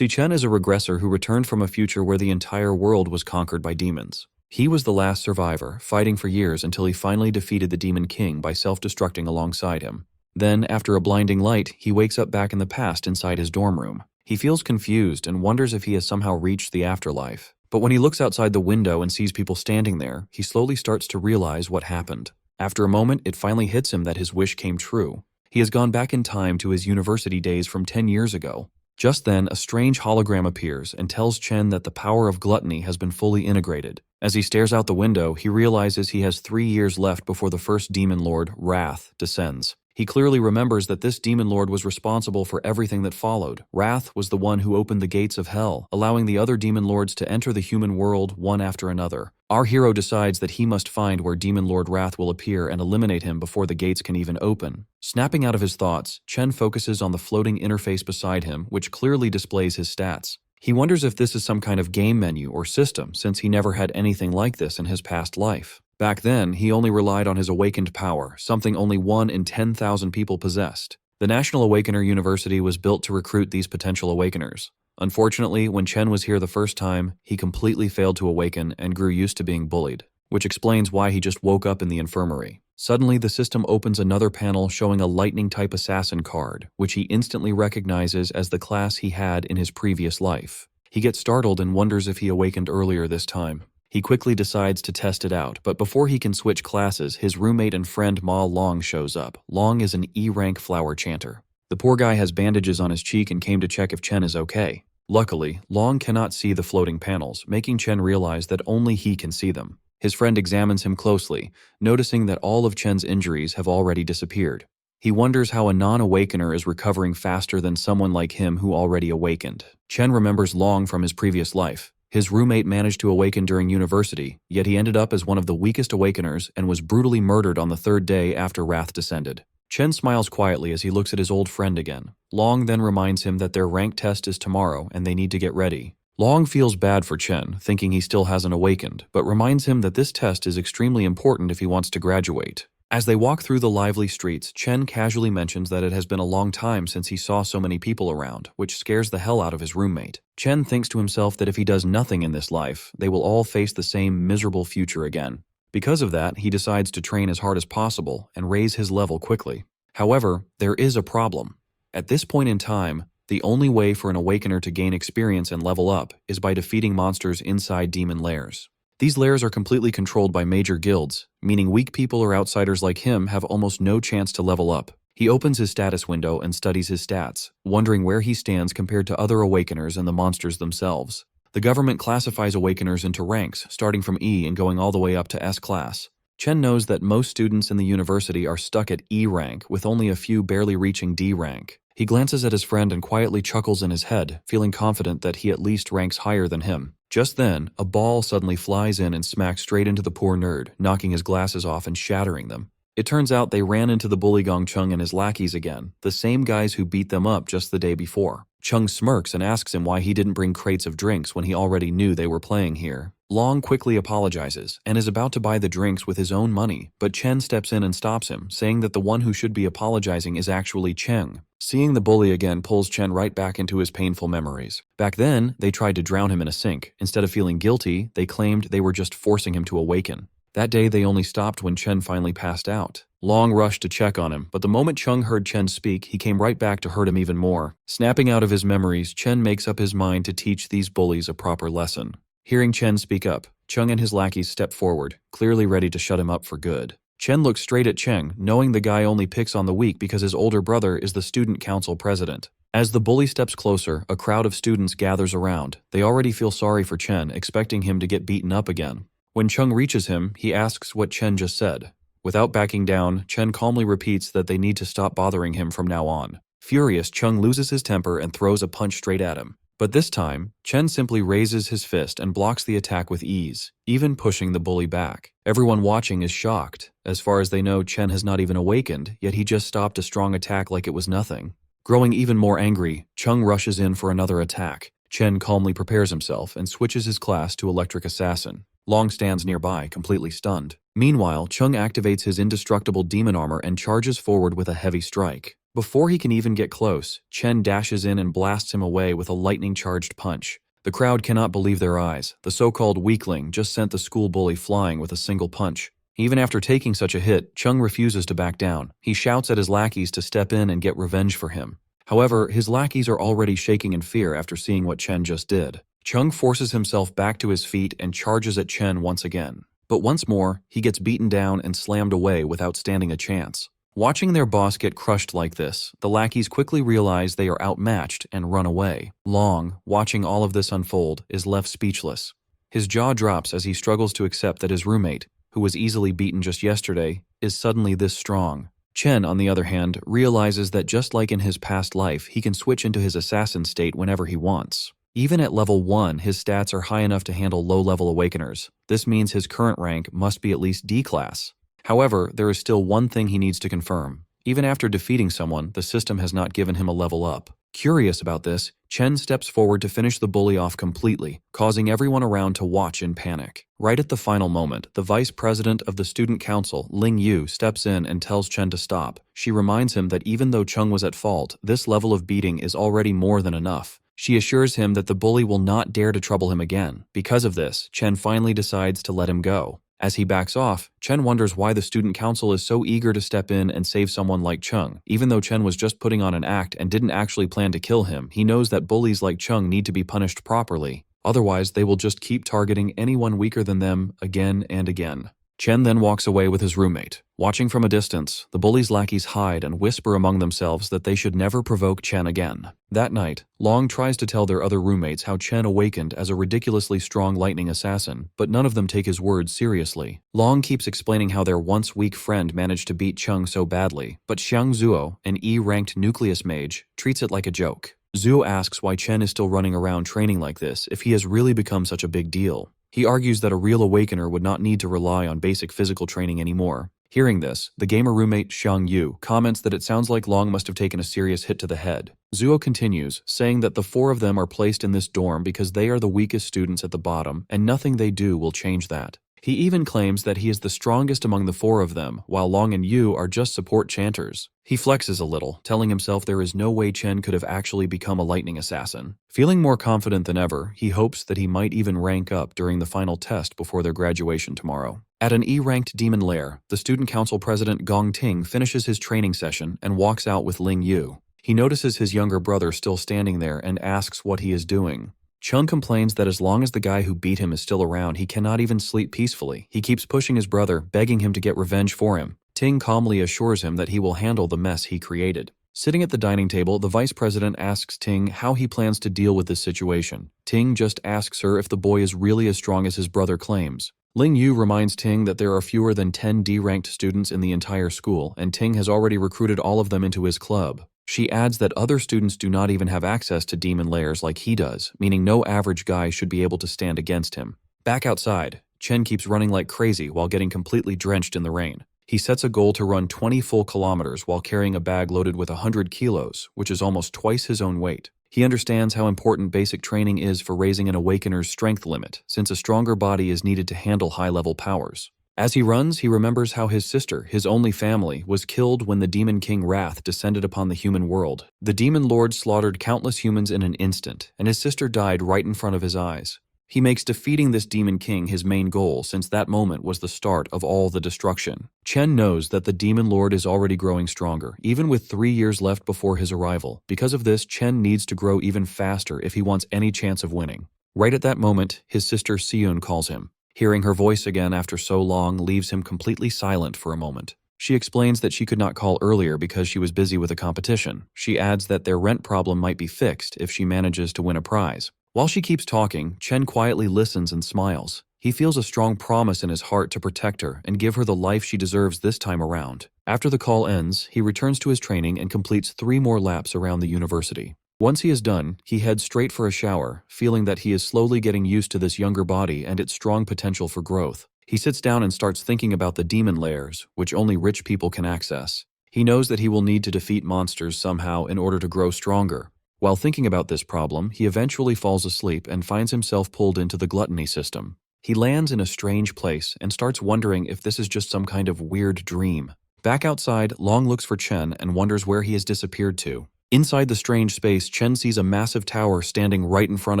See, Chen is a regressor who returned from a future where the entire world was conquered by demons. He was the last survivor, fighting for years until he finally defeated the Demon King by self-destructing alongside him. Then, after a blinding light, he wakes up back in the past inside his dorm room. He feels confused and wonders if he has somehow reached the afterlife. But when he looks outside the window and sees people standing there, he slowly starts to realize what happened. After a moment, it finally hits him that his wish came true. He has gone back in time to his university days from 10 years ago. Just then, a strange hologram appears and tells Chen that the power of gluttony has been fully integrated. As he stares out the window, he realizes he has 3 years left before the first demon lord, Wrath, descends. He clearly remembers that this demon lord was responsible for everything that followed. Wrath was the one who opened the gates of hell, allowing the other demon lords to enter the human world one after another. Our hero decides that he must find where Demon Lord Wrath will appear and eliminate him before the gates can even open. Snapping out of his thoughts, Chen focuses on the floating interface beside him, which clearly displays his stats. He wonders if this is some kind of game menu or system, since he never had anything like this in his past life. Back then, he only relied on his awakened power, something only 1 in 10,000 people possessed. The National Awakener University was built to recruit these potential awakeners. Unfortunately, when Chen was here the first time, he completely failed to awaken and grew used to being bullied, which explains why he just woke up in the infirmary. Suddenly, the system opens another panel showing a lightning-type assassin card, which he instantly recognizes as the class he had in his previous life. He gets startled and wonders if he awakened earlier this time. He quickly decides to test it out, but before he can switch classes, his roommate and friend Ma Long shows up. Long is an E-rank flower chanter. The poor guy has bandages on his cheek and came to check if Chen is okay. Luckily, Long cannot see the floating panels, making Chen realize that only he can see them. His friend examines him closely, noticing that all of Chen's injuries have already disappeared. He wonders how a non-awakener is recovering faster than someone like him who already awakened. Chen remembers Long from his previous life. His roommate managed to awaken during university, yet he ended up as one of the weakest awakeners and was brutally murdered on the 3rd day after Wrath descended. Chen smiles quietly as he looks at his old friend again. Long then reminds him that their rank test is tomorrow and they need to get ready. Long feels bad for Chen, thinking he still hasn't awakened, but reminds him that this test is extremely important if he wants to graduate. As they walk through the lively streets, Chen casually mentions that it has been a long time since he saw so many people around, which scares the hell out of his roommate. Chen thinks to himself that if he does nothing in this life, they will all face the same miserable future again. Because of that, he decides to train as hard as possible and raise his level quickly. However, there is a problem. At this point in time, the only way for an awakener to gain experience and level up is by defeating monsters inside demon lairs. These lairs are completely controlled by major guilds, meaning weak people or outsiders like him have almost no chance to level up. He opens his status window and studies his stats, wondering where he stands compared to other awakeners and the monsters themselves. The government classifies awakeners into ranks, starting from E and going all the way up to S class. Chen knows that most students in the university are stuck at E rank, with only a few barely reaching D rank. He glances at his friend and quietly chuckles in his head, feeling confident that he at least ranks higher than him. Just then, a ball suddenly flies in and smacks straight into the poor nerd, knocking his glasses off and shattering them. It turns out they ran into the bully Gong Chung and his lackeys again, the same guys who beat them up just the day before. Chung smirks and asks him why he didn't bring crates of drinks when he already knew they were playing here. Long quickly apologizes and is about to buy the drinks with his own money, but Chen steps in and stops him, saying that the one who should be apologizing is actually Cheng. Seeing the bully again pulls Chen right back into his painful memories. Back then, they tried to drown him in a sink. Instead of feeling guilty, they claimed they were just forcing him to awaken. That day, they only stopped when Chen finally passed out. Long rushed to check on him, but the moment Chung heard Chen speak, he came right back to hurt him even more. Snapping out of his memories, Chen makes up his mind to teach these bullies a proper lesson. Hearing Chen speak up, Chung and his lackeys step forward, clearly ready to shut him up for good. Chen looks straight at Cheng, knowing the guy only picks on the weak because his older brother is the student council president. As the bully steps closer, a crowd of students gathers around. They already feel sorry for Chen, expecting him to get beaten up again. When Chung reaches him, he asks what Chen just said. Without backing down, Chen calmly repeats that they need to stop bothering him from now on. Furious, Chung loses his temper and throws a punch straight at him. But this time, Chen simply raises his fist and blocks the attack with ease, even pushing the bully back. Everyone watching is shocked. As far as they know, Chen has not even awakened, yet he just stopped a strong attack like it was nothing. Growing even more angry, Chung rushes in for another attack. Chen calmly prepares himself and switches his class to Electric Assassin. Long stands nearby, completely stunned. Meanwhile, Chung activates his indestructible demon armor and charges forward with a heavy strike. Before he can even get close, Chen dashes in and blasts him away with a lightning-charged punch. The crowd cannot believe their eyes. The so-called weakling just sent the school bully flying with a single punch. Even after taking such a hit, Chung refuses to back down. He shouts at his lackeys to step in and get revenge for him. However, his lackeys are already shaking in fear after seeing what Chen just did. Chung forces himself back to his feet and charges at Chen once again. But once more, he gets beaten down and slammed away without standing a chance. Watching their boss get crushed like this, the lackeys quickly realize they are outmatched and run away. Long, watching all of this unfold, is left speechless. His jaw drops as he struggles to accept that his roommate, who was easily beaten just yesterday, is suddenly this strong. Chen, on the other hand, realizes that just like in his past life, he can switch into his assassin state whenever he wants. Even at level 1, his stats are high enough to handle low-level awakeners. This means his current rank must be at least D class. However, there is still one thing he needs to confirm. Even after defeating someone, the system has not given him a level up. Curious about this, Chen steps forward to finish the bully off completely, causing everyone around to watch in panic. Right at the final moment, the vice president of the student council, Ling Yu, steps in and tells Chen to stop. She reminds him that even though Chung was at fault, this level of beating is already more than enough. She assures him that the bully will not dare to trouble him again. Because of this, Chen finally decides to let him go. As he backs off, Chen wonders why the student council is so eager to step in and save someone like Chung. Even though Chen was just putting on an act and didn't actually plan to kill him, he knows that bullies like Chung need to be punished properly. Otherwise, they will just keep targeting anyone weaker than them again and again. Chen then walks away with his roommate. Watching from a distance, the bullies' lackeys hide and whisper among themselves that they should never provoke Chen again. That night, Long tries to tell their other roommates how Chen awakened as a ridiculously strong lightning assassin, but none of them take his words seriously. Long keeps explaining how their once weak friend managed to beat Chung so badly, but Xiang Zuo, an E-ranked nucleus mage, treats it like a joke. Zuo asks why Chen is still running around training like this if he has really become such a big deal. He argues that a real awakener would not need to rely on basic physical training anymore. Hearing this, the gamer roommate Xiang Yu comments that it sounds like Long must have taken a serious hit to the head. Zuo continues, saying that the 4 of them are placed in this dorm because they are the weakest students at the bottom, and nothing they do will change that. He even claims that he is the strongest among the 4 of them, while Long and Yu are just support chanters. He flexes a little, telling himself there is no way Chen could have actually become a lightning assassin. Feeling more confident than ever, he hopes that he might even rank up during the final test before their graduation tomorrow. At an E-ranked demon lair, the student council president Gong Ting finishes his training session and walks out with Ling Yu. He notices his younger brother still standing there and asks what he is doing. Chung complains that as long as the guy who beat him is still around, he cannot even sleep peacefully. He keeps pushing his brother, begging him to get revenge for him. Ting calmly assures him that he will handle the mess he created. Sitting at the dining table, the vice president asks Ting how he plans to deal with this situation. Ting just asks her if the boy is really as strong as his brother claims. Ling Yu reminds Ting that there are fewer than 10 D-ranked students in the entire school, and Ting has already recruited all of them into his club. She adds that other students do not even have access to demon lairs like he does, meaning no average guy should be able to stand against him. Back outside, Chen keeps running like crazy while getting completely drenched in the rain. He sets a goal to run 20 full kilometers while carrying a bag loaded with 100 kilos, which is almost twice his own weight. He understands how important basic training is for raising an awakener's strength limit, since a stronger body is needed to handle high-level powers. As he runs, he remembers how his sister, his only family, was killed when the Demon King Wrath descended upon the human world. The Demon Lord slaughtered countless humans in an instant, and his sister died right in front of his eyes. He makes defeating this Demon King his main goal, since that moment was the start of all the destruction. Chen knows that the Demon Lord is already growing stronger, even with 3 years left before his arrival. Because of this, Chen needs to grow even faster if he wants any chance of winning. Right at that moment, his sister Siyun calls him. Hearing her voice again after so long leaves him completely silent for a moment. She explains that she could not call earlier because she was busy with a competition. She adds that their rent problem might be fixed if she manages to win a prize. While she keeps talking, Chen quietly listens and smiles. He feels a strong promise in his heart to protect her and give her the life she deserves this time around. After the call ends, he returns to his training and completes 3 more laps around the university. Once he is done, he heads straight for a shower, feeling that he is slowly getting used to this younger body and its strong potential for growth. He sits down and starts thinking about the demon lairs, which only rich people can access. He knows that he will need to defeat monsters somehow in order to grow stronger. While thinking about this problem, he eventually falls asleep and finds himself pulled into the gluttony system. He lands in a strange place and starts wondering if this is just some kind of weird dream. Back outside, Long looks for Chen and wonders where he has disappeared to. Inside the strange space, Chen sees a massive tower standing right in front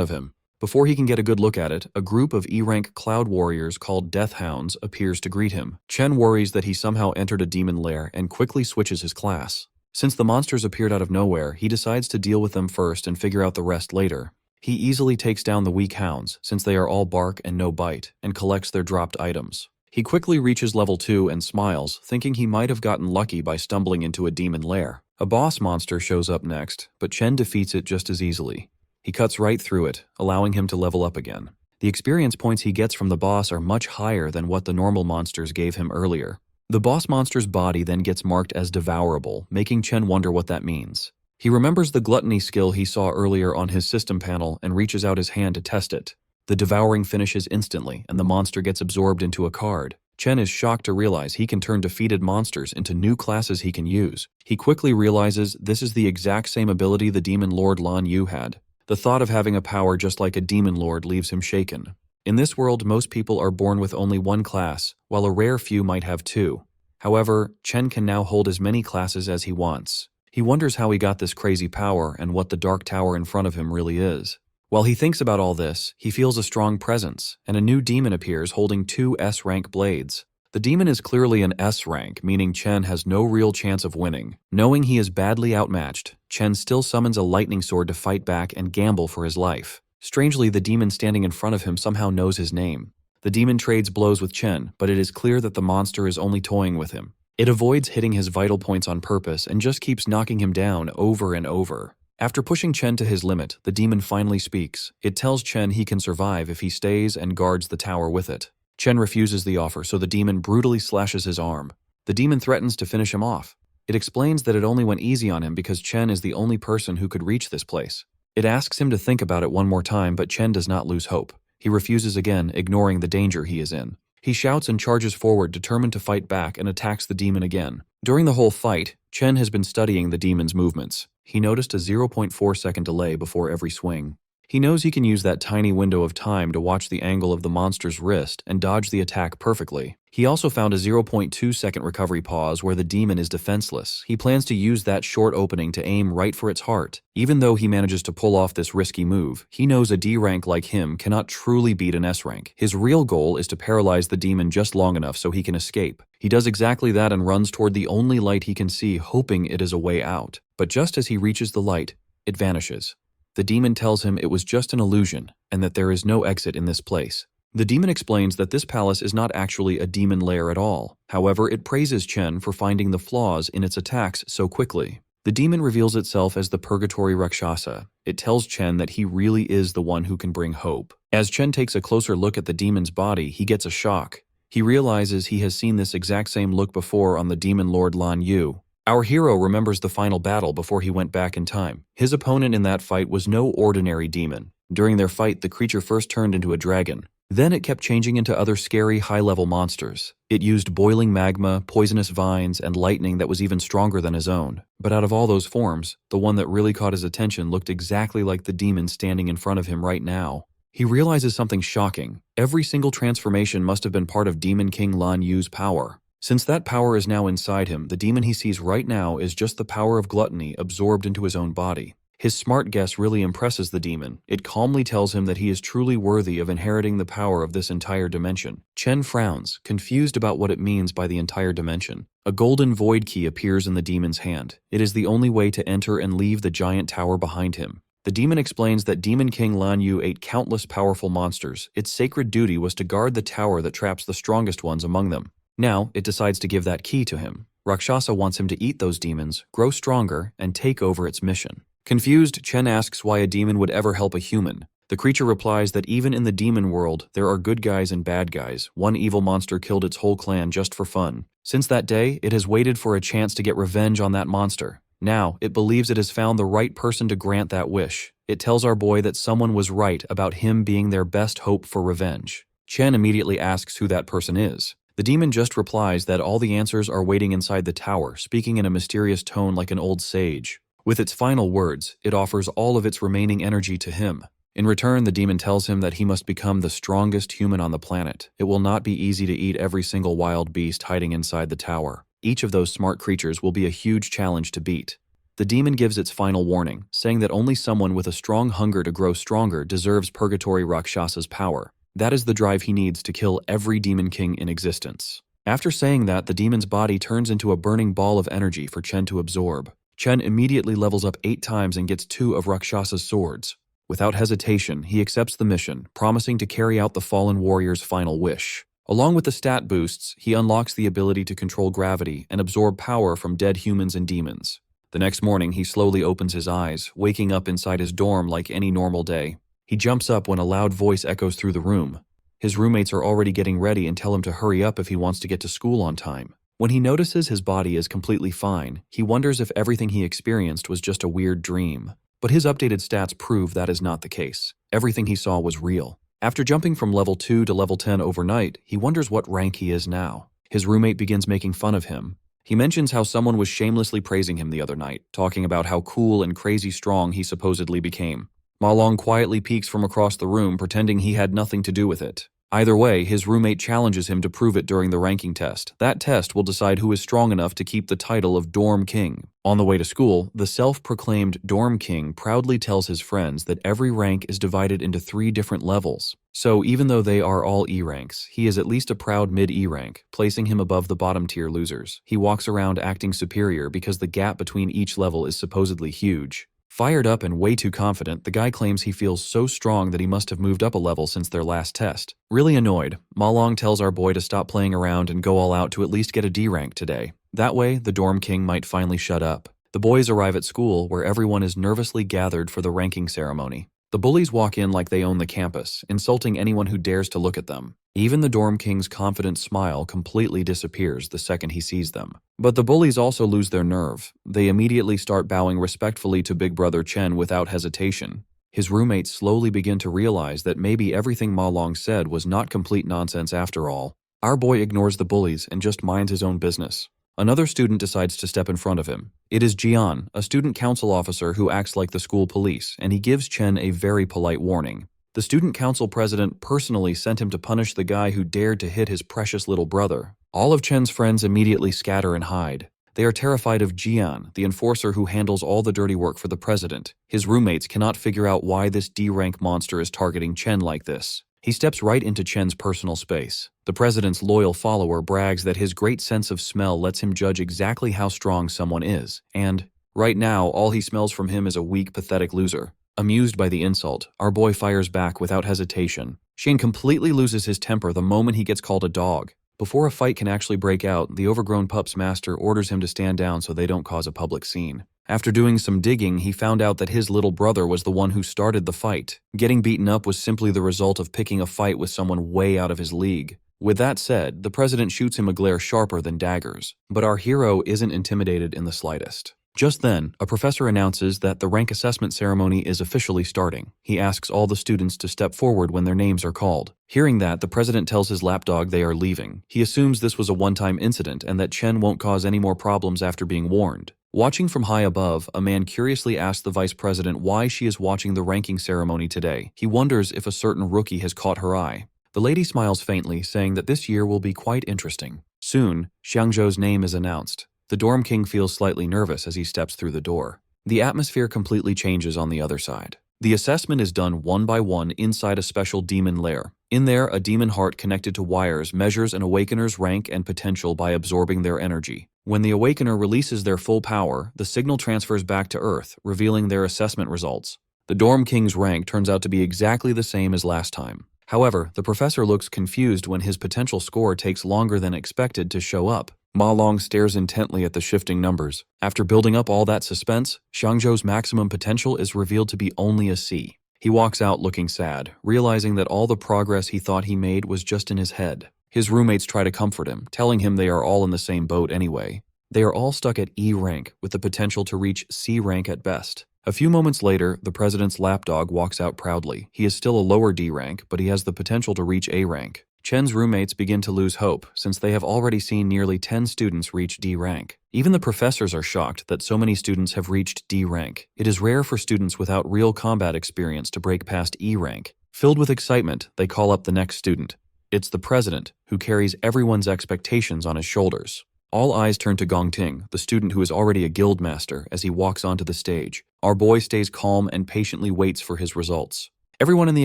of him. Before he can get a good look at it, a group of E-rank cloud warriors called Death Hounds appears to greet him. Chen worries that he somehow entered a demon lair and quickly switches his class. Since the monsters appeared out of nowhere, he decides to deal with them first and figure out the rest later. He easily takes down the weak hounds, since they are all bark and no bite, and collects their dropped items. He quickly reaches level 2 and smiles, thinking he might have gotten lucky by stumbling into a demon lair. A boss monster shows up next, but Chen defeats it just as easily. He cuts right through it, allowing him to level up again. The experience points he gets from the boss are much higher than what the normal monsters gave him earlier. The boss monster's body then gets marked as devourable, making Chen wonder what that means. He remembers the gluttony skill he saw earlier on his system panel and reaches out his hand to test it. The devouring finishes instantly, and the monster gets absorbed into a card. Chen is shocked to realize he can turn defeated monsters into new classes he can use. He quickly realizes this is the exact same ability the Demon Lord Lan Yu had. The thought of having a power just like a demon lord leaves him shaken. In this world, most people are born with only one class, while a rare few might have two. However, Chen can now hold as many classes as he wants. He wonders how he got this crazy power and what the dark tower in front of him really is. While he thinks about all this, he feels a strong presence, and a new demon appears holding 2 S-rank blades. The demon is clearly an S-rank, meaning Chen has no real chance of winning. Knowing he is badly outmatched, Chen still summons a lightning sword to fight back and gamble for his life. Strangely, the demon standing in front of him somehow knows his name. The demon trades blows with Chen, but it is clear that the monster is only toying with him. It avoids hitting his vital points on purpose and just keeps knocking him down over and over. After pushing Chen to his limit, the demon finally speaks. It tells Chen he can survive if he stays and guards the tower with it. Chen refuses the offer, so the demon brutally slashes his arm. The demon threatens to finish him off. It explains that it only went easy on him because Chen is the only person who could reach this place. It asks him to think about it one more time, but Chen does not lose hope. He refuses again, ignoring the danger he is in. He shouts and charges forward, determined to fight back, and attacks the demon again. During the whole fight, Chen has been studying the demon's movements. He noticed a 0.4 second delay before every swing. He knows he can use that tiny window of time to watch the angle of the monster's wrist and dodge the attack perfectly. He also found a 0.2 second recovery pause where the demon is defenseless. He plans to use that short opening to aim right for its heart. Even though he manages to pull off this risky move, he knows a D rank like him cannot truly beat an S rank. His real goal is to paralyze the demon just long enough so he can escape. He does exactly that and runs toward the only light he can see, hoping it is a way out. But just as he reaches the light, it vanishes. The demon tells him it was just an illusion and that there is no exit in this place. The demon explains that this palace is not actually a demon lair at all. However, it praises Chen for finding the flaws in its attacks so quickly. The demon reveals itself as the Purgatory Rakshasa. It tells Chen that he really is the one who can bring hope. As Chen takes a closer look at the demon's body, he gets a shock. He realizes he has seen this exact same look before on the Demon Lord Lan Yu. Our hero remembers the final battle before he went back in time. His opponent in that fight was no ordinary demon. During their fight, the creature first turned into a dragon. Then it kept changing into other scary, high-level monsters. It used boiling magma, poisonous vines, and lightning that was even stronger than his own. But out of all those forms, the one that really caught his attention looked exactly like the demon standing in front of him right now. He realizes something shocking. Every single transformation must have been part of Demon King Lan Yu's power. Since that power is now inside him, the demon he sees right now is just the power of gluttony absorbed into his own body. His smart guess really impresses the demon. It calmly tells him that he is truly worthy of inheriting the power of this entire dimension. Chen frowns, confused about what it means by the entire dimension. A golden void key appears in the demon's hand. It is the only way to enter and leave the giant tower behind him. The demon explains that Demon King Lan Yu ate countless powerful monsters. Its sacred duty was to guard the tower that traps the strongest ones among them. Now, it decides to give that key to him. Rakshasa wants him to eat those demons, grow stronger, and take over its mission. Confused, Chen asks why a demon would ever help a human. The creature replies that even in the demon world, there are good guys and bad guys. One evil monster killed its whole clan just for fun. Since that day, it has waited for a chance to get revenge on that monster. Now, it believes it has found the right person to grant that wish. It tells our boy that someone was right about him being their best hope for revenge. Chen immediately asks who that person is. The demon just replies that all the answers are waiting inside the tower, speaking in a mysterious tone like an old sage. With its final words, it offers all of its remaining energy to him. In return, the demon tells him that he must become the strongest human on the planet. It will not be easy to eat every single wild beast hiding inside the tower. Each of those smart creatures will be a huge challenge to beat. The demon gives its final warning, saying that only someone with a strong hunger to grow stronger deserves Purgatory Rakshasa's power. That is the drive he needs to kill every demon king in existence. After saying that, the demon's body turns into a burning ball of energy for Chen to absorb. Chen immediately levels up 8 times and gets 2 of Rakshasa's swords. Without hesitation, he accepts the mission, promising to carry out the fallen warrior's final wish. Along with the stat boosts, he unlocks the ability to control gravity and absorb power from dead humans and demons. The next morning, he slowly opens his eyes, waking up inside his dorm like any normal day. He jumps up when a loud voice echoes through the room. His roommates are already getting ready and tell him to hurry up if he wants to get to school on time. When he notices his body is completely fine, he wonders if everything he experienced was just a weird dream. But his updated stats prove that is not the case. Everything he saw was real. After jumping from level 2 to level 10 overnight, he wonders what rank he is now. His roommate begins making fun of him. He mentions how someone was shamelessly praising him the other night, talking about how cool and crazy strong he supposedly became. Ma Long quietly peeks from across the room, pretending he had nothing to do with it. Either way, his roommate challenges him to prove it during the ranking test. That test will decide who is strong enough to keep the title of Dorm King. On the way to school, the self-proclaimed Dorm King proudly tells his friends that every rank is divided into 3 different levels. So even though they are all E ranks, he is at least a proud mid-E rank, placing him above the bottom-tier losers. He walks around acting superior because the gap between each level is supposedly huge. Fired up and way too confident, the guy claims he feels so strong that he must have moved up a level since their last test. Really annoyed, Ma Long tells our boy to stop playing around and go all out to at least get a D rank today. That way, the Dorm King might finally shut up. The boys arrive at school, where everyone is nervously gathered for the ranking ceremony. The bullies walk in like they own the campus, insulting anyone who dares to look at them. Even the Dorm King's confident smile completely disappears the second he sees them. But the bullies also lose their nerve. They immediately start bowing respectfully to Big Brother Chen without hesitation. His roommates slowly begin to realize that maybe everything Ma Long said was not complete nonsense after all. Our boy ignores the bullies and just minds his own business. Another student decides to step in front of him. It is Jian, a student council officer who acts like the school police, and he gives Chen a very polite warning. The student council president personally sent him to punish the guy who dared to hit his precious little brother. All of Chen's friends immediately scatter and hide. They are terrified of Jian, the enforcer who handles all the dirty work for the president. His roommates cannot figure out why this D-rank monster is targeting Chen like this. He steps right into Chen's personal space. The president's loyal follower brags that his great sense of smell lets him judge exactly how strong someone is, and right now all he smells from him is a weak, pathetic loser. Amused by the insult, our boy fires back without hesitation. Shane completely loses his temper the moment he gets called a dog. Before a fight can actually break out, the overgrown pup's master orders him to stand down so they don't cause a public scene. After doing some digging, he found out that his little brother was the one who started the fight. Getting beaten up was simply the result of picking a fight with someone way out of his league. With that said, the president shoots him a glare sharper than daggers. But our hero isn't intimidated in the slightest. Just then, a professor announces that the rank assessment ceremony is officially starting. He asks all the students to step forward when their names are called. Hearing that, the president tells his lapdog they are leaving. He assumes this was a one-time incident and that Chen won't cause any more problems after being warned. Watching from high above, a man curiously asks the vice president why she is watching the ranking ceremony today. He wonders if a certain rookie has caught her eye. The lady smiles faintly, saying that this year will be quite interesting. Soon, Xiangzhou's name is announced. The Dorm King feels slightly nervous as he steps through the door. The atmosphere completely changes on the other side. The assessment is done one by one inside a special demon lair. In there, a demon heart connected to wires measures an awakener's rank and potential by absorbing their energy. When the awakener releases their full power, the signal transfers back to Earth, revealing their assessment results. The Dorm King's rank turns out to be exactly the same as last time. However, the professor looks confused when his potential score takes longer than expected to show up. Ma Long stares intently at the shifting numbers. After building up all that suspense, Xiangzhou's maximum potential is revealed to be only a C. He walks out looking sad, realizing that all the progress he thought he made was just in his head. His roommates try to comfort him, telling him they are all in the same boat anyway. They are all stuck at E rank, with the potential to reach C rank at best. A few moments later, the president's lapdog walks out proudly. He is still a lower D rank, but he has the potential to reach A rank. Chen's roommates begin to lose hope, since they have already seen nearly 10 students reach D rank. Even the professors are shocked that so many students have reached D rank. It is rare for students without real combat experience to break past E rank. Filled with excitement, they call up the next student. It's the president, who carries everyone's expectations on his shoulders. All eyes turn to Gongting, the student who is already a guild master, as he walks onto the stage. Our boy stays calm and patiently waits for his results. Everyone in the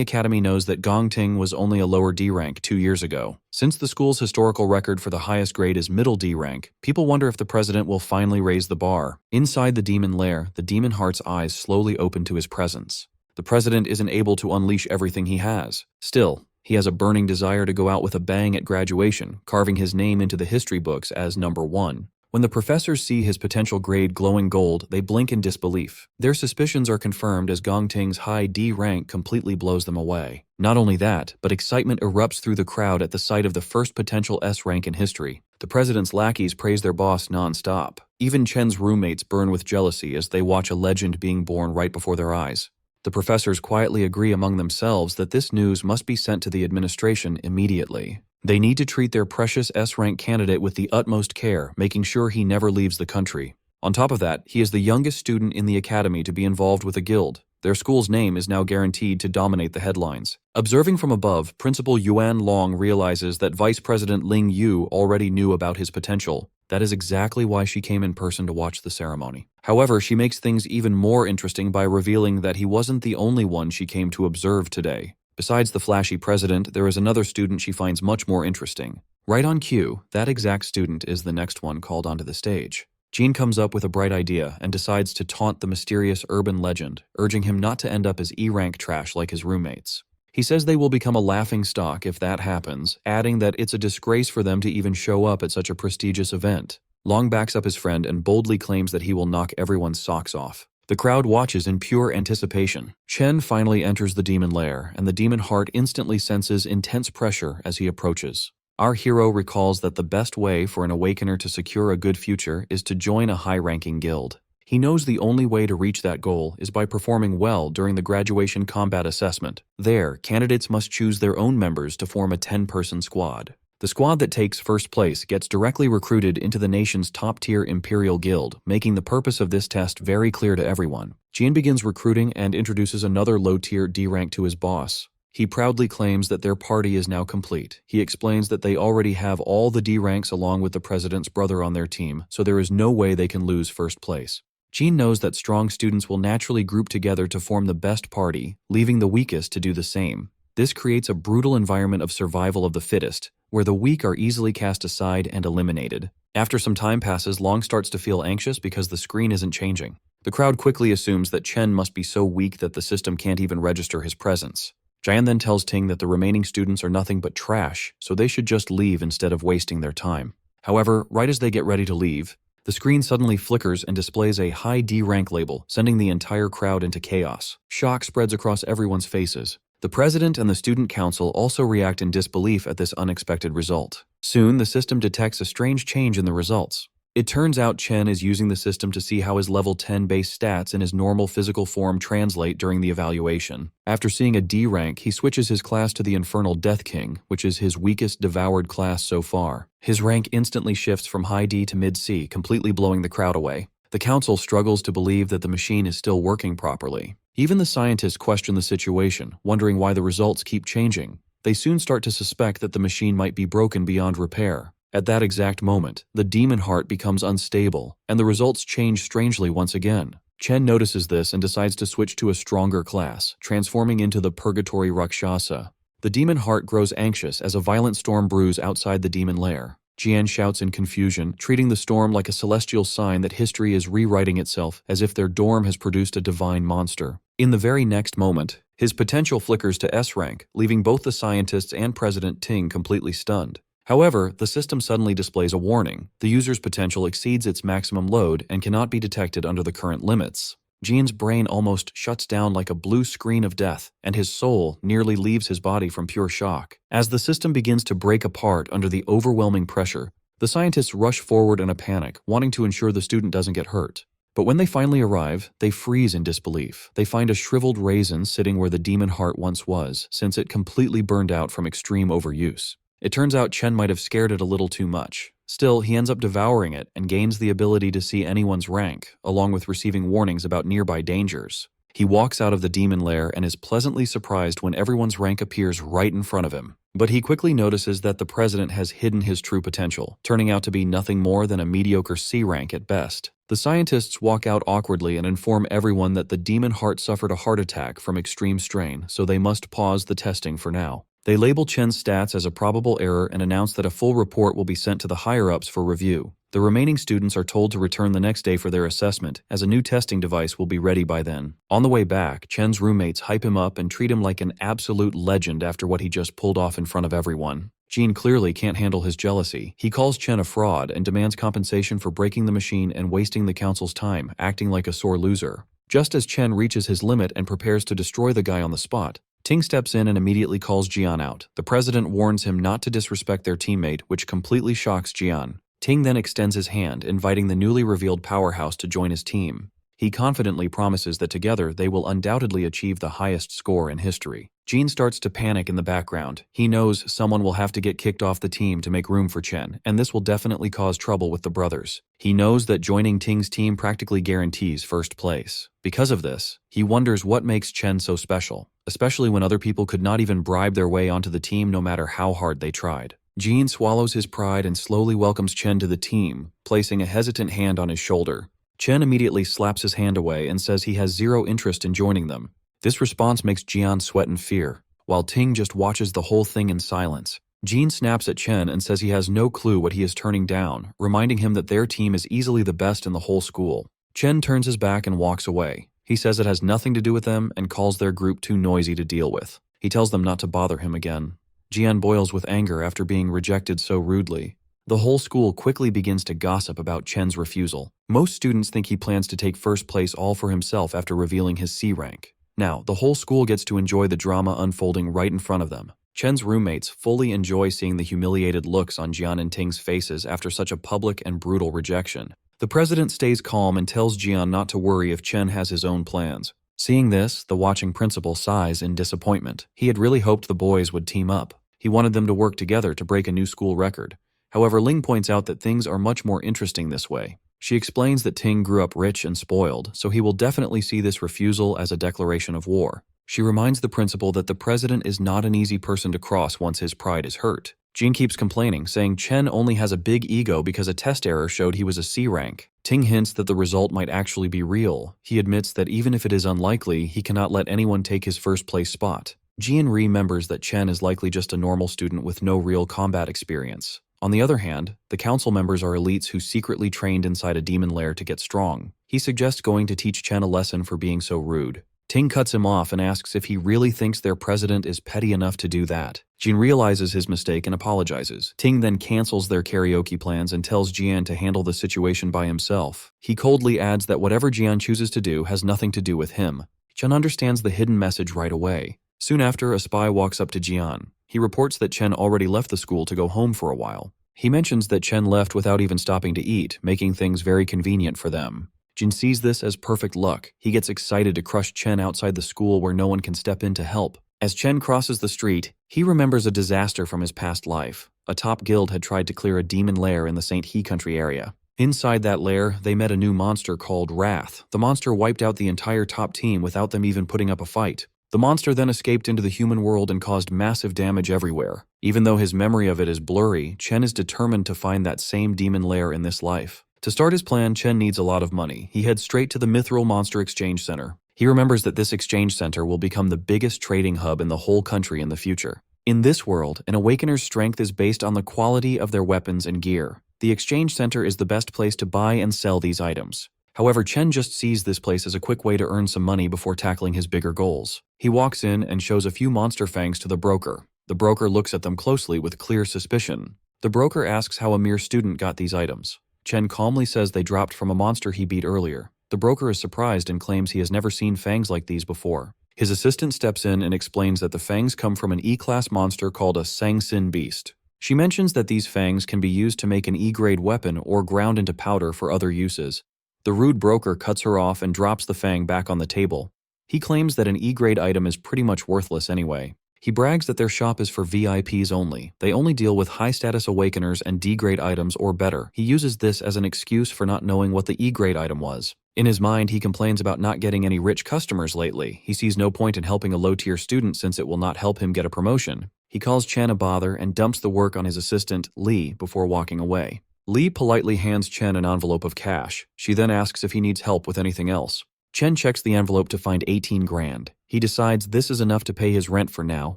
academy knows that Gongting was only a lower D rank 2 years ago. Since the school's historical record for the highest grade is middle D rank, people wonder if the president will finally raise the bar. Inside the demon lair, the demon heart's eyes slowly open to his presence. The president isn't able to unleash everything he has. Still, he has a burning desire to go out with a bang at graduation, carving his name into the history books as number 1. When the professors see his potential grade glowing gold, they blink in disbelief. Their suspicions are confirmed as Gongting's high D rank completely blows them away. Not only that, but excitement erupts through the crowd at the sight of the first potential S rank in history. The president's lackeys praise their boss non-stop. Even Chen's roommates burn with jealousy as they watch a legend being born right before their eyes. The professors quietly agree among themselves that this news must be sent to the administration immediately. They need to treat their precious S-rank candidate with the utmost care, making sure he never leaves the country. On top of that, he is the youngest student in the academy to be involved with a guild. Their school's name is now guaranteed to dominate the headlines. Observing from above, Principal Yuan Long realizes that Vice President Ling Yu already knew about his potential. That is exactly why she came in person to watch the ceremony. However, she makes things even more interesting by revealing that he wasn't the only one she came to observe today. Besides the flashy president, there is another student she finds much more interesting. Right on cue, that exact student is the next one called onto the stage. Jean comes up with a bright idea and decides to taunt the mysterious urban legend, urging him not to end up as E-rank trash like his roommates. He says they will become a laughingstock if that happens, adding that it's a disgrace for them to even show up at such a prestigious event. Long backs up his friend and boldly claims that he will knock everyone's socks off. The crowd watches in pure anticipation. Chen finally enters the demon lair, and the demon heart instantly senses intense pressure as he approaches. Our hero recalls that the best way for an awakener to secure a good future is to join a high-ranking guild. He knows the only way to reach that goal is by performing well during the graduation combat assessment. There, candidates must choose their own members to form a 10-person squad. The squad that takes first place gets directly recruited into the nation's top-tier Imperial Guild, making the purpose of this test very clear to everyone. Jian begins recruiting and introduces another low-tier D rank to his boss. He proudly claims that their party is now complete. He explains that they already have all the D ranks along with the president's brother on their team, so there is no way they can lose first place. Jean knows that strong students will naturally group together to form the best party, leaving the weakest to do the same. This creates a brutal environment of survival of the fittest, where the weak are easily cast aside and eliminated. After some time passes, Long starts to feel anxious because the screen isn't changing. The crowd quickly assumes that Chen must be so weak that the system can't even register his presence. Jian then tells Ting that the remaining students are nothing but trash, so they should just leave instead of wasting their time. However, right as they get ready to leave, the screen suddenly flickers and displays a high D rank label, sending the entire crowd into chaos. Shock spreads across everyone's faces. The president and the student council also react in disbelief at this unexpected result. Soon, the system detects a strange change in the results. It turns out Chen is using the system to see how his level 10 base stats in his normal physical form translate during the evaluation. After seeing a D rank, he switches his class to the Infernal Death King, which is his weakest devoured class so far. His rank instantly shifts from high D to mid C, completely blowing the crowd away. The council struggles to believe that the machine is still working properly. Even the scientists question the situation, wondering why the results keep changing. They soon start to suspect that the machine might be broken beyond repair. At that exact moment, the demon heart becomes unstable, and the results change strangely once again. Chen notices this and decides to switch to a stronger class, transforming into the Purgatory Rakshasa. The demon heart grows anxious as a violent storm brews outside the demon lair. Jian shouts in confusion, treating the storm like a celestial sign that history is rewriting itself as if their dorm has produced a divine monster. In the very next moment, his potential flickers to S rank, leaving both the scientists and President Ting completely stunned. However, the system suddenly displays a warning. The user's potential exceeds its maximum load and cannot be detected under the current limits. Jian's brain almost shuts down like a blue screen of death, and his soul nearly leaves his body from pure shock. As the system begins to break apart under the overwhelming pressure, the scientists rush forward in a panic, wanting to ensure the student doesn't get hurt. But when they finally arrive, they freeze in disbelief. They find a shriveled raisin sitting where the demon heart once was, since it completely burned out from extreme overuse. It turns out Chen might have scared it a little too much. Still, he ends up devouring it and gains the ability to see anyone's rank, along with receiving warnings about nearby dangers. He walks out of the demon lair and is pleasantly surprised when everyone's rank appears right in front of him. But he quickly notices that the president has hidden his true potential, turning out to be nothing more than a mediocre C rank at best. The scientists walk out awkwardly and inform everyone that the demon heart suffered a heart attack from extreme strain, so they must pause the testing for now. They label Chen's stats as a probable error and announce that a full report will be sent to the higher-ups for review. The remaining students are told to return the next day for their assessment, as a new testing device will be ready by then. On the way back, Chen's roommates hype him up and treat him like an absolute legend after what he just pulled off in front of everyone. Gene clearly can't handle his jealousy. He calls Chen a fraud and demands compensation for breaking the machine and wasting the council's time, acting like a sore loser. Just as Chen reaches his limit and prepares to destroy the guy on the spot, Ting steps in and immediately calls Jian out. The president warns him not to disrespect their teammate, which completely shocks Jian. Ting then extends his hand, inviting the newly revealed powerhouse to join his team. He confidently promises that together they will undoubtedly achieve the highest score in history. Gene starts to panic in the background. He knows someone will have to get kicked off the team to make room for Chen, and this will definitely cause trouble with the brothers. He knows that joining Ting's team practically guarantees first place. Because of this, he wonders what makes Chen so special, especially when other people could not even bribe their way onto the team no matter how hard they tried. Gene swallows his pride and slowly welcomes Chen to the team, placing a hesitant hand on his shoulder. Chen immediately slaps his hand away and says he has zero interest in joining them. This response makes Jian sweat in fear, while Ting just watches the whole thing in silence. Gene snaps at Chen and says he has no clue what he is turning down, reminding him that their team is easily the best in the whole school. Chen turns his back and walks away. He says it has nothing to do with them and calls their group too noisy to deal with. He tells them not to bother him again. Jian boils with anger after being rejected so rudely. The whole school quickly begins to gossip about Chen's refusal. Most students think he plans to take first place all for himself after revealing his C rank. Now, the whole school gets to enjoy the drama unfolding right in front of them. Chen's roommates fully enjoy seeing the humiliated looks on Jian and Ting's faces after such a public and brutal rejection. The president stays calm and tells Jian not to worry if Chen has his own plans. Seeing this, the watching principal sighs in disappointment. He had really hoped the boys would team up. He wanted them to work together to break a new school record. However, Ling points out that things are much more interesting this way. She explains that Ting grew up rich and spoiled, so he will definitely see this refusal as a declaration of war. She reminds the principal that the president is not an easy person to cross once his pride is hurt. Jean keeps complaining, saying Chen only has a big ego because a test error showed he was a C rank. Ting hints that the result might actually be real. He admits that even if it is unlikely, he cannot let anyone take his first place spot. Jian remembers that Chen is likely just a normal student with no real combat experience. On the other hand, the council members are elites who secretly trained inside a demon lair to get strong. He suggests going to teach Chen a lesson for being so rude. Ting cuts him off and asks if he really thinks their president is petty enough to do that. Jin realizes his mistake and apologizes. Ting then cancels their karaoke plans and tells Jian to handle the situation by himself. He coldly adds that whatever Jian chooses to do has nothing to do with him. Chen understands the hidden message right away. Soon after, a spy walks up to Jian. He reports that Chen already left the school to go home for a while. He mentions that Chen left without even stopping to eat, making things very convenient for them. Jin sees this as perfect luck. He gets excited to crush Chen outside the school where no one can step in to help. As Chen crosses the street, he remembers a disaster from his past life. A top guild had tried to clear a demon lair in the St. He country area. Inside that lair, they met a new monster called Wrath. The monster wiped out the entire top team without them even putting up a fight. The monster then escaped into the human world and caused massive damage everywhere. Even though his memory of it is blurry, Chen is determined to find that same demon lair in this life. To start his plan, Chen needs a lot of money. He heads straight to the Mithril Monster Exchange Center. He remembers that this exchange center will become the biggest trading hub in the whole country in the future. In this world, an Awakener's strength is based on the quality of their weapons and gear. The exchange center is the best place to buy and sell these items. However, Chen just sees this place as a quick way to earn some money before tackling his bigger goals. He walks in and shows a few monster fangs to the broker. The broker looks at them closely with clear suspicion. The broker asks how a mere student got these items. Chen calmly says they dropped from a monster he beat earlier. The broker is surprised and claims he has never seen fangs like these before. His assistant steps in and explains that the fangs come from an E-class monster called a Sang-Sin beast. She mentions that these fangs can be used to make an E-grade weapon or ground into powder for other uses. The rude broker cuts her off and drops the fang back on the table. He claims that an E-grade item is pretty much worthless anyway. He brags that their shop is for VIPs only. They only deal with high-status Awakeners and D-grade items or better. He uses this as an excuse for not knowing what the E-grade item was. In his mind, he complains about not getting any rich customers lately. He sees no point in helping a low-tier student since it will not help him get a promotion. He calls Chen a bother and dumps the work on his assistant, Lee, before walking away. Lee politely hands Chen an envelope of cash. She then asks if he needs help with anything else. Chen checks the envelope to find 18 grand. He decides this is enough to pay his rent for now,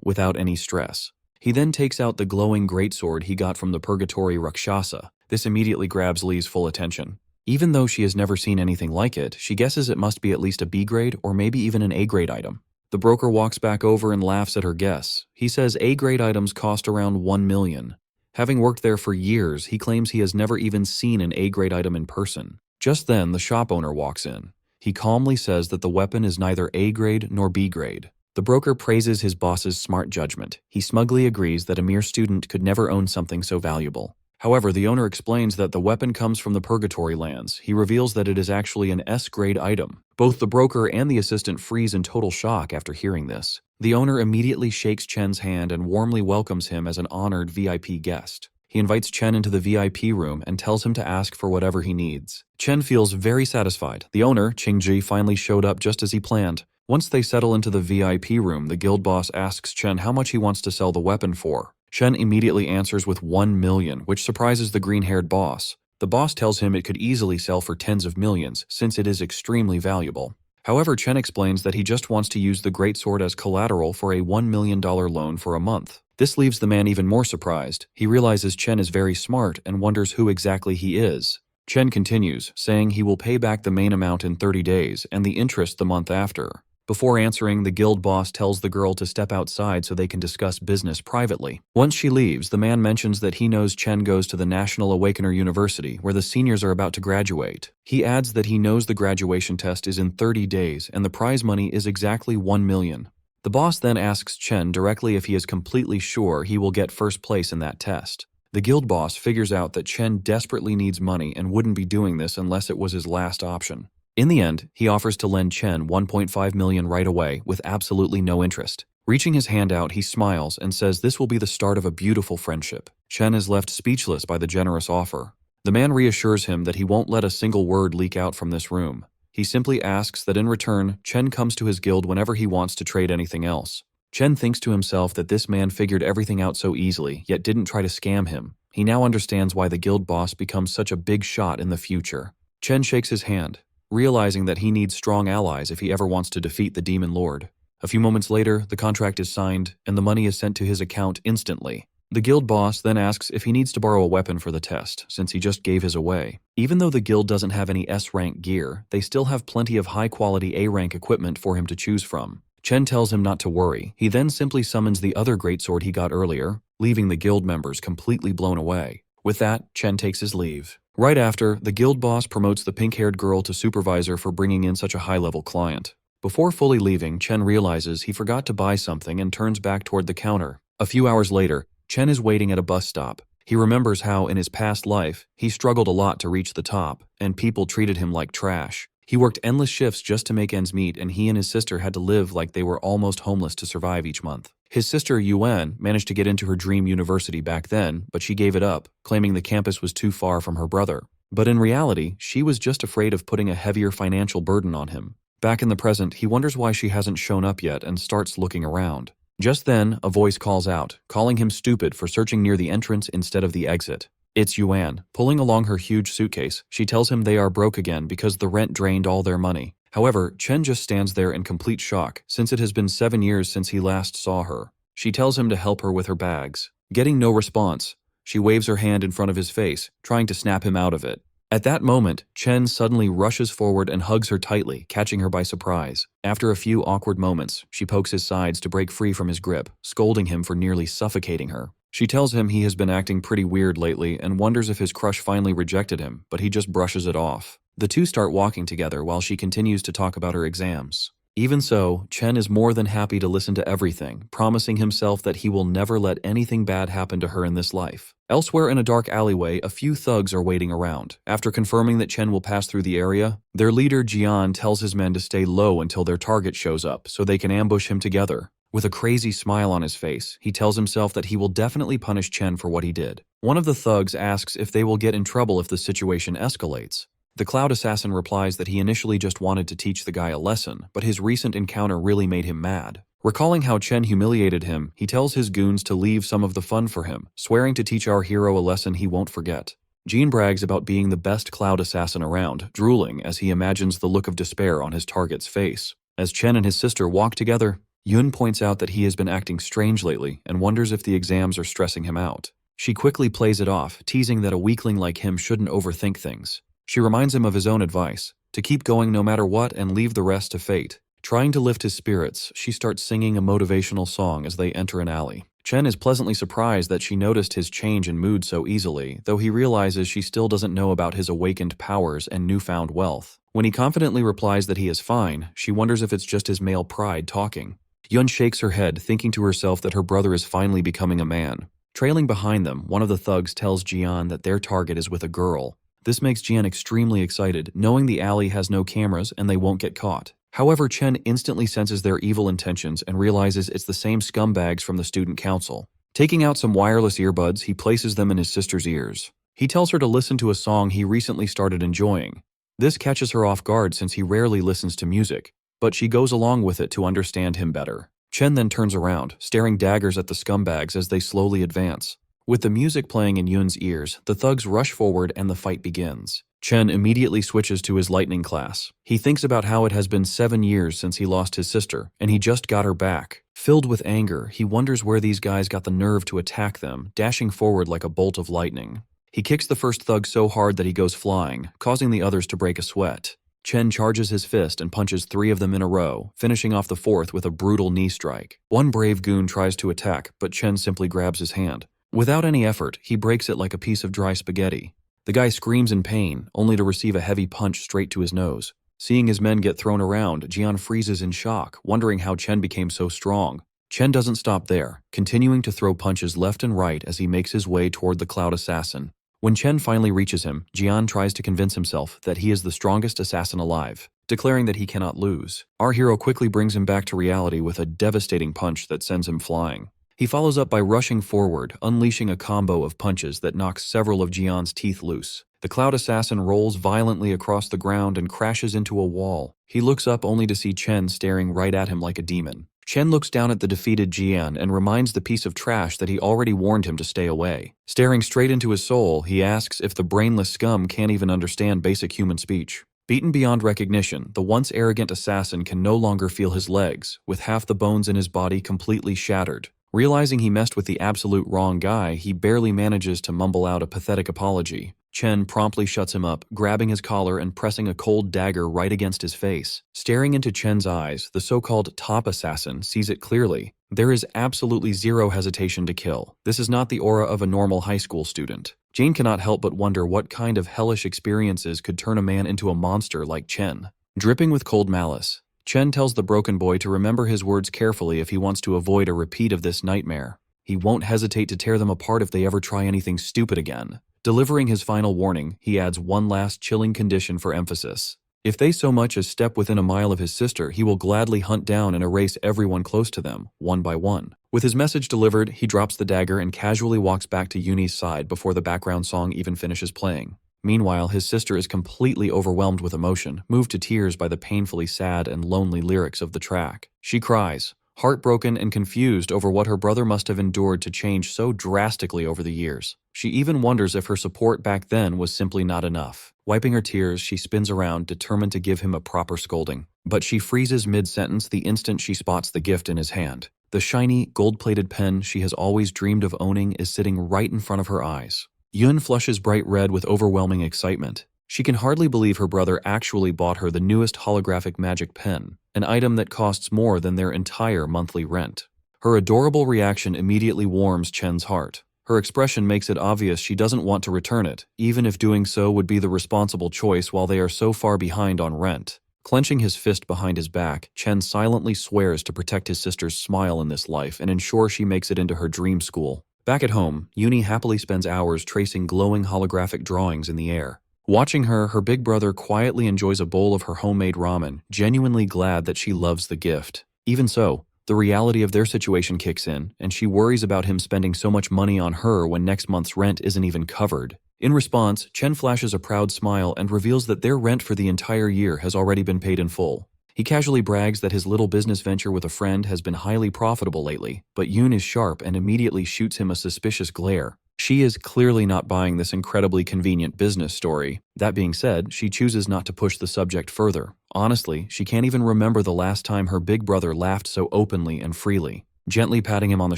without any stress. He then takes out the glowing greatsword he got from the Purgatory Rakshasa. This immediately grabs Lee's full attention. Even though she has never seen anything like it, she guesses it must be at least a B grade or maybe even an A grade item. The broker walks back over and laughs at her guess. He says A grade items cost around 1 million. Having worked there for years, he claims he has never even seen an A grade item in person. Just then, the shop owner walks in. He calmly says that the weapon is neither A grade nor B grade. The broker praises his boss's smart judgment. He smugly agrees that a mere student could never own something so valuable. However, the owner explains that the weapon comes from the Purgatory lands. He reveals that it is actually an S-grade item. Both the broker and the assistant freeze in total shock after hearing this. The owner immediately shakes Chen's hand and warmly welcomes him as an honored VIP guest. He invites Chen into the VIP room and tells him to ask for whatever he needs. Chen feels very satisfied. The owner, Qingji, finally showed up just as he planned. Once they settle into the VIP room, the guild boss asks Chen how much he wants to sell the weapon for. Chen immediately answers with 1 million, which surprises the green-haired boss. The boss tells him it could easily sell for tens of millions, since it is extremely valuable. However, Chen explains that he just wants to use the greatsword as collateral for a $1 million loan for a month. This leaves the man even more surprised. He realizes Chen is very smart and wonders who exactly he is. Chen continues, saying he will pay back the main amount in 30 days and the interest the month after. Before answering, the guild boss tells the girl to step outside so they can discuss business privately. Once she leaves, the man mentions that he knows Chen goes to the National Awakener University, where the seniors are about to graduate. He adds that he knows the graduation test is in 30 days and the prize money is exactly 1 million. The boss then asks Chen directly if he is completely sure he will get first place in that test. The guild boss figures out that Chen desperately needs money and wouldn't be doing this unless it was his last option. In the end, he offers to lend Chen 1.5 million right away with absolutely no interest. Reaching his hand out, he smiles and says this will be the start of a beautiful friendship. Chen is left speechless by the generous offer. The man reassures him that he won't let a single word leak out from this room. He simply asks that in return, Chen comes to his guild whenever he wants to trade anything else. Chen thinks to himself that this man figured everything out so easily, yet didn't try to scam him. He now understands why the guild boss becomes such a big shot in the future. Chen shakes his hand, realizing that he needs strong allies if he ever wants to defeat the Demon Lord. A few moments later, the contract is signed, and the money is sent to his account instantly. The guild boss then asks if he needs to borrow a weapon for the test, since he just gave his away. Even though the guild doesn't have any S-rank gear, they still have plenty of high-quality A-rank equipment for him to choose from. Chen tells him not to worry. He then simply summons the other greatsword he got earlier, leaving the guild members completely blown away. With that, Chen takes his leave. Right after, the guild boss promotes the pink-haired girl to supervisor for bringing in such a high-level client. Before fully leaving, Chen realizes he forgot to buy something and turns back toward the counter. A few hours later, Chen is waiting at a bus stop. He remembers how, in his past life, he struggled a lot to reach the top, and people treated him like trash. He worked endless shifts just to make ends meet, and he and his sister had to live like they were almost homeless to survive each month. His sister, Yuan, managed to get into her dream university back then, but she gave it up, claiming the campus was too far from her brother. But in reality, she was just afraid of putting a heavier financial burden on him. Back in the present, he wonders why she hasn't shown up yet and starts looking around. Just then, a voice calls out, calling him stupid for searching near the entrance instead of the exit. It's Yuan. Pulling along her huge suitcase, she tells him they are broke again because the rent drained all their money. However, Chen just stands there in complete shock, since it has been 7 years since he last saw her. She tells him to help her with her bags. Getting no response, she waves her hand in front of his face, trying to snap him out of it. At that moment, Chen suddenly rushes forward and hugs her tightly, catching her by surprise. After a few awkward moments, she pokes his sides to break free from his grip, scolding him for nearly suffocating her. She tells him he has been acting pretty weird lately and wonders if his crush finally rejected him, but he just brushes it off. The two start walking together while she continues to talk about her exams. Even so, Chen is more than happy to listen to everything, promising himself that he will never let anything bad happen to her in this life. Elsewhere in a dark alleyway, a few thugs are waiting around. After confirming that Chen will pass through the area, their leader Jian tells his men to stay low until their target shows up so they can ambush him together. With a crazy smile on his face, he tells himself that he will definitely punish Chen for what he did. One of the thugs asks if they will get in trouble if the situation escalates. The Cloud Assassin replies that he initially just wanted to teach the guy a lesson, but his recent encounter really made him mad. Recalling how Chen humiliated him, he tells his goons to leave some of the fun for him, swearing to teach our hero a lesson he won't forget. Jean brags about being the best cloud assassin around, drooling as he imagines the look of despair on his target's face. As Chen and his sister walk together, Yun points out that he has been acting strange lately and wonders if the exams are stressing him out. She quickly plays it off, teasing that a weakling like him shouldn't overthink things. She reminds him of his own advice, to keep going no matter what and leave the rest to fate. Trying to lift his spirits, she starts singing a motivational song as they enter an alley. Chen is pleasantly surprised that she noticed his change in mood so easily, though he realizes she still doesn't know about his awakened powers and newfound wealth. When he confidently replies that he is fine, she wonders if it's just his male pride talking. Yun shakes her head, thinking to herself that her brother is finally becoming a man. Trailing behind them, one of the thugs tells Jian that their target is with a girl. This makes Jian extremely excited, knowing the alley has no cameras and they won't get caught. However, Chen instantly senses their evil intentions and realizes it's the same scumbags from the student council. Taking out some wireless earbuds, he places them in his sister's ears. He tells her to listen to a song he recently started enjoying. This catches her off guard since he rarely listens to music, but she goes along with it to understand him better. Chen then turns around, staring daggers at the scumbags as they slowly advance. With the music playing in Yun's ears, the thugs rush forward and the fight begins. Chen immediately switches to his lightning class. He thinks about how it has been 7 years since he lost his sister, and he just got her back. Filled with anger, he wonders where these guys got the nerve to attack them, dashing forward like a bolt of lightning. He kicks the first thug so hard that he goes flying, causing the others to break a sweat. Chen charges his fist and punches 3 of them in a row, finishing off the 4th with a brutal knee strike. One brave goon tries to attack, but Chen simply grabs his hand. Without any effort, he breaks it like a piece of dry spaghetti. The guy screams in pain, only to receive a heavy punch straight to his nose. Seeing his men get thrown around, Jian freezes in shock, wondering how Chen became so strong. Chen doesn't stop there, continuing to throw punches left and right as he makes his way toward the Cloud Assassin. When Chen finally reaches him, Jian tries to convince himself that he is the strongest assassin alive, declaring that he cannot lose. Our hero quickly brings him back to reality with a devastating punch that sends him flying. He follows up by rushing forward, unleashing a combo of punches that knocks several of Jian's teeth loose. The Cloud Assassin rolls violently across the ground and crashes into a wall. He looks up only to see Chen staring right at him like a demon. Chen looks down at the defeated Jian and reminds the piece of trash that he already warned him to stay away. Staring straight into his soul, he asks if the brainless scum can't even understand basic human speech. Beaten beyond recognition, the once arrogant assassin can no longer feel his legs, with half the bones in his body completely shattered. Realizing he messed with the absolute wrong guy, he barely manages to mumble out a pathetic apology. Chen promptly shuts him up, grabbing his collar and pressing a cold dagger right against his face. Staring into Chen's eyes, the so-called top assassin sees it clearly. There is absolutely zero hesitation to kill. This is not the aura of a normal high school student. Jane cannot help but wonder what kind of hellish experiences could turn a man into a monster like Chen. Dripping with cold malice, Chen tells the broken boy to remember his words carefully if he wants to avoid a repeat of this nightmare. He won't hesitate to tear them apart if they ever try anything stupid again. Delivering his final warning, he adds one last chilling condition for emphasis. If they so much as step within a mile of his sister, he will gladly hunt down and erase everyone close to them, one by one. With his message delivered, he drops the dagger and casually walks back to Yuni's side before the background song even finishes playing. Meanwhile, his sister is completely overwhelmed with emotion, moved to tears by the painfully sad and lonely lyrics of the track. She cries, heartbroken and confused over what her brother must have endured to change so drastically over the years. She even wonders if her support back then was simply not enough. Wiping her tears, she spins around, determined to give him a proper scolding. But she freezes mid-sentence the instant she spots the gift in his hand. The shiny, gold-plated pen she has always dreamed of owning is sitting right in front of her eyes. Yun flushes bright red with overwhelming excitement. She can hardly believe her brother actually bought her the newest holographic magic pen, an item that costs more than their entire monthly rent. Her adorable reaction immediately warms Chen's heart. Her expression makes it obvious she doesn't want to return it, even if doing so would be the responsible choice while they are so far behind on rent. Clenching his fist behind his back, Chen silently swears to protect his sister's smile in this life and ensure she makes it into her dream school. Back at home, Yuni happily spends hours tracing glowing holographic drawings in the air. Watching her big brother quietly enjoys a bowl of her homemade ramen, genuinely glad that she loves the gift. Even so, the reality of their situation kicks in, and she worries about him spending so much money on her when next month's rent isn't even covered. In response, Chen flashes a proud smile and reveals that their rent for the entire year has already been paid in full. He casually brags that his little business venture with a friend has been highly profitable lately, but Yoon is sharp and immediately shoots him a suspicious glare. She is clearly not buying this incredibly convenient business story. That being said, she chooses not to push the subject further. Honestly, she can't even remember the last time her big brother laughed so openly and freely. Gently patting him on the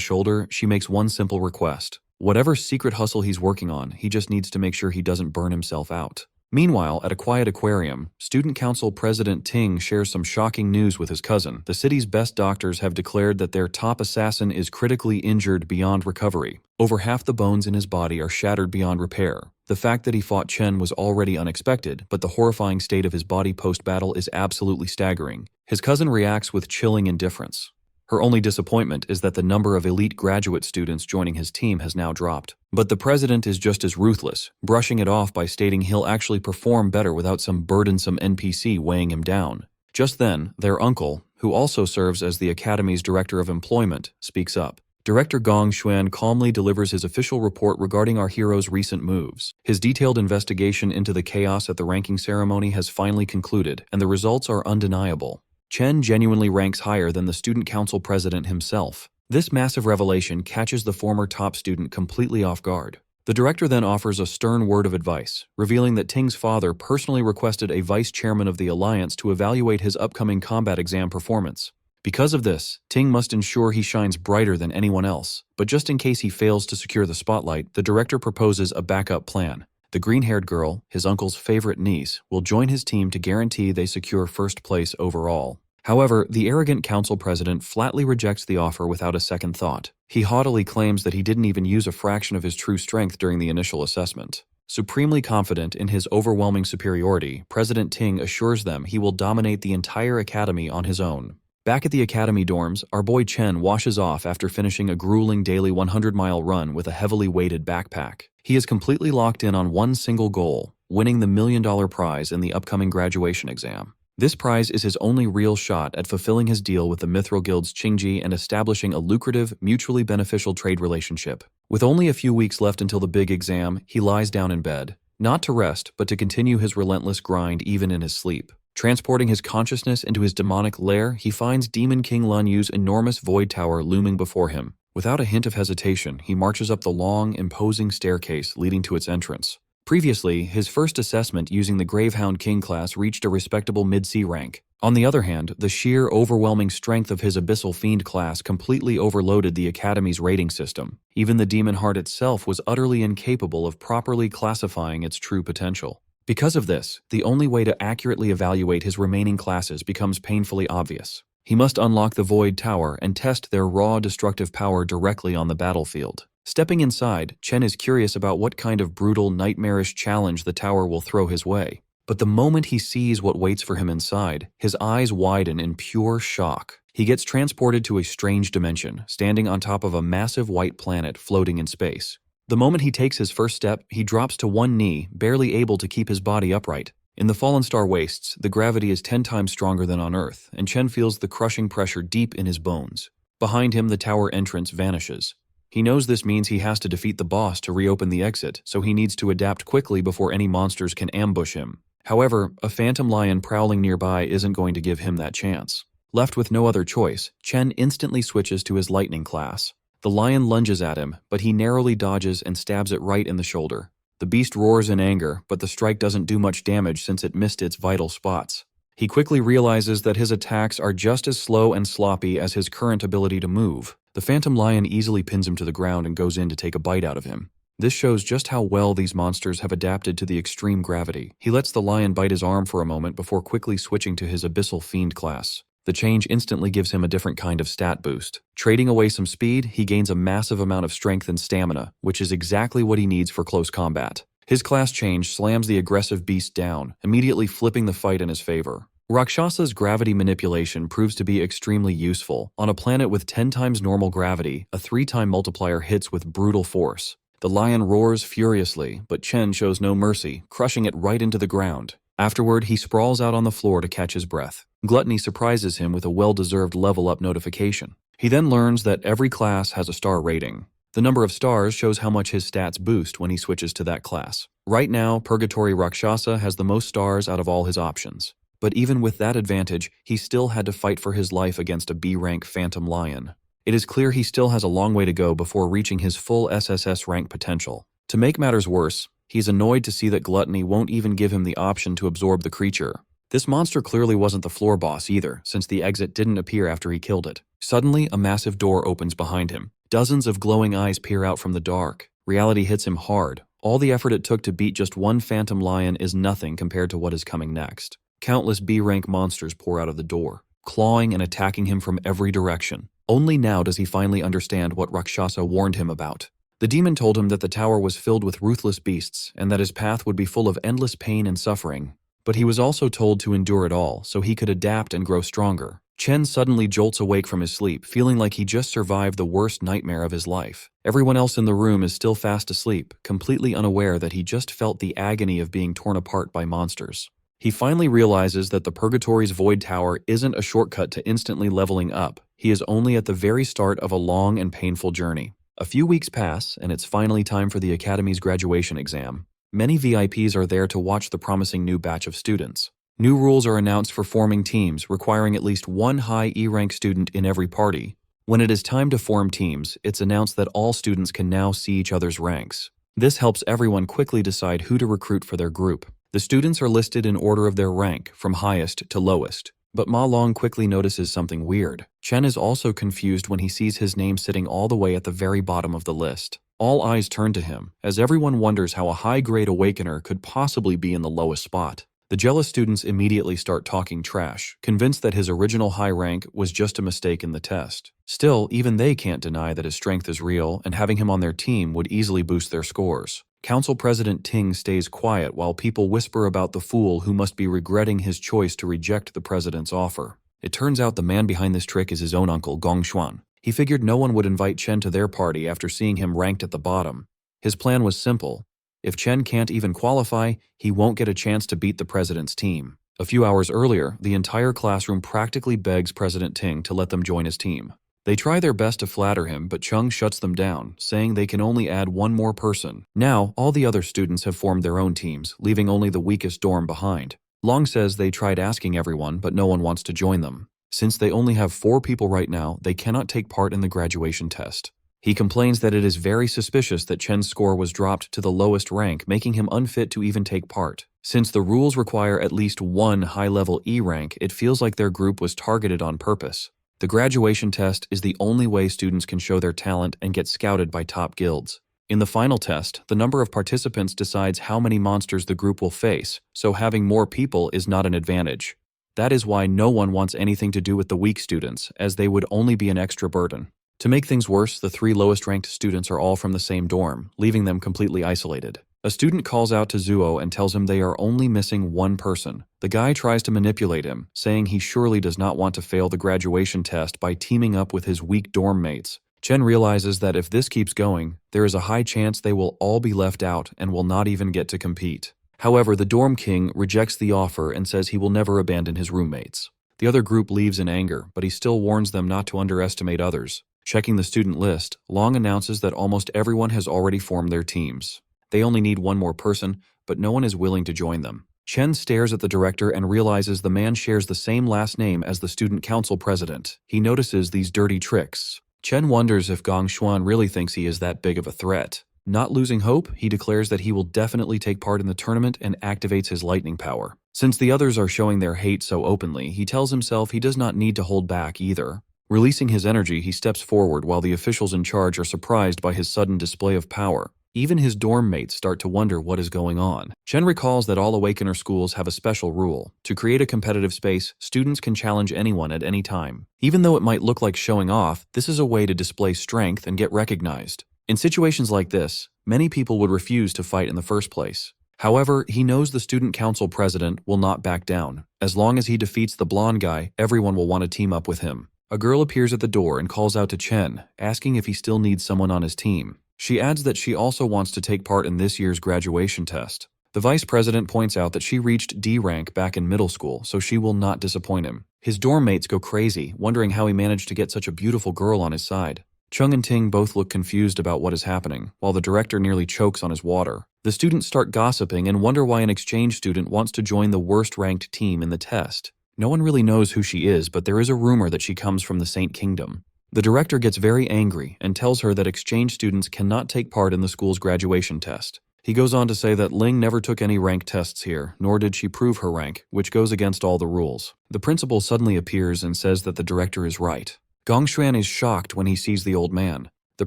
shoulder, she makes one simple request. Whatever secret hustle he's working on, he just needs to make sure he doesn't burn himself out. Meanwhile, at a quiet aquarium, Student Council President Ting shares some shocking news with his cousin. The city's best doctors have declared that their top assassin is critically injured beyond recovery. Over half the bones in his body are shattered beyond repair. The fact that he fought Chen was already unexpected, but the horrifying state of his body post-battle is absolutely staggering. His cousin reacts with chilling indifference. Her only disappointment is that the number of elite graduate students joining his team has now dropped. But the president is just as ruthless, brushing it off by stating he'll actually perform better without some burdensome NPC weighing him down. Just then, their uncle, who also serves as the academy's director of employment, speaks up. Director Gong Xuan calmly delivers his official report regarding our hero's recent moves. His detailed investigation into the chaos at the ranking ceremony has finally concluded, and the results are undeniable. Chen genuinely ranks higher than the student council president himself. This massive revelation catches the former top student completely off guard. The director then offers a stern word of advice, revealing that Ting's father personally requested a vice chairman of the alliance to evaluate his upcoming combat exam performance. Because of this, Ting must ensure he shines brighter than anyone else. But just in case he fails to secure the spotlight, the director proposes a backup plan. The green-haired girl, his uncle's favorite niece, will join his team to guarantee they secure first place overall. However, the arrogant council president flatly rejects the offer without a second thought. He haughtily claims that he didn't even use a fraction of his true strength during the initial assessment. Supremely confident in his overwhelming superiority, President Ting assures them he will dominate the entire academy on his own. Back at the academy dorms, our boy Chen washes off after finishing a grueling daily 100-mile run with a heavily weighted backpack. He is completely locked in on one single goal, winning the $1 million prize in the upcoming graduation exam. This prize is his only real shot at fulfilling his deal with the Mithril Guild's Qingji and establishing a lucrative, mutually beneficial trade relationship. With only a few weeks left until the big exam, he lies down in bed, not to rest, but to continue his relentless grind even in his sleep. Transporting his consciousness into his demonic lair, he finds Demon King Lun Yu's enormous void tower looming before him. Without a hint of hesitation, he marches up the long, imposing staircase leading to its entrance. Previously, his first assessment using the Gravehound King class reached a respectable mid-C rank. On the other hand, the sheer, overwhelming strength of his Abyssal Fiend class completely overloaded the Academy's rating system. Even the Demon Heart itself was utterly incapable of properly classifying its true potential. Because of this, the only way to accurately evaluate his remaining classes becomes painfully obvious. He must unlock the Void Tower and test their raw, destructive power directly on the battlefield. Stepping inside, Chen is curious about what kind of brutal, nightmarish challenge the tower will throw his way. But the moment he sees what waits for him inside, his eyes widen in pure shock. He gets transported to a strange dimension, standing on top of a massive white planet floating in space. The moment he takes his first step, he drops to one knee, barely able to keep his body upright. In the Fallen Star Wastes, the gravity is 10 times stronger than on Earth, and Chen feels the crushing pressure deep in his bones. Behind him, the tower entrance vanishes. He knows this means he has to defeat the boss to reopen the exit, so he needs to adapt quickly before any monsters can ambush him. However, a phantom lion prowling nearby isn't going to give him that chance. Left with no other choice, Chen instantly switches to his lightning class. The lion lunges at him, but he narrowly dodges and stabs it right in the shoulder. The beast roars in anger, but the strike doesn't do much damage since it missed its vital spots. He quickly realizes that his attacks are just as slow and sloppy as his current ability to move. The phantom lion easily pins him to the ground and goes in to take a bite out of him. This shows just how well these monsters have adapted to the extreme gravity. He lets the lion bite his arm for a moment before quickly switching to his Abyssal Fiend class. The change instantly gives him a different kind of stat boost. Trading away some speed, he gains a massive amount of strength and stamina, which is exactly what he needs for close combat. His class change slams the aggressive beast down, immediately flipping the fight in his favor. Rakshasa's gravity manipulation proves to be extremely useful. On a planet with 10 times normal gravity, a 3-time multiplier hits with brutal force. The lion roars furiously, but Chen shows no mercy, crushing it right into the ground. Afterward, he sprawls out on the floor to catch his breath. Gluttony surprises him with a well-deserved level-up notification. He then learns that every class has a star rating. The number of stars shows how much his stats boost when he switches to that class. Right now, Purgatory Rakshasa has the most stars out of all his options. But even with that advantage, he still had to fight for his life against a B-rank Phantom Lion. It is clear he still has a long way to go before reaching his full SSS rank potential. To make matters worse, he's annoyed to see that Gluttony won't even give him the option to absorb the creature. This monster clearly wasn't the floor boss either, since the exit didn't appear after he killed it. Suddenly, a massive door opens behind him. Dozens of glowing eyes peer out from the dark. Reality hits him hard. All the effort it took to beat just one Phantom Lion is nothing compared to what is coming next. Countless B-rank monsters pour out of the door, clawing and attacking him from every direction. Only now does he finally understand what Rakshasa warned him about. The demon told him that the tower was filled with ruthless beasts and that his path would be full of endless pain and suffering. But he was also told to endure it all so he could adapt and grow stronger. Chen suddenly jolts awake from his sleep, feeling like he just survived the worst nightmare of his life. Everyone else in the room is still fast asleep, completely unaware that he just felt the agony of being torn apart by monsters. He finally realizes that the Purgatory's Void Tower isn't a shortcut to instantly leveling up. He is only at the very start of a long and painful journey. A few weeks pass, and it's finally time for the Academy's graduation exam. Many VIPs are there to watch the promising new batch of students. New rules are announced for forming teams, requiring at least one high E-rank student in every party. When it is time to form teams, it's announced that all students can now see each other's ranks. This helps everyone quickly decide who to recruit for their group. The students are listed in order of their rank, from highest to lowest. But Ma Long quickly notices something weird. Chen is also confused when he sees his name sitting all the way at the very bottom of the list. All eyes turn to him, as everyone wonders how a high-grade awakener could possibly be in the lowest spot. The jealous students immediately start talking trash, convinced that his original high rank was just a mistake in the test. Still, even they can't deny that his strength is real, and having him on their team would easily boost their scores. Council President Ting stays quiet while people whisper about the fool who must be regretting his choice to reject the president's offer. It turns out the man behind this trick is his own uncle, Gong Xuan. He figured no one would invite Chen to their party after seeing him ranked at the bottom. His plan was simple. If Chen can't even qualify, he won't get a chance to beat the president's team. A few hours earlier, the entire classroom practically begs President Ting to let them join his team. They try their best to flatter him, but Chung shuts them down, saying they can only add one more person. Now, all the other students have formed their own teams, leaving only the weakest dorm behind. Long says they tried asking everyone, but no one wants to join them. Since they only have 4 people right now, they cannot take part in the graduation test. He complains that it is very suspicious that Chen's score was dropped to the lowest rank, making him unfit to even take part. Since the rules require at least one high-level E rank, it feels like their group was targeted on purpose. The graduation test is the only way students can show their talent and get scouted by top guilds. In the final test, the number of participants decides how many monsters the group will face, so having more people is not an advantage. That is why no one wants anything to do with the weak students, as they would only be an extra burden. To make things worse, the 3 lowest-ranked students are all from the same dorm, leaving them completely isolated. A student calls out to Zuo and tells him they are only missing one person. The guy tries to manipulate him, saying he surely does not want to fail the graduation test by teaming up with his weak dorm mates. Chen realizes that if this keeps going, there is a high chance they will all be left out and will not even get to compete. However, the dorm king rejects the offer and says he will never abandon his roommates. The other group leaves in anger, but he still warns them not to underestimate others. Checking the student list, Long announces that almost everyone has already formed their teams. They only need one more person, but no one is willing to join them. Chen stares at the director and realizes the man shares the same last name as the student council president. He notices these dirty tricks. Chen wonders if Gong Xuan really thinks he is that big of a threat. Not losing hope, he declares that he will definitely take part in the tournament and activates his lightning power. Since the others are showing their hate so openly, he tells himself he does not need to hold back either. Releasing his energy, he steps forward while the officials in charge are surprised by his sudden display of power. Even his dorm mates start to wonder what is going on. Chen recalls that all Awakener schools have a special rule. To create a competitive space, students can challenge anyone at any time. Even though it might look like showing off, this is a way to display strength and get recognized. In situations like this, many people would refuse to fight in the first place. However, he knows the student council president will not back down. As long as he defeats the blonde guy, everyone will want to team up with him. A girl appears at the door and calls out to Chen, asking if he still needs someone on his team. She adds that she also wants to take part in this year's graduation test. The vice president points out that she reached D rank back in middle school, so she will not disappoint him. His dorm mates go crazy, wondering how he managed to get such a beautiful girl on his side. Chung and Ting both look confused about what is happening, while the director nearly chokes on his water. The students start gossiping and wonder why an exchange student wants to join the worst-ranked team in the test. No one really knows who she is, but there is a rumor that she comes from the Saint Kingdom. The director gets very angry and tells her that exchange students cannot take part in the school's graduation test. He goes on to say that Ling never took any rank tests here, nor did she prove her rank, which goes against all the rules. The principal suddenly appears and says that the director is right. Gongshuan is shocked when he sees the old man. The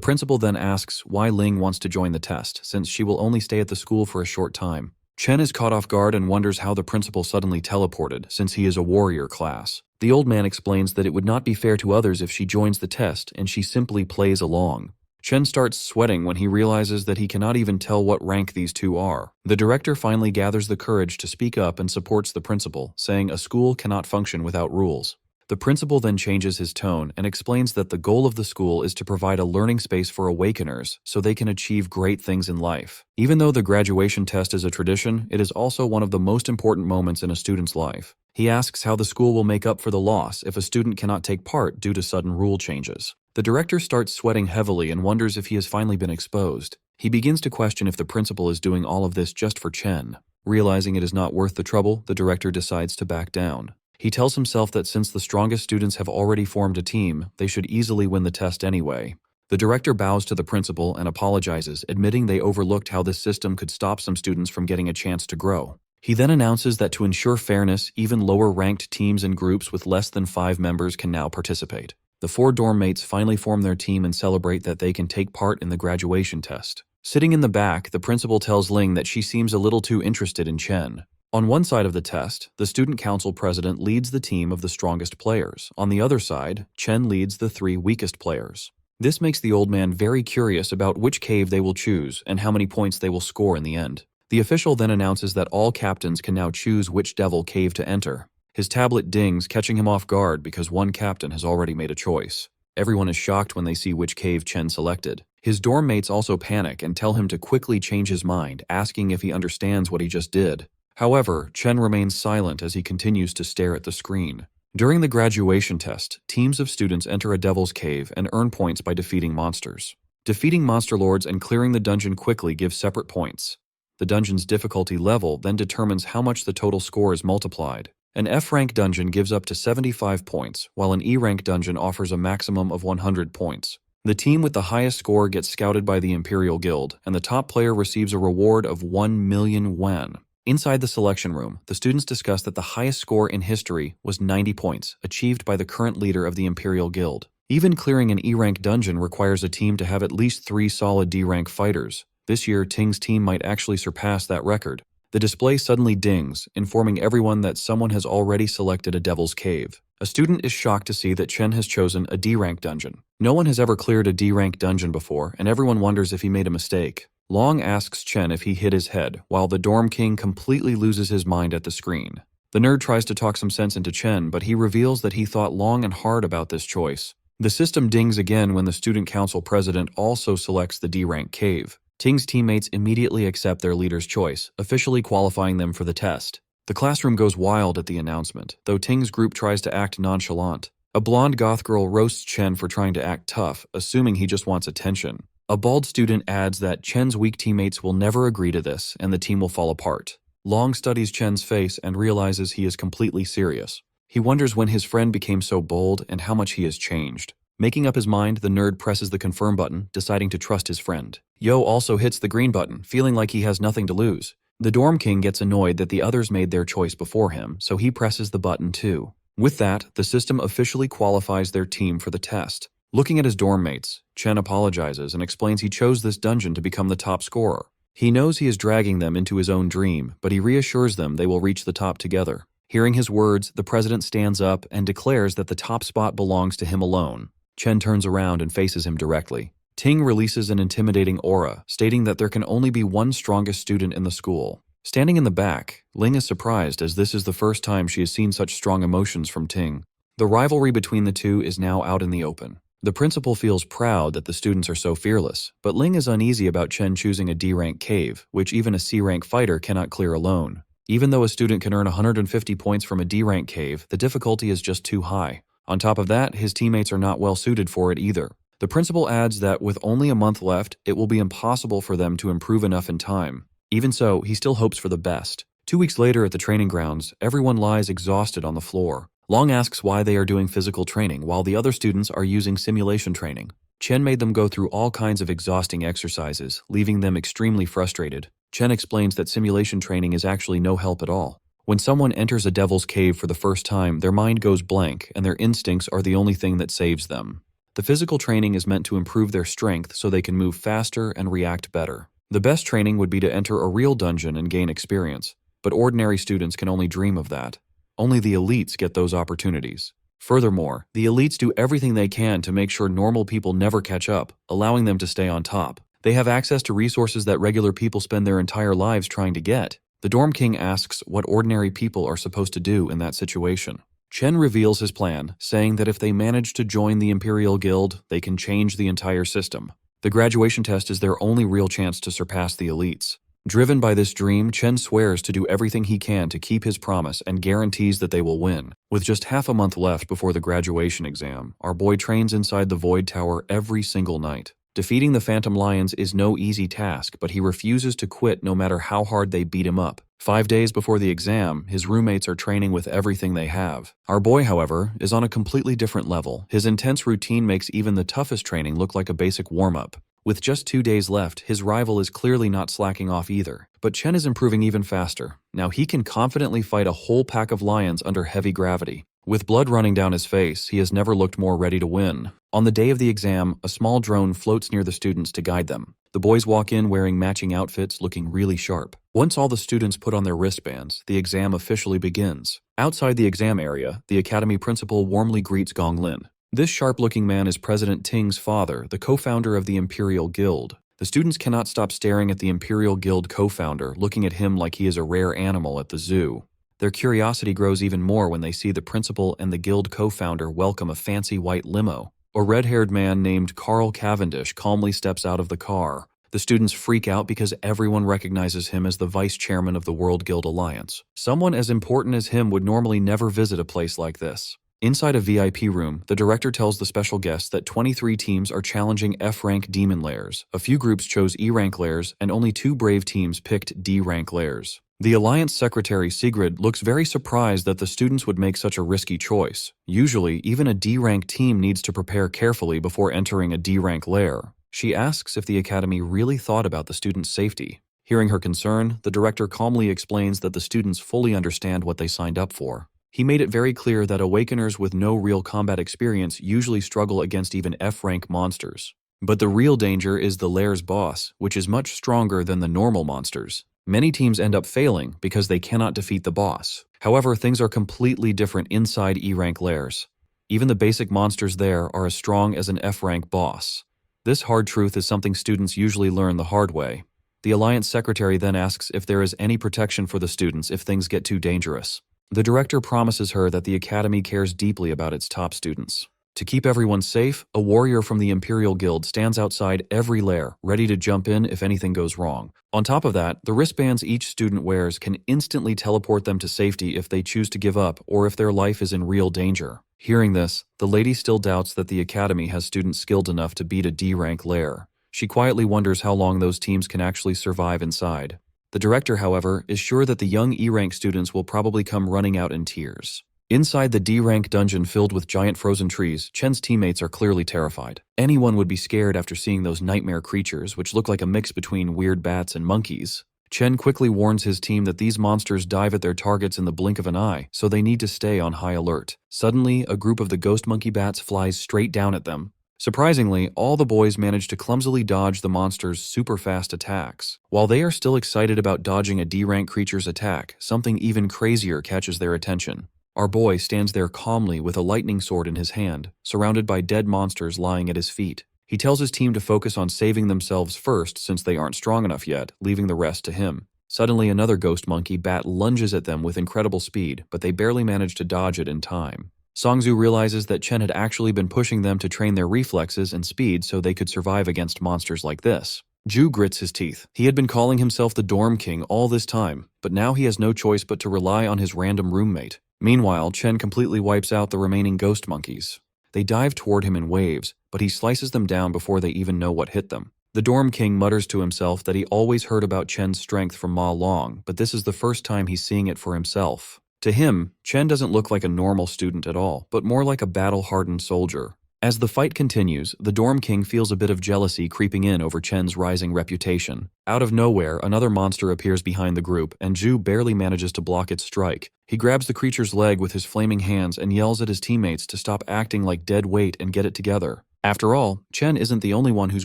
principal then asks why Ling wants to join the test, since she will only stay at the school for a short time. Chen is caught off guard and wonders how the principal suddenly teleported, since he is a warrior class. The old man explains that it would not be fair to others if she joins the test, and she simply plays along. Chen starts sweating when he realizes that he cannot even tell what rank these two are. The director finally gathers the courage to speak up and supports the principal, saying a school cannot function without rules. The principal then changes his tone and explains that the goal of the school is to provide a learning space for awakeners so they can achieve great things in life. Even though the graduation test is a tradition, it is also one of the most important moments in a student's life. He asks how the school will make up for the loss if a student cannot take part due to sudden rule changes. The director starts sweating heavily and wonders if he has finally been exposed. He begins to question if the principal is doing all of this just for Chen. Realizing it is not worth the trouble, the director decides to back down. He tells himself that since the strongest students have already formed a team, they should easily win the test anyway. The director bows to the principal and apologizes, admitting they overlooked how this system could stop some students from getting a chance to grow. He then announces that to ensure fairness, even lower-ranked teams and groups with less than 5 members can now participate. The 4 dorm mates finally form their team and celebrate that they can take part in the graduation test. Sitting in the back, the principal tells Ling that she seems a little too interested in Chen. On one side of the test, the student council president leads the team of the strongest players. On the other side, Chen leads the 3 weakest players. This makes the old man very curious about which cave they will choose and how many points they will score in the end. The official then announces that all captains can now choose which devil cave to enter. His tablet dings, catching him off guard because one captain has already made a choice. Everyone is shocked when they see which cave Chen selected. His dorm mates also panic and tell him to quickly change his mind, asking if he understands what he just did. However, Chen remains silent as he continues to stare at the screen. During the graduation test, teams of students enter a devil's cave and earn points by defeating monsters. Defeating monster lords and clearing the dungeon quickly gives separate points. The dungeon's difficulty level then determines how much the total score is multiplied. An F-rank dungeon gives up to 75 points, while an E-rank dungeon offers a maximum of 100 points. The team with the highest score gets scouted by the Imperial Guild, and the top player receives a reward of 1 million yuan. Inside the selection room, the students discuss that the highest score in history was 90 points, achieved by the current leader of the Imperial Guild. Even clearing an E-rank dungeon requires a team to have at least 3 solid D-rank fighters. This year, Ting's team might actually surpass that record. The display suddenly dings, informing everyone that someone has already selected a devil's cave. A student is shocked to see that Chen has chosen a D-rank dungeon. No one has ever cleared a D-rank dungeon before, and everyone wonders if he made a mistake. Long asks Chen if he hit his head, while the dorm king completely loses his mind at the screen. The nerd tries to talk some sense into Chen, but he reveals that he thought long and hard about this choice. The system dings again when the student council president also selects the D-rank cave. Ting's teammates immediately accept their leader's choice, officially qualifying them for the test. The classroom goes wild at the announcement, though Ting's group tries to act nonchalant. A blonde goth girl roasts Chen for trying to act tough, assuming he just wants attention. A bald student adds that Chen's weak teammates will never agree to this, and the team will fall apart. Long studies Chen's face and realizes he is completely serious. He wonders when his friend became so bold and how much he has changed. Making up his mind, the nerd presses the confirm button, deciding to trust his friend. Yo also hits the green button, feeling like he has nothing to lose. The dorm king gets annoyed that the others made their choice before him, so he presses the button too. With that, the system officially qualifies their team for the test. Looking at his dorm mates, Chen apologizes and explains he chose this dungeon to become the top scorer. He knows he is dragging them into his own dream, but he reassures them they will reach the top together. Hearing his words, the president stands up and declares that the top spot belongs to him alone. Chen turns around and faces him directly. Ting releases an intimidating aura, stating that there can only be one strongest student in the school. Standing in the back, Ling is surprised as this is the first time she has seen such strong emotions from Ting. The rivalry between the two is now out in the open. The principal feels proud that the students are so fearless, but Ling is uneasy about Chen choosing a D-rank cave, which even a C-rank fighter cannot clear alone. Even though a student can earn 150 points from a D-rank cave, the difficulty is just too high. On top of that, his teammates are not well suited for it either. The principal adds that with only a month left, it will be impossible for them to improve enough in time. Even so, he still hopes for the best. 2 weeks later at the training grounds, everyone lies exhausted on the floor. Long asks why they are doing physical training while the other students are using simulation training. Chen made them go through all kinds of exhausting exercises, leaving them extremely frustrated. Chen explains that simulation training is actually no help at all. When someone enters a devil's cave for the first time, their mind goes blank and their instincts are the only thing that saves them. The physical training is meant to improve their strength so they can move faster and react better. The best training would be to enter a real dungeon and gain experience, but ordinary students can only dream of that. Only the elites get those opportunities. Furthermore, the elites do everything they can to make sure normal people never catch up, allowing them to stay on top. They have access to resources that regular people spend their entire lives trying to get. The Dorm King asks what ordinary people are supposed to do in that situation. Chen reveals his plan, saying that if they manage to join the Imperial Guild, they can change the entire system. The graduation test is their only real chance to surpass the elites. Driven by this dream, Chen swears to do everything he can to keep his promise and guarantees that they will win. With just half a month left before the graduation exam, our boy trains inside the Void Tower every single night. Defeating the Phantom Lions is no easy task, but he refuses to quit no matter how hard they beat him up. 5 days before the exam, his roommates are training with everything they have. Our boy, however, is on a completely different level. His intense routine makes even the toughest training look like a basic warm-up. With just 2 days left, his rival is clearly not slacking off either. But Chen is improving even faster. Now he can confidently fight a whole pack of lions under heavy gravity. With blood running down his face, he has never looked more ready to win. On the day of the exam, a small drone floats near the students to guide them. The boys walk in wearing matching outfits, looking really sharp. Once all the students put on their wristbands, the exam officially begins. Outside the exam area, the academy principal warmly greets Gong Lin. This sharp-looking man is President Ting's father, the co-founder of the Imperial Guild. The students cannot stop staring at the Imperial Guild co-founder, looking at him like he is a rare animal at the zoo. Their curiosity grows even more when they see the principal and the guild co-founder welcome a fancy white limo. A red-haired man named Carl Cavendish calmly steps out of the car. The students freak out because everyone recognizes him as the vice chairman of the World Guild Alliance. Someone as important as him would normally never visit a place like this. Inside a VIP room, the director tells the special guests that 23 teams are challenging F-rank demon lairs. A few groups chose E-rank lairs, and only 2 brave teams picked D-rank lairs. The Alliance Secretary Sigrid looks very surprised that the students would make such a risky choice. Usually, even a D-rank team needs to prepare carefully before entering a D-rank lair. She asks if the Academy really thought about the students' safety. Hearing her concern, the director calmly explains that the students fully understand what they signed up for. He made it very clear that Awakeners with no real combat experience usually struggle against even F-rank monsters. But the real danger is the lair's boss, which is much stronger than the normal monsters. Many teams end up failing because they cannot defeat the boss. However, things are completely different inside E-rank lairs. Even the basic monsters there are as strong as an F-rank boss. This hard truth is something students usually learn the hard way. The Alliance Secretary then asks if there is any protection for the students if things get too dangerous. The director promises her that the Academy cares deeply about its top students. To keep everyone safe, a warrior from the Imperial Guild stands outside every lair, ready to jump in if anything goes wrong. On top of that, the wristbands each student wears can instantly teleport them to safety if they choose to give up or if their life is in real danger. Hearing this, the lady still doubts that the Academy has students skilled enough to beat a D-rank lair. She quietly wonders how long those teams can actually survive inside. The director, however, is sure that the young E-rank students will probably come running out in tears. Inside the D-rank dungeon filled with giant frozen trees, Chen's teammates are clearly terrified. Anyone would be scared after seeing those nightmare creatures, which look like a mix between weird bats and monkeys. Chen quickly warns his team that these monsters dive at their targets in the blink of an eye, so they need to stay on high alert. Suddenly, a group of the ghost monkey bats flies straight down at them. Surprisingly, all the boys manage to clumsily dodge the monster's super-fast attacks. While they are still excited about dodging a D-rank creature's attack, something even crazier catches their attention. Our boy stands there calmly with a lightning sword in his hand, surrounded by dead monsters lying at his feet. He tells his team to focus on saving themselves first since they aren't strong enough yet, leaving the rest to him. Suddenly, another ghost monkey bat lunges at them with incredible speed, but they barely manage to dodge it in time. Songzu realizes that Chen had actually been pushing them to train their reflexes and speed so they could survive against monsters like this. Ju grits his teeth. He had been calling himself the Dorm King all this time, but now he has no choice but to rely on his random roommate. Meanwhile, Chen completely wipes out the remaining ghost monkeys. They dive toward him in waves, but he slices them down before they even know what hit them. The dorm king mutters to himself that he always heard about Chen's strength from Ma Long, but this is the first time he's seeing it for himself. To him, Chen doesn't look like a normal student at all, but more like a battle-hardened soldier. As the fight continues, the dorm king feels a bit of jealousy creeping in over Chen's rising reputation. Out of nowhere, another monster appears behind the group, and Zhu barely manages to block its strike. He grabs the creature's leg with his flaming hands and yells at his teammates to stop acting like dead weight and get it together. After all, Chen isn't the only one whose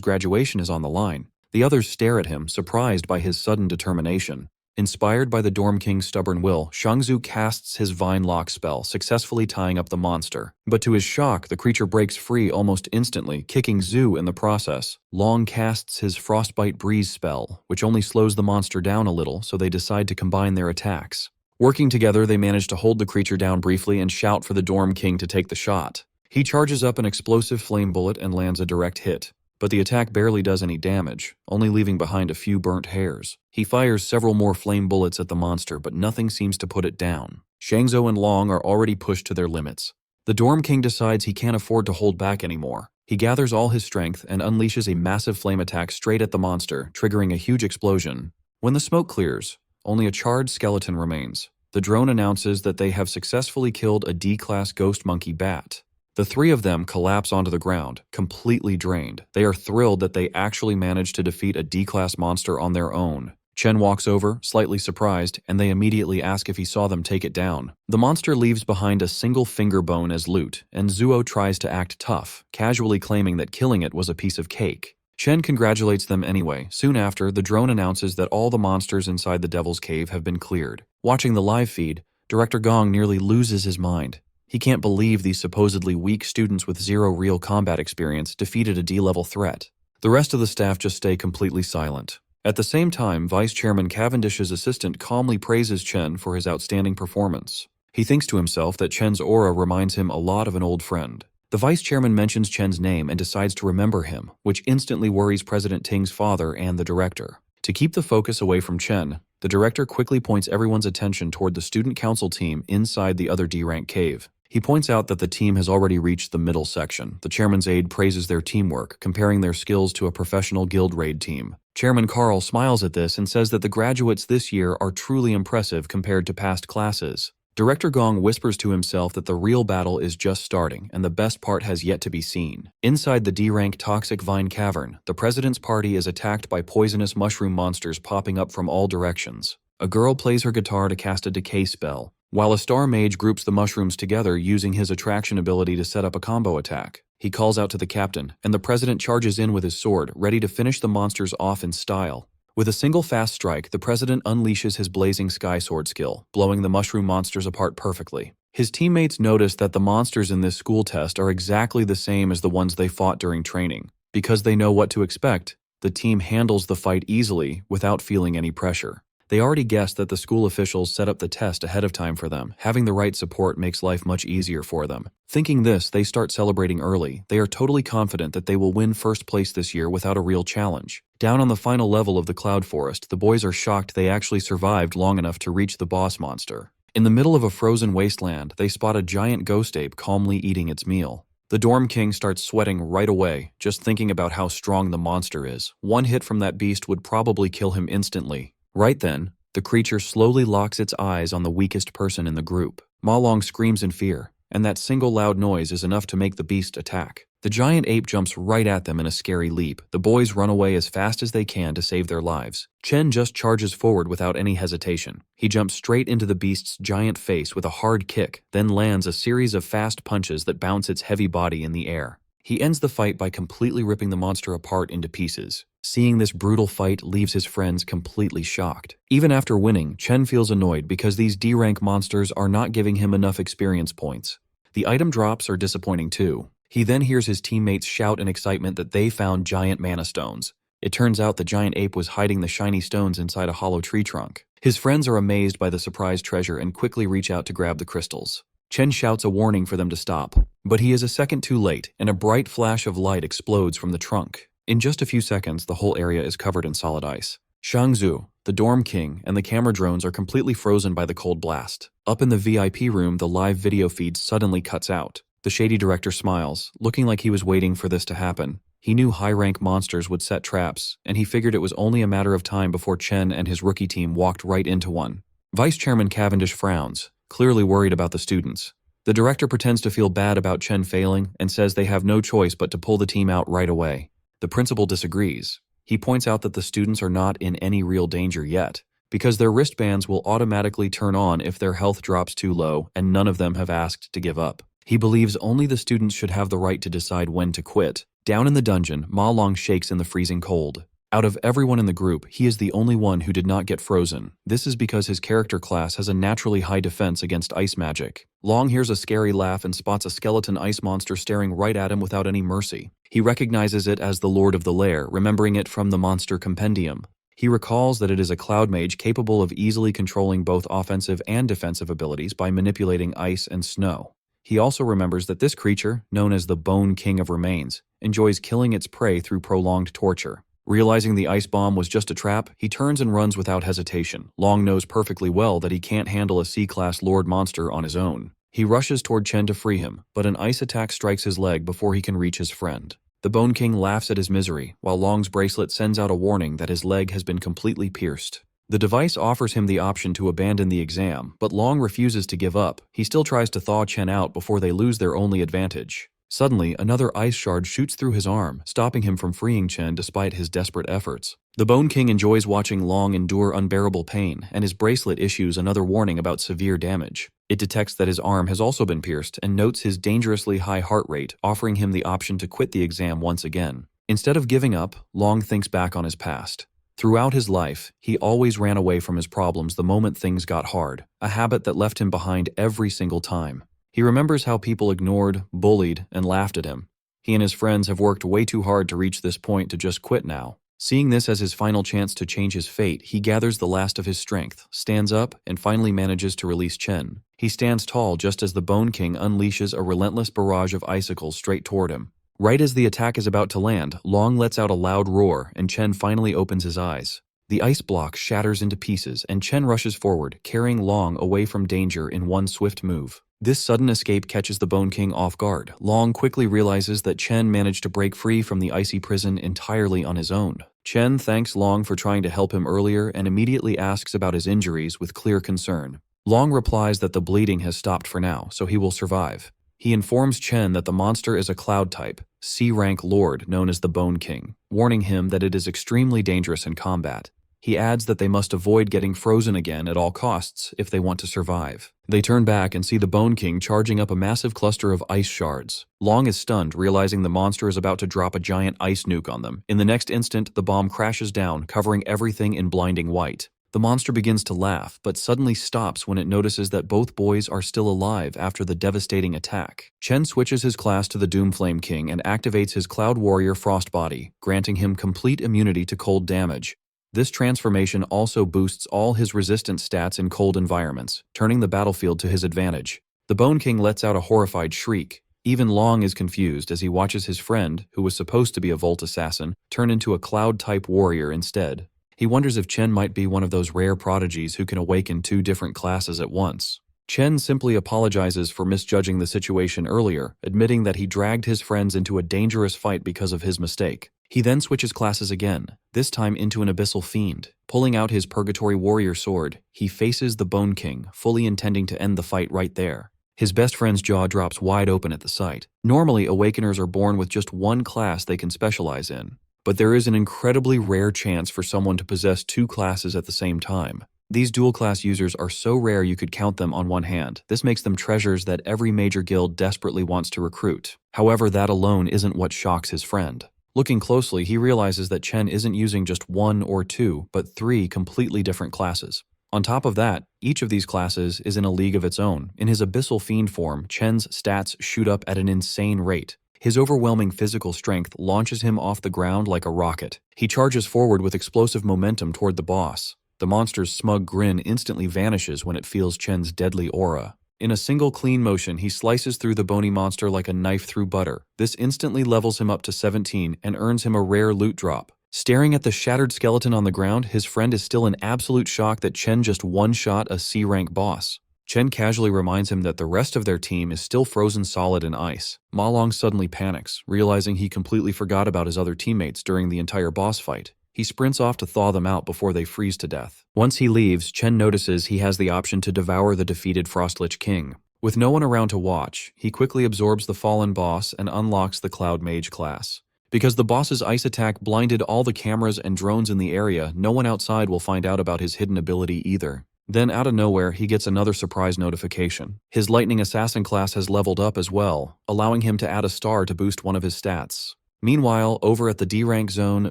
graduation is on the line. The others stare at him, surprised by his sudden determination. Inspired by the Dorm King's stubborn will, Shangzu casts his Vine Lock spell, successfully tying up the monster. But to his shock, the creature breaks free almost instantly, kicking Zhu in the process. Long casts his Frostbite Breeze spell, which only slows the monster down a little, so they decide to combine their attacks. Working together, they manage to hold the creature down briefly and shout for the Dorm King to take the shot. He charges up an explosive flame bullet and lands a direct hit. But the attack barely does any damage, only leaving behind a few burnt hairs. He fires several more flame bullets at the monster, but nothing seems to put it down. Shangzhou and Long are already pushed to their limits. The Dorm King decides he can't afford to hold back anymore. He gathers all his strength and unleashes a massive flame attack straight at the monster, triggering a huge explosion. When the smoke clears, only a charred skeleton remains. The drone announces that they have successfully killed a D-class ghost monkey bat. The three of them collapse onto the ground, completely drained. They are thrilled that they actually managed to defeat a D-class monster on their own. Chen walks over, slightly surprised, and they immediately ask if he saw them take it down. The monster leaves behind a single finger bone as loot, and Zuo tries to act tough, casually claiming that killing it was a piece of cake. Chen congratulates them anyway. Soon after, the drone announces that all the monsters inside the Devil's Cave have been cleared. Watching the live feed, Director Gong nearly loses his mind. He can't believe these supposedly weak students with zero real combat experience defeated a D-level threat. The rest of the staff just stay completely silent. At the same time, Vice Chairman Cavendish's assistant calmly praises Chen for his outstanding performance. He thinks to himself that Chen's aura reminds him a lot of an old friend. The Vice Chairman mentions Chen's name and decides to remember him, which instantly worries President Ting's father and the director. To keep the focus away from Chen, the director quickly points everyone's attention toward the student council team inside the other D-rank cave. He points out that the team has already reached the middle section. The chairman's aide praises their teamwork, comparing their skills to a professional guild raid team. Chairman Carl smiles at this and says that the graduates this year are truly impressive compared to past classes. Director Gong whispers to himself that the real battle is just starting, and the best part has yet to be seen. Inside the D-rank Toxic Vine Cavern, the president's party is attacked by poisonous mushroom monsters popping up from all directions. A girl plays her guitar to cast a decay spell, while a star mage groups the mushrooms together using his attraction ability to set up a combo attack. He calls out to the captain, and the president charges in with his sword, ready to finish the monsters off in style. With a single fast strike, the president unleashes his blazing sky sword skill, blowing the mushroom monsters apart perfectly. His teammates notice that the monsters in this school test are exactly the same as the ones they fought during training. Because they know what to expect, the team handles the fight easily without feeling any pressure. They already guessed that the school officials set up the test ahead of time for them. Having the right support makes life much easier for them. Thinking this, they start celebrating early. They are totally confident that they will win first place this year without a real challenge. Down on the final level of the Cloud Forest, the boys are shocked they actually survived long enough to reach the boss monster. In the middle of a frozen wasteland, they spot a giant ghost ape calmly eating its meal. The Dorm King starts sweating right away, just thinking about how strong the monster is. One hit from that beast would probably kill him instantly. Right then, the creature slowly locks its eyes on the weakest person in the group. Ma Long screams in fear, and that single loud noise is enough to make the beast attack. The giant ape jumps right at them in a scary leap. The boys run away as fast as they can to save their lives. Chen just charges forward without any hesitation. He jumps straight into the beast's giant face with a hard kick, then lands a series of fast punches that bounce its heavy body in the air. He ends the fight by completely ripping the monster apart into pieces. Seeing this brutal fight leaves his friends completely shocked. Even after winning, Chen feels annoyed because these D-rank monsters are not giving him enough experience points. The item drops are disappointing too. He then hears his teammates shout in excitement that they found giant mana stones. It turns out the giant ape was hiding the shiny stones inside a hollow tree trunk. His friends are amazed by the surprise treasure and quickly reach out to grab the crystals. Chen shouts a warning for them to stop, but he is a second too late, and a bright flash of light explodes from the trunk. In just a few seconds, the whole area is covered in solid ice. Shangzu, the Dorm King, and the camera drones are completely frozen by the cold blast. Up in the VIP room, the live video feed suddenly cuts out. The shady director smiles, looking like he was waiting for this to happen. He knew high-rank monsters would set traps, and he figured it was only a matter of time before Chen and his rookie team walked right into one. Vice Chairman Cavendish frowns, clearly worried about the students. The director pretends to feel bad about Chen failing and says they have no choice but to pull the team out right away. The principal disagrees. He points out that the students are not in any real danger yet, because their wristbands will automatically turn on if their health drops too low and none of them have asked to give up. He believes only the students should have the right to decide when to quit. Down in the dungeon, Ma Long shakes in the freezing cold. Out of everyone in the group, he is the only one who did not get frozen. This is because his character class has a naturally high defense against ice magic. Long hears a scary laugh and spots a skeleton ice monster staring right at him without any mercy. He recognizes it as the Lord of the Lair, remembering it from the Monster Compendium. He recalls that it is a cloud mage capable of easily controlling both offensive and defensive abilities by manipulating ice and snow. He also remembers that this creature, known as the Bone King of Remains, enjoys killing its prey through prolonged torture. Realizing the ice bomb was just a trap, he turns and runs without hesitation. Long knows perfectly well that he can't handle a C-class Lord monster on his own. He rushes toward Chen to free him, but an ice attack strikes his leg before he can reach his friend. The Bone King laughs at his misery, while Long's bracelet sends out a warning that his leg has been completely pierced. The device offers him the option to abandon the exam, but Long refuses to give up. He still tries to thaw Chen out before they lose their only advantage. Suddenly, another ice shard shoots through his arm, stopping him from freeing Chen despite his desperate efforts. The Bone King enjoys watching Long endure unbearable pain, and his bracelet issues another warning about severe damage. It detects that his arm has also been pierced and notes his dangerously high heart rate, offering him the option to quit the exam once again. Instead of giving up, Long thinks back on his past. Throughout his life, he always ran away from his problems the moment things got hard, a habit that left him behind every single time. He remembers how people ignored, bullied, and laughed at him. He and his friends have worked way too hard to reach this point to just quit now. Seeing this as his final chance to change his fate, he gathers the last of his strength, stands up, and finally manages to release Chen. He stands tall just as the Bone King unleashes a relentless barrage of icicles straight toward him. Right as the attack is about to land, Long lets out a loud roar, and Chen finally opens his eyes. The ice block shatters into pieces, and Chen rushes forward, carrying Long away from danger in one swift move. This sudden escape catches the Bone King off guard. Long quickly realizes that Chen managed to break free from the icy prison entirely on his own. Chen thanks Long for trying to help him earlier and immediately asks about his injuries with clear concern. Long replies that the bleeding has stopped for now, so he will survive. He informs Chen that the monster is a cloud type, C-rank lord known as the Bone King, warning him that it is extremely dangerous in combat. He adds that they must avoid getting frozen again at all costs if they want to survive. They turn back and see the Bone King charging up a massive cluster of ice shards. Long is stunned, realizing the monster is about to drop a giant ice nuke on them. In the next instant, the bomb crashes down, covering everything in blinding white. The monster begins to laugh, but suddenly stops when it notices that both boys are still alive after the devastating attack. Chen switches his class to the Doomflame King and activates his Cloud Warrior Frost Body, granting him complete immunity to cold damage. This transformation also boosts all his resistance stats in cold environments, turning the battlefield to his advantage. The Bone King lets out a horrified shriek. Even Long is confused as he watches his friend, who was supposed to be a Volt Assassin, turn into a Cloud-type warrior instead. He wonders if Chen might be one of those rare prodigies who can awaken two different classes at once. Chen simply apologizes for misjudging the situation earlier, admitting that he dragged his friends into a dangerous fight because of his mistake. He then switches classes again, this time into an Abyssal Fiend. Pulling out his Purgatory Warrior sword, he faces the Bone King, fully intending to end the fight right there. His best friend's jaw drops wide open at the sight. Normally, Awakeners are born with just one class they can specialize in, but there is an incredibly rare chance for someone to possess two classes at the same time. These dual-class users are so rare you could count them on one hand. This makes them treasures that every major guild desperately wants to recruit. However, that alone isn't what shocks his friend. Looking closely, he realizes that Chen isn't using just one or two, but three completely different classes. On top of that, each of these classes is in a league of its own. In his Abyssal Fiend form, Chen's stats shoot up at an insane rate. His overwhelming physical strength launches him off the ground like a rocket. He charges forward with explosive momentum toward the boss. The monster's smug grin instantly vanishes when it feels Chen's deadly aura. In a single clean motion, he slices through the bony monster like a knife through butter. This instantly levels him up to 17 and earns him a rare loot drop. Staring at the shattered skeleton on the ground, his friend is still in absolute shock that Chen just one-shot a C-rank boss. Chen casually reminds him that the rest of their team is still frozen solid in ice. Ma Long suddenly panics, realizing he completely forgot about his other teammates during the entire boss fight. He sprints off to thaw them out before they freeze to death. Once he leaves, Chen notices he has the option to devour the defeated Frostlich King. With no one around to watch, he quickly absorbs the fallen boss and unlocks the Cloud Mage class. Because the boss's ice attack blinded all the cameras and drones in the area, no one outside will find out about his hidden ability either. Then out of nowhere, he gets another surprise notification. His Lightning Assassin class has leveled up as well, allowing him to add a star to boost one of his stats. Meanwhile, over at the D-Rank zone,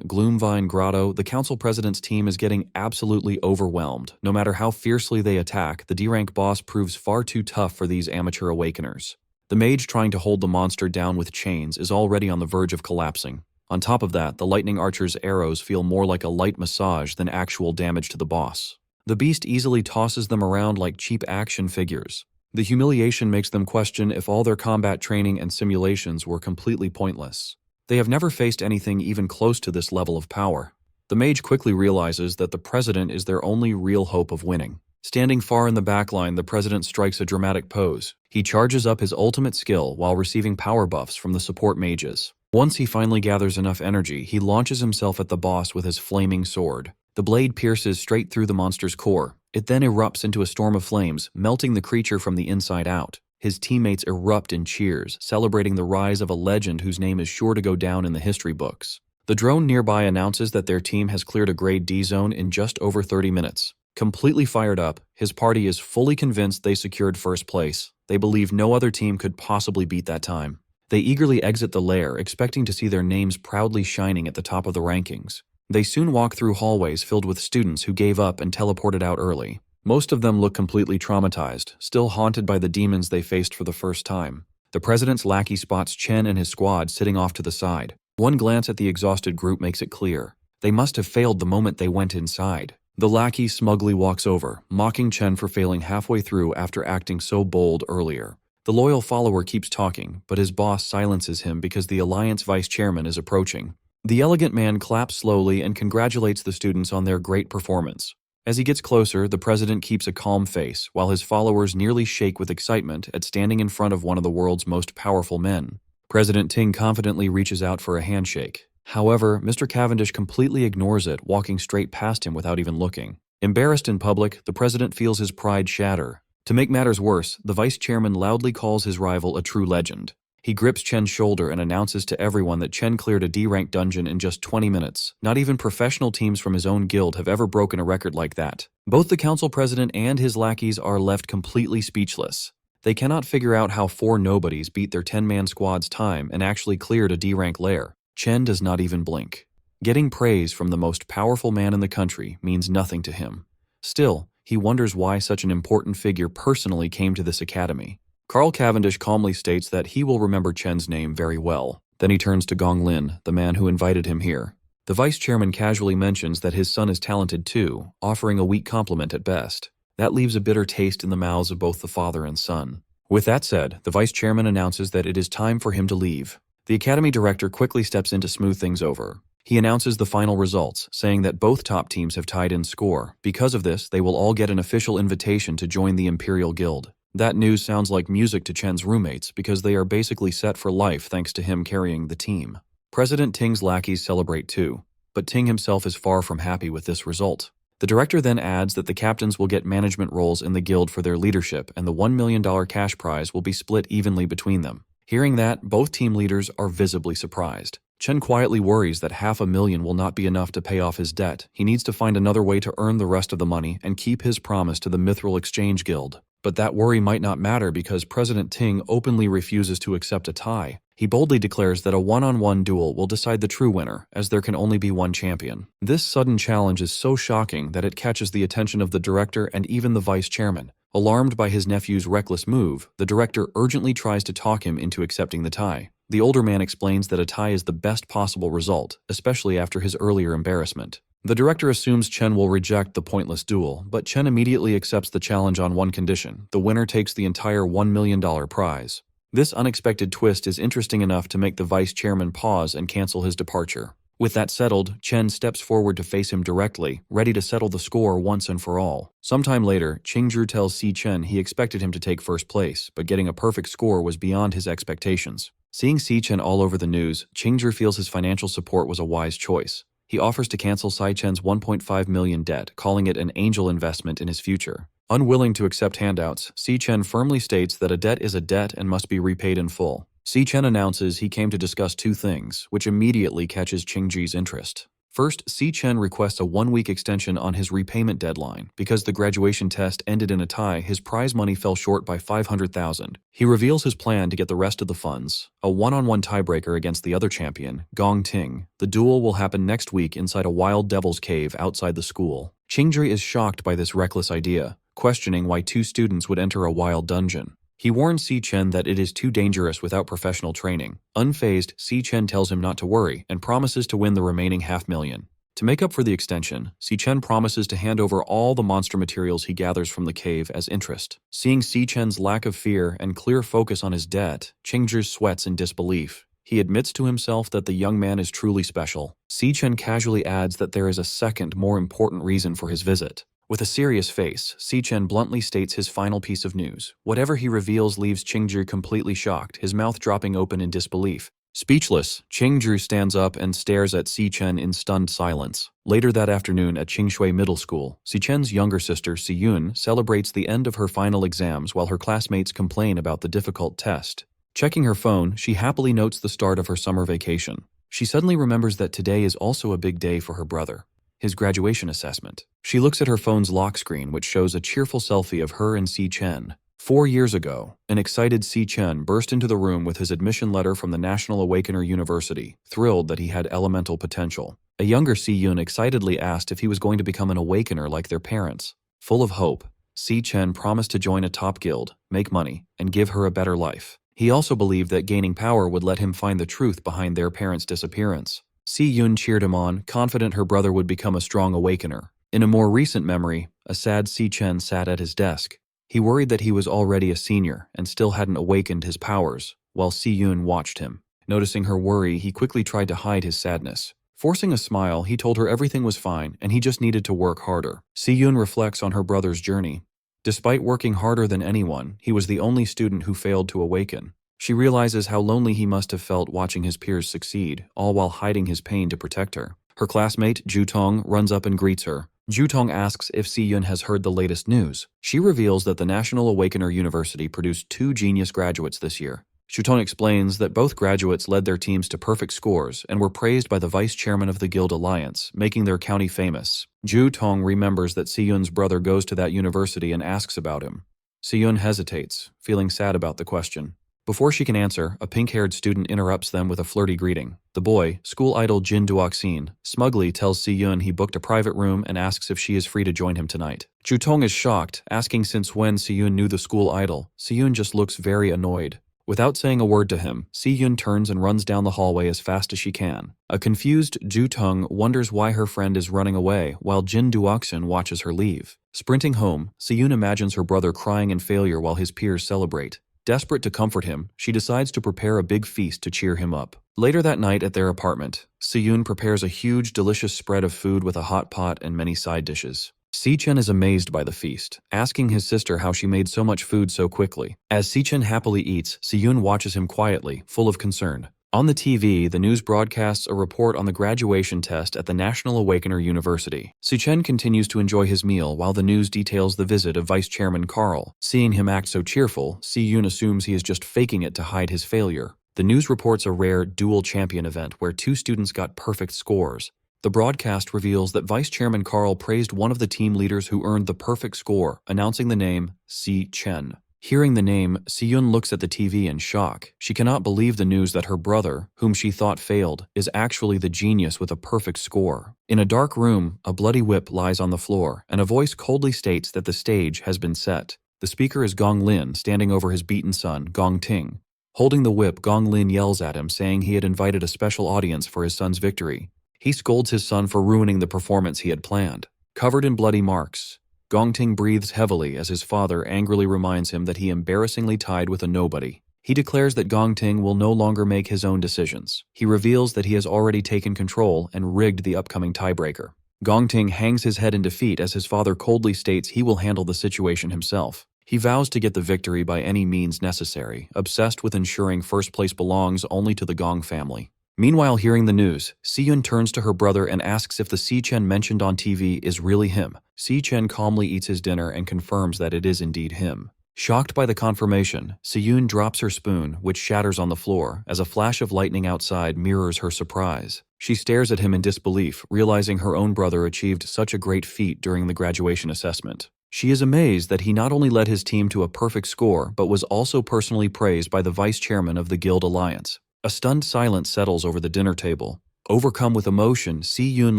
Gloomvine Grotto, the council president's team is getting absolutely overwhelmed. No matter how fiercely they attack, the D-Rank boss proves far too tough for these amateur awakeners. The mage trying to hold the monster down with chains is already on the verge of collapsing. On top of that, the lightning archer's arrows feel more like a light massage than actual damage to the boss. The beast easily tosses them around like cheap action figures. The humiliation makes them question if all their combat training and simulations were completely pointless. They have never faced anything even close to this level of power. The mage quickly realizes that the president is their only real hope of winning. Standing far in the backline, the president strikes a dramatic pose. He charges up his ultimate skill while receiving power buffs from the support mages. Once he finally gathers enough energy, he launches himself at the boss with his flaming sword. The blade pierces straight through the monster's core. It then erupts into a storm of flames, melting the creature from the inside out. His teammates erupt in cheers, celebrating the rise of a legend whose name is sure to go down in the history books. The drone nearby announces that their team has cleared a grade D zone in just over 30 minutes. Completely fired up, his party is fully convinced they secured first place. They believe no other team could possibly beat that time. They eagerly exit the lair, expecting to see their names proudly shining at the top of the rankings. They soon walk through hallways filled with students who gave up and teleported out early. Most of them look completely traumatized, still haunted by the demons they faced for the first time. The president's lackey spots Chen and his squad sitting off to the side. One glance at the exhausted group makes it clear. They must have failed the moment they went inside. The lackey smugly walks over, mocking Chen for failing halfway through after acting so bold earlier. The loyal follower keeps talking, but his boss silences him because the Alliance vice chairman is approaching. The elegant man claps slowly and congratulates the students on their great performance. As he gets closer, the president keeps a calm face, while his followers nearly shake with excitement at standing in front of one of the world's most powerful men. President Ting confidently reaches out for a handshake. However, Mr. Cavendish completely ignores it, walking straight past him without even looking. Embarrassed in public, the president feels his pride shatter. To make matters worse, the vice chairman loudly calls his rival a true legend. He grips Chen's shoulder and announces to everyone that Chen cleared a D-rank dungeon in just 20 minutes. Not even professional teams from his own guild have ever broken a record like that. Both the council president and his lackeys are left completely speechless. They cannot figure out how 4 nobodies beat their 10-man squad's time and actually cleared a D-rank lair. Chen does not even blink. Getting praise from the most powerful man in the country means nothing to him. Still, he wonders why such an important figure personally came to this academy. Carl Cavendish calmly states that he will remember Chen's name very well. Then he turns to Gong Lin, the man who invited him here. The vice chairman casually mentions that his son is talented too, offering a weak compliment at best. That leaves a bitter taste in the mouths of both the father and son. With that said, the vice chairman announces that it is time for him to leave. The academy director quickly steps in to smooth things over. He announces the final results, saying that both top teams have tied in score. Because of this, they will all get an official invitation to join the Imperial Guild. That news sounds like music to Chen's roommates because they are basically set for life thanks to him carrying the team. President Ting's lackeys celebrate too, but Ting himself is far from happy with this result. The director then adds that the captains will get management roles in the guild for their leadership and the $1 million cash prize will be split evenly between them. Hearing that, both team leaders are visibly surprised. Chen quietly worries that $500,000 will not be enough to pay off his debt. He needs to find another way to earn the rest of the money and keep his promise to the Mithril Exchange Guild. But that worry might not matter because President Ting openly refuses to accept a tie. He boldly declares that a one-on-one duel will decide the true winner, as there can only be one champion. This sudden challenge is so shocking that it catches the attention of the director and even the vice chairman. Alarmed by his nephew's reckless move, the director urgently tries to talk him into accepting the tie. The older man explains that a tie is the best possible result, especially after his earlier embarrassment. The director assumes Chen will reject the pointless duel, but Chen immediately accepts the challenge on one condition: the winner takes the entire $1 million prize. This unexpected twist is interesting enough to make the vice chairman pause and cancel his departure. With that settled, Chen steps forward to face him directly, ready to settle the score once and for all. Sometime later, Qingzhi tells Si Chen he expected him to take first place, but getting a perfect score was beyond his expectations. Seeing Si Chen all over the news, Qingzhi feels his financial support was a wise choice. He offers to cancel Si Chen's 1.5 million debt, calling it an angel investment in his future. Unwilling to accept handouts, Si Chen firmly states that a debt is a debt and must be repaid in full. Si Chen announces he came to discuss two things, which immediately catches Qingzhi's interest. First, Si Chen requests a 1-week extension on his repayment deadline. Because the graduation test ended in a tie, his prize money fell short by 500,000. He reveals his plan to get the rest of the funds, a one-on-one tiebreaker against the other champion, Gong Ting. The duel will happen next week inside a wild devil's cave outside the school. Qingzhi is shocked by this reckless idea, questioning why 2 students would enter a wild dungeon. He warns Si Chen that it is too dangerous without professional training. Unfazed, Si Chen tells him not to worry and promises to win the remaining $500,000. To make up for the extension, Si Chen promises to hand over all the monster materials he gathers from the cave as interest. Seeing Si Chen's lack of fear and clear focus on his debt, Qingzhi sweats in disbelief. He admits to himself that the young man is truly special. Si Chen casually adds that there is a second, more important reason for his visit. With a serious face, Si Chen bluntly states his final piece of news. Whatever he reveals leaves Qingzhi completely shocked, his mouth dropping open in disbelief. Speechless, Qingzhi stands up and stares at Si Chen in stunned silence. Later that afternoon at Qingshui Middle School, Si Chen's younger sister, Si Yun, celebrates the end of her final exams while her classmates complain about the difficult test. Checking her phone, she happily notes the start of her summer vacation. She suddenly remembers that today is also a big day for her brother. His graduation assessment. She looks at her phone's lock screen, which shows a cheerful selfie of her and Si Chen. 4 years ago, an excited Si Chen burst into the room with his admission letter from the National Awakener University, thrilled that he had elemental potential. A younger Si Yun excitedly asked if he was going to become an awakener like their parents. Full of hope, Si Chen promised to join a top guild, make money, and give her a better life. He also believed that gaining power would let him find the truth behind their parents' disappearance. Si Yun cheered him on, confident her brother would become a strong awakener. In a more recent memory, a sad Si Chen sat at his desk. He worried that he was already a senior and still hadn't awakened his powers, while Si Yun watched him. Noticing her worry, he quickly tried to hide his sadness. Forcing a smile, he told her everything was fine and he just needed to work harder. Si Yun reflects on her brother's journey. Despite working harder than anyone, he was the only student who failed to awaken. She realizes how lonely he must have felt watching his peers succeed, all while hiding his pain to protect her. Her classmate, Ju Tong, runs up and greets her. Ju Tong asks if Si Yun has heard the latest news. She reveals that the National Awakener University produced 2 genius graduates this year. Ju Tong explains that both graduates led their teams to perfect scores and were praised by the vice chairman of the Guild Alliance, making their county famous. Ju Tong remembers that Si Yun's brother goes to that university and asks about him. Si Yun hesitates, feeling sad about the question. Before she can answer, a pink-haired student interrupts them with a flirty greeting. The boy, school idol Jin Duoxin, smugly tells Si Yun he booked a private room and asks if she is free to join him tonight. Ju Tong is shocked, asking since when Si Yun knew the school idol. Si Yun just looks very annoyed. Without saying a word to him, Si Yun turns and runs down the hallway as fast as she can. A confused Ju Tong wonders why her friend is running away, while Jin Duoxin watches her leave. Sprinting home, Si Yun imagines her brother crying in failure while his peers celebrate. Desperate to comfort him, she decides to prepare a big feast to cheer him up. Later that night at their apartment, Si Yun prepares a huge, delicious spread of food with a hot pot and many side dishes. Si Chen is amazed by the feast, asking his sister how she made so much food so quickly. As Si Chen happily eats, Si Yun watches him quietly, full of concern. On the TV, the news broadcasts a report on the graduation test at the National Awakener University. Si Chen continues to enjoy his meal while the news details the visit of Vice Chairman Carl. Seeing him act so cheerful, Si Yun assumes he is just faking it to hide his failure. The news reports a rare dual champion event where 2 students got perfect scores. The broadcast reveals that Vice Chairman Carl praised one of the team leaders who earned the perfect score, announcing the name Si Chen. Hearing the name, Si Yun looks at the TV in shock. She cannot believe the news that her brother, whom she thought failed, is actually the genius with a perfect score. In a dark room, a bloody whip lies on the floor, and a voice coldly states that the stage has been set. The speaker is Gong Lin, standing over his beaten son, Gong Ting. Holding the whip, Gong Lin yells at him, saying he had invited a special audience for his son's victory. He scolds his son for ruining the performance he had planned. Covered in bloody marks, Gong Ting breathes heavily as his father angrily reminds him that he embarrassingly tied with a nobody. He declares that Gong Ting will no longer make his own decisions. He reveals that he has already taken control and rigged the upcoming tiebreaker. Gong Ting hangs his head in defeat as his father coldly states he will handle the situation himself. He vows to get the victory by any means necessary, obsessed with ensuring first place belongs only to the Gong family. Meanwhile, hearing the news, Si-yun turns to her brother and asks if the Si-chen mentioned on TV is really him. Si-chen calmly eats his dinner and confirms that it is indeed him. Shocked by the confirmation, Si-yun drops her spoon, which shatters on the floor, as a flash of lightning outside mirrors her surprise. She stares at him in disbelief, realizing her own brother achieved such a great feat during the graduation assessment. She is amazed that he not only led his team to a perfect score, but was also personally praised by the vice chairman of the Guild Alliance. A stunned silence settles over the dinner table. Overcome with emotion, Si-yun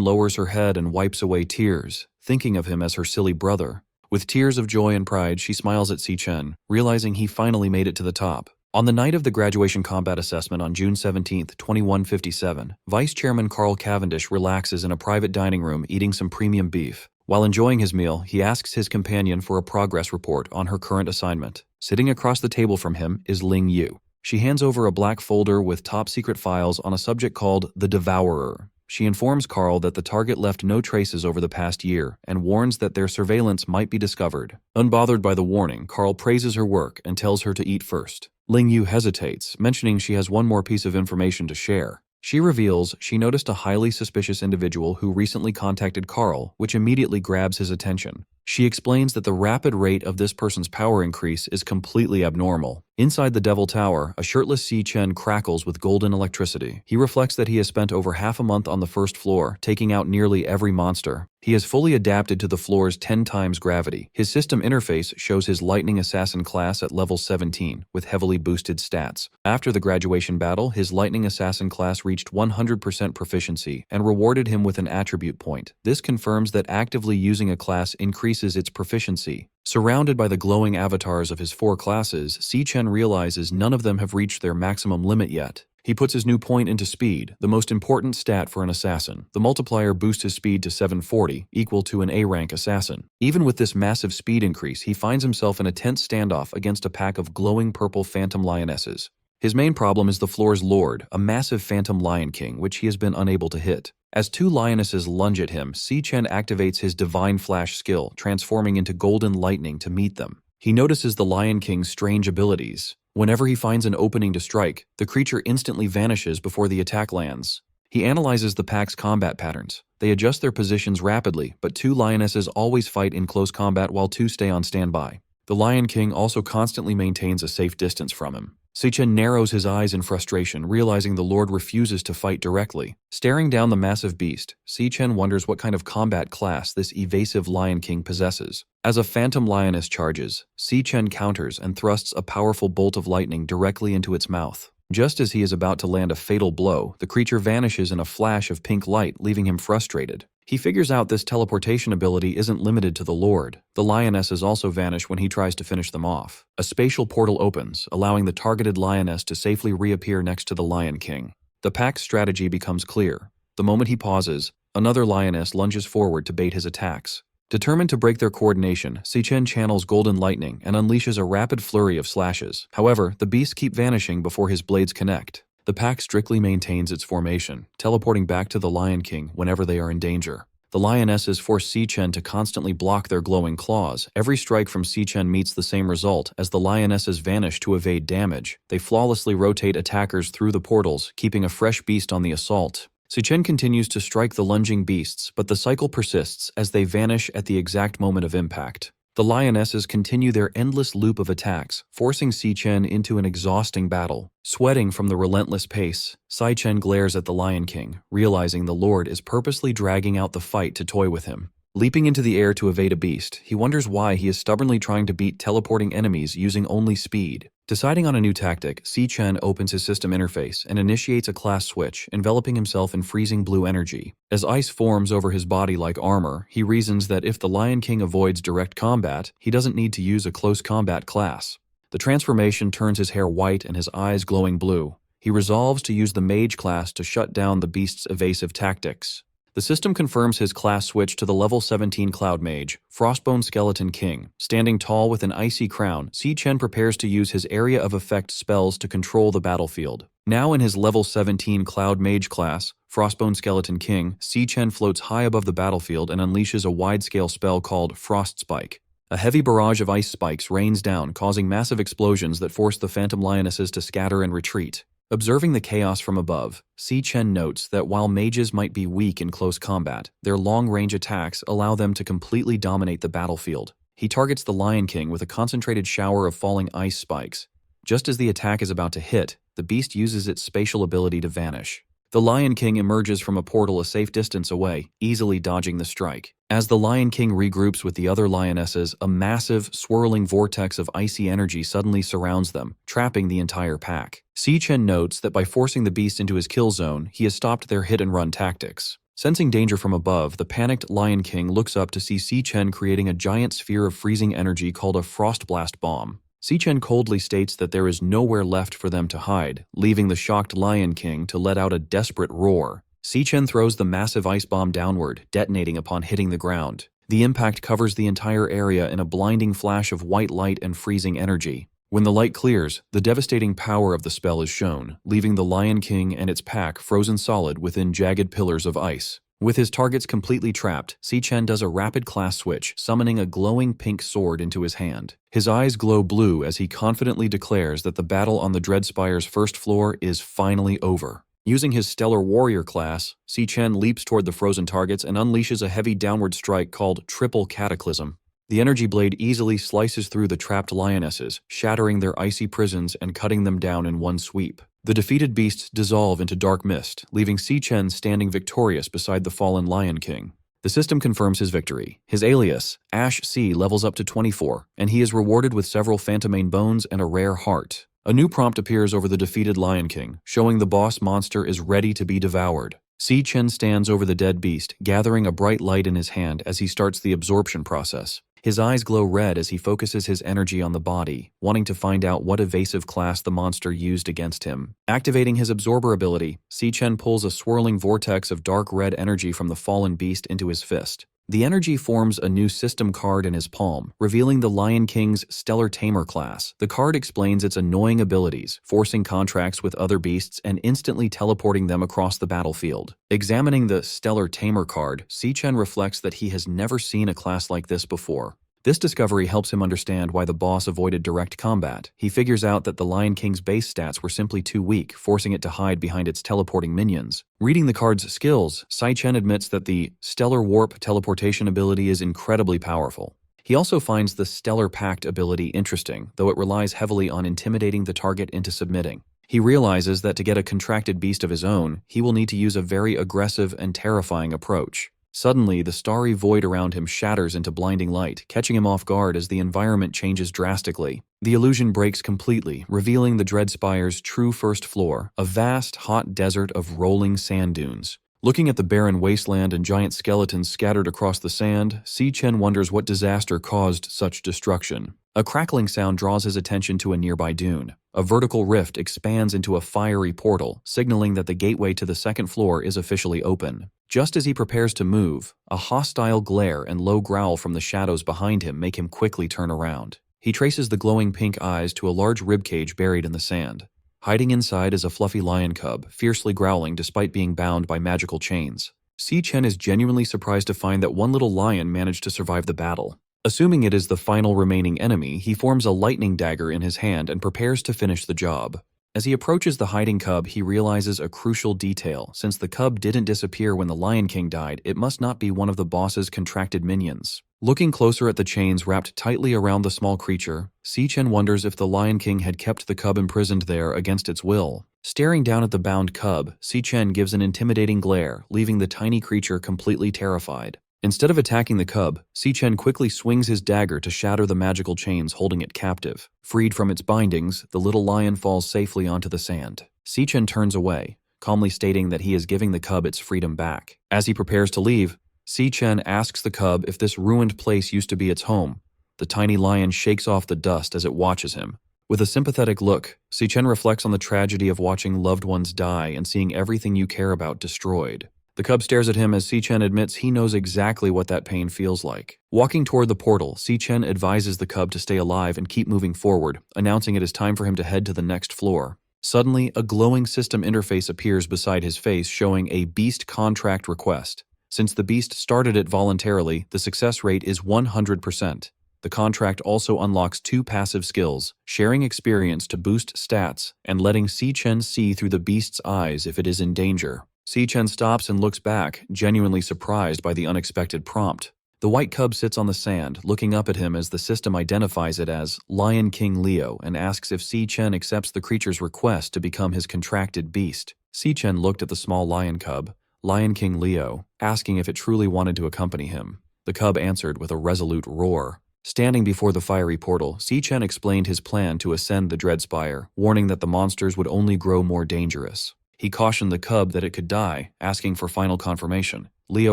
lowers her head and wipes away tears, thinking of him as her silly brother. With tears of joy and pride, she smiles at Si-chen, realizing he finally made it to the top. On the night of the graduation combat assessment on June 17, 2157, Vice Chairman Carl Cavendish relaxes in a private dining room eating some premium beef. While enjoying his meal, he asks his companion for a progress report on her current assignment. Sitting across the table from him is Ling Yu. She hands over a black folder with top-secret files on a subject called the Devourer. She informs Carl that the target left no traces over the past year and warns that their surveillance might be discovered. Unbothered by the warning, Carl praises her work and tells her to eat first. Ling Yu hesitates, mentioning she has one more piece of information to share. She reveals she noticed a highly suspicious individual who recently contacted Carl, which immediately grabs his attention. She explains that the rapid rate of this person's power increase is completely abnormal. Inside the Devil Tower, a shirtless Si-chen crackles with golden electricity. He reflects that he has spent over half a month on the first floor, taking out nearly every monster. He has fully adapted to the floor's 10 times gravity. His system interface shows his Lightning Assassin class at level 17, with heavily boosted stats. After the graduation battle, his Lightning Assassin class reached 100% proficiency and rewarded him with an attribute point. This confirms that actively using a class increases its proficiency. Surrounded by the glowing avatars of his 4 classes, Si-chen realizes none of them have reached their maximum limit yet. He puts his new point into speed, the most important stat for an assassin. The multiplier boosts his speed to 740, equal to an A-rank assassin. Even with this massive speed increase, he finds himself in a tense standoff against a pack of glowing purple phantom lionesses. His main problem is the floor's lord, a massive phantom lion king, which he has been unable to hit. As 2 lionesses lunge at him, Si-chen activates his Divine Flash skill, transforming into golden lightning to meet them. He notices the Lion King's strange abilities. Whenever he finds an opening to strike, the creature instantly vanishes before the attack lands. He analyzes the pack's combat patterns. They adjust their positions rapidly, but 2 lionesses always fight in close combat while 2 stay on standby. The Lion King also constantly maintains a safe distance from him. Si-chen narrows his eyes in frustration, realizing the Lord refuses to fight directly. Staring down the massive beast, Si-chen wonders what kind of combat class this evasive Lion King possesses. As a phantom lioness charges, Si-chen counters and thrusts a powerful bolt of lightning directly into its mouth. Just as he is about to land a fatal blow, the creature vanishes in a flash of pink light, leaving him frustrated. He figures out this teleportation ability isn't limited to the Lord. The lionesses also vanish when he tries to finish them off. A spatial portal opens, allowing the targeted lioness to safely reappear next to the Lion King. The pack's strategy becomes clear. The moment he pauses, another lioness lunges forward to bait his attacks. Determined to break their coordination, Si-chen channels Golden Lightning and unleashes a rapid flurry of slashes. However, the beasts keep vanishing before his blades connect. The pack strictly maintains its formation, teleporting back to the Lion King whenever they are in danger. The lionesses force Si-chen to constantly block their glowing claws. Every strike from Si-chen meets the same result as the lionesses vanish to evade damage. They flawlessly rotate attackers through the portals, keeping a fresh beast on the assault. Si-chen continues to strike the lunging beasts, but the cycle persists as they vanish at the exact moment of impact. The lionesses continue their endless loop of attacks, forcing Si-chen into an exhausting battle. Sweating from the relentless pace, Si-chen glares at the Lion King, realizing the Lord is purposely dragging out the fight to toy with him. Leaping into the air to evade a beast, he wonders why he is stubbornly trying to beat teleporting enemies using only speed. Deciding on a new tactic, Si-chen opens his system interface and initiates a class switch, enveloping himself in freezing blue energy. As ice forms over his body like armor, he reasons that if the Lion King avoids direct combat, he doesn't need to use a close combat class. The transformation turns his hair white and his eyes glowing blue. He resolves to use the mage class to shut down the beast's evasive tactics. The system confirms his class switch to the level 17 Cloud Mage, Frostbone Skeleton King. Standing tall with an icy crown, Si Chen prepares to use his area of effect spells to control the battlefield. Now in his level 17 Cloud Mage class, Frostbone Skeleton King, Si Chen floats high above the battlefield and unleashes a wide-scale spell called Frost Spike. A heavy barrage of ice spikes rains down, causing massive explosions that force the Phantom Lionesses to scatter and retreat. Observing the chaos from above, Si Chen notes that while mages might be weak in close combat, their long-range attacks allow them to completely dominate the battlefield. He targets the Lion King with a concentrated shower of falling ice spikes. Just as the attack is about to hit, the beast uses its spatial ability to vanish. The Lion King emerges from a portal a safe distance away, easily dodging the strike. As the Lion King regroups with the other lionesses, a massive, swirling vortex of icy energy suddenly surrounds them, trapping the entire pack. Si Chen notes that by forcing the beast into his kill zone, he has stopped their hit-and-run tactics. Sensing danger from above, the panicked Lion King looks up to see Si Chen creating a giant sphere of freezing energy called a Frost Blast Bomb. Si Chen coldly states that there is nowhere left for them to hide, leaving the shocked Lion King to let out a desperate roar. Si Chen throws the massive ice bomb downward, detonating upon hitting the ground. The impact covers the entire area in a blinding flash of white light and freezing energy. When the light clears, the devastating power of the spell is shown, leaving the Lion King and its pack frozen solid within jagged pillars of ice. With his targets completely trapped, Si Chen does a rapid class switch, summoning a glowing pink sword into his hand. His eyes glow blue as he confidently declares that the battle on the Dreadspire's first floor is finally over. Using his Stellar Warrior class, Si Chen leaps toward the frozen targets and unleashes a heavy downward strike called Triple Cataclysm. The energy blade easily slices through the trapped lionesses, shattering their icy prisons and cutting them down in one sweep. The defeated beasts dissolve into dark mist, leaving Si Chen standing victorious beside the fallen Lion King. The system confirms his victory. His alias, Ash C, levels up to 24, and he is rewarded with several Phantomane bones and a rare heart. A new prompt appears over the defeated Lion King, showing the boss monster is ready to be devoured. Si Chen stands over the dead beast, gathering a bright light in his hand as he starts the absorption process. His eyes glow red as he focuses his energy on the body, wanting to find out what evasive class the monster used against him. Activating his absorber ability, Si Chen pulls a swirling vortex of dark red energy from the fallen beast into his fist. The energy forms a new system card in his palm, revealing the Lion King's Stellar Tamer class. The card explains its annoying abilities, forcing contracts with other beasts and instantly teleporting them across the battlefield. Examining the Stellar Tamer card, Si Chen reflects that he has never seen a class like this before. This discovery helps him understand why the boss avoided direct combat. He figures out that the Lion King's base stats were simply too weak, forcing it to hide behind its teleporting minions. Reading the card's skills, Si Chen admits that the Stellar Warp teleportation ability is incredibly powerful. He also finds the Stellar Pact ability interesting, though it relies heavily on intimidating the target into submitting. He realizes that to get a contracted beast of his own, he will need to use a very aggressive and terrifying approach. Suddenly, the starry void around him shatters into blinding light, catching him off guard as the environment changes drastically. The illusion breaks completely, revealing the Dreadspire's true first floor, a vast, hot desert of rolling sand dunes. Looking at the barren wasteland and giant skeletons scattered across the sand, Si Chen wonders what disaster caused such destruction. A crackling sound draws his attention to a nearby dune. A vertical rift expands into a fiery portal, signaling that the gateway to the second floor is officially open. Just as he prepares to move, a hostile glare and low growl from the shadows behind him make him quickly turn around. He traces the glowing pink eyes to a large ribcage buried in the sand. Hiding inside is a fluffy lion cub, fiercely growling despite being bound by magical chains. Si Chen is genuinely surprised to find that one little lion managed to survive the battle. Assuming it is the final remaining enemy, he forms a lightning dagger in his hand and prepares to finish the job. As he approaches the hiding cub, he realizes a crucial detail. Since the cub didn't disappear when the Lion King died, it must not be one of the boss's contracted minions. Looking closer at the chains wrapped tightly around the small creature, Si Chen wonders if the Lion King had kept the cub imprisoned there against its will. Staring down at the bound cub, Si Chen gives an intimidating glare, leaving the tiny creature completely terrified. Instead of attacking the cub, Si Chen quickly swings his dagger to shatter the magical chains holding it captive. Freed from its bindings, the little lion falls safely onto the sand. Si Chen turns away, calmly stating that he is giving the cub its freedom back. As he prepares to leave, Si Chen asks the cub if this ruined place used to be its home. The tiny lion shakes off the dust as it watches him. With a sympathetic look, Si Chen reflects on the tragedy of watching loved ones die and seeing everything you care about destroyed. The cub stares at him as Si-chen admits he knows exactly what that pain feels like. Walking toward the portal, Si-chen advises the cub to stay alive and keep moving forward, announcing it is time for him to head to the next floor. Suddenly, a glowing system interface appears beside his face showing a beast contract request. Since the beast started it voluntarily, the success rate is 100%. The contract also unlocks 2 passive skills, sharing experience to boost stats, and letting Si-chen see through the beast's eyes if it is in danger. Si-chen stops and looks back, genuinely surprised by the unexpected prompt. The white cub sits on the sand, looking up at him as the system identifies it as Lion King Leo and asks if Si-chen accepts the creature's request to become his contracted beast. Si-chen looked at the small lion cub, Lion King Leo, asking if it truly wanted to accompany him. The cub answered with a resolute roar. Standing before the fiery portal, Si-chen explained his plan to ascend the Dread Spire, warning that the monsters would only grow more dangerous. He cautioned the cub that it could die, asking for final confirmation. Leo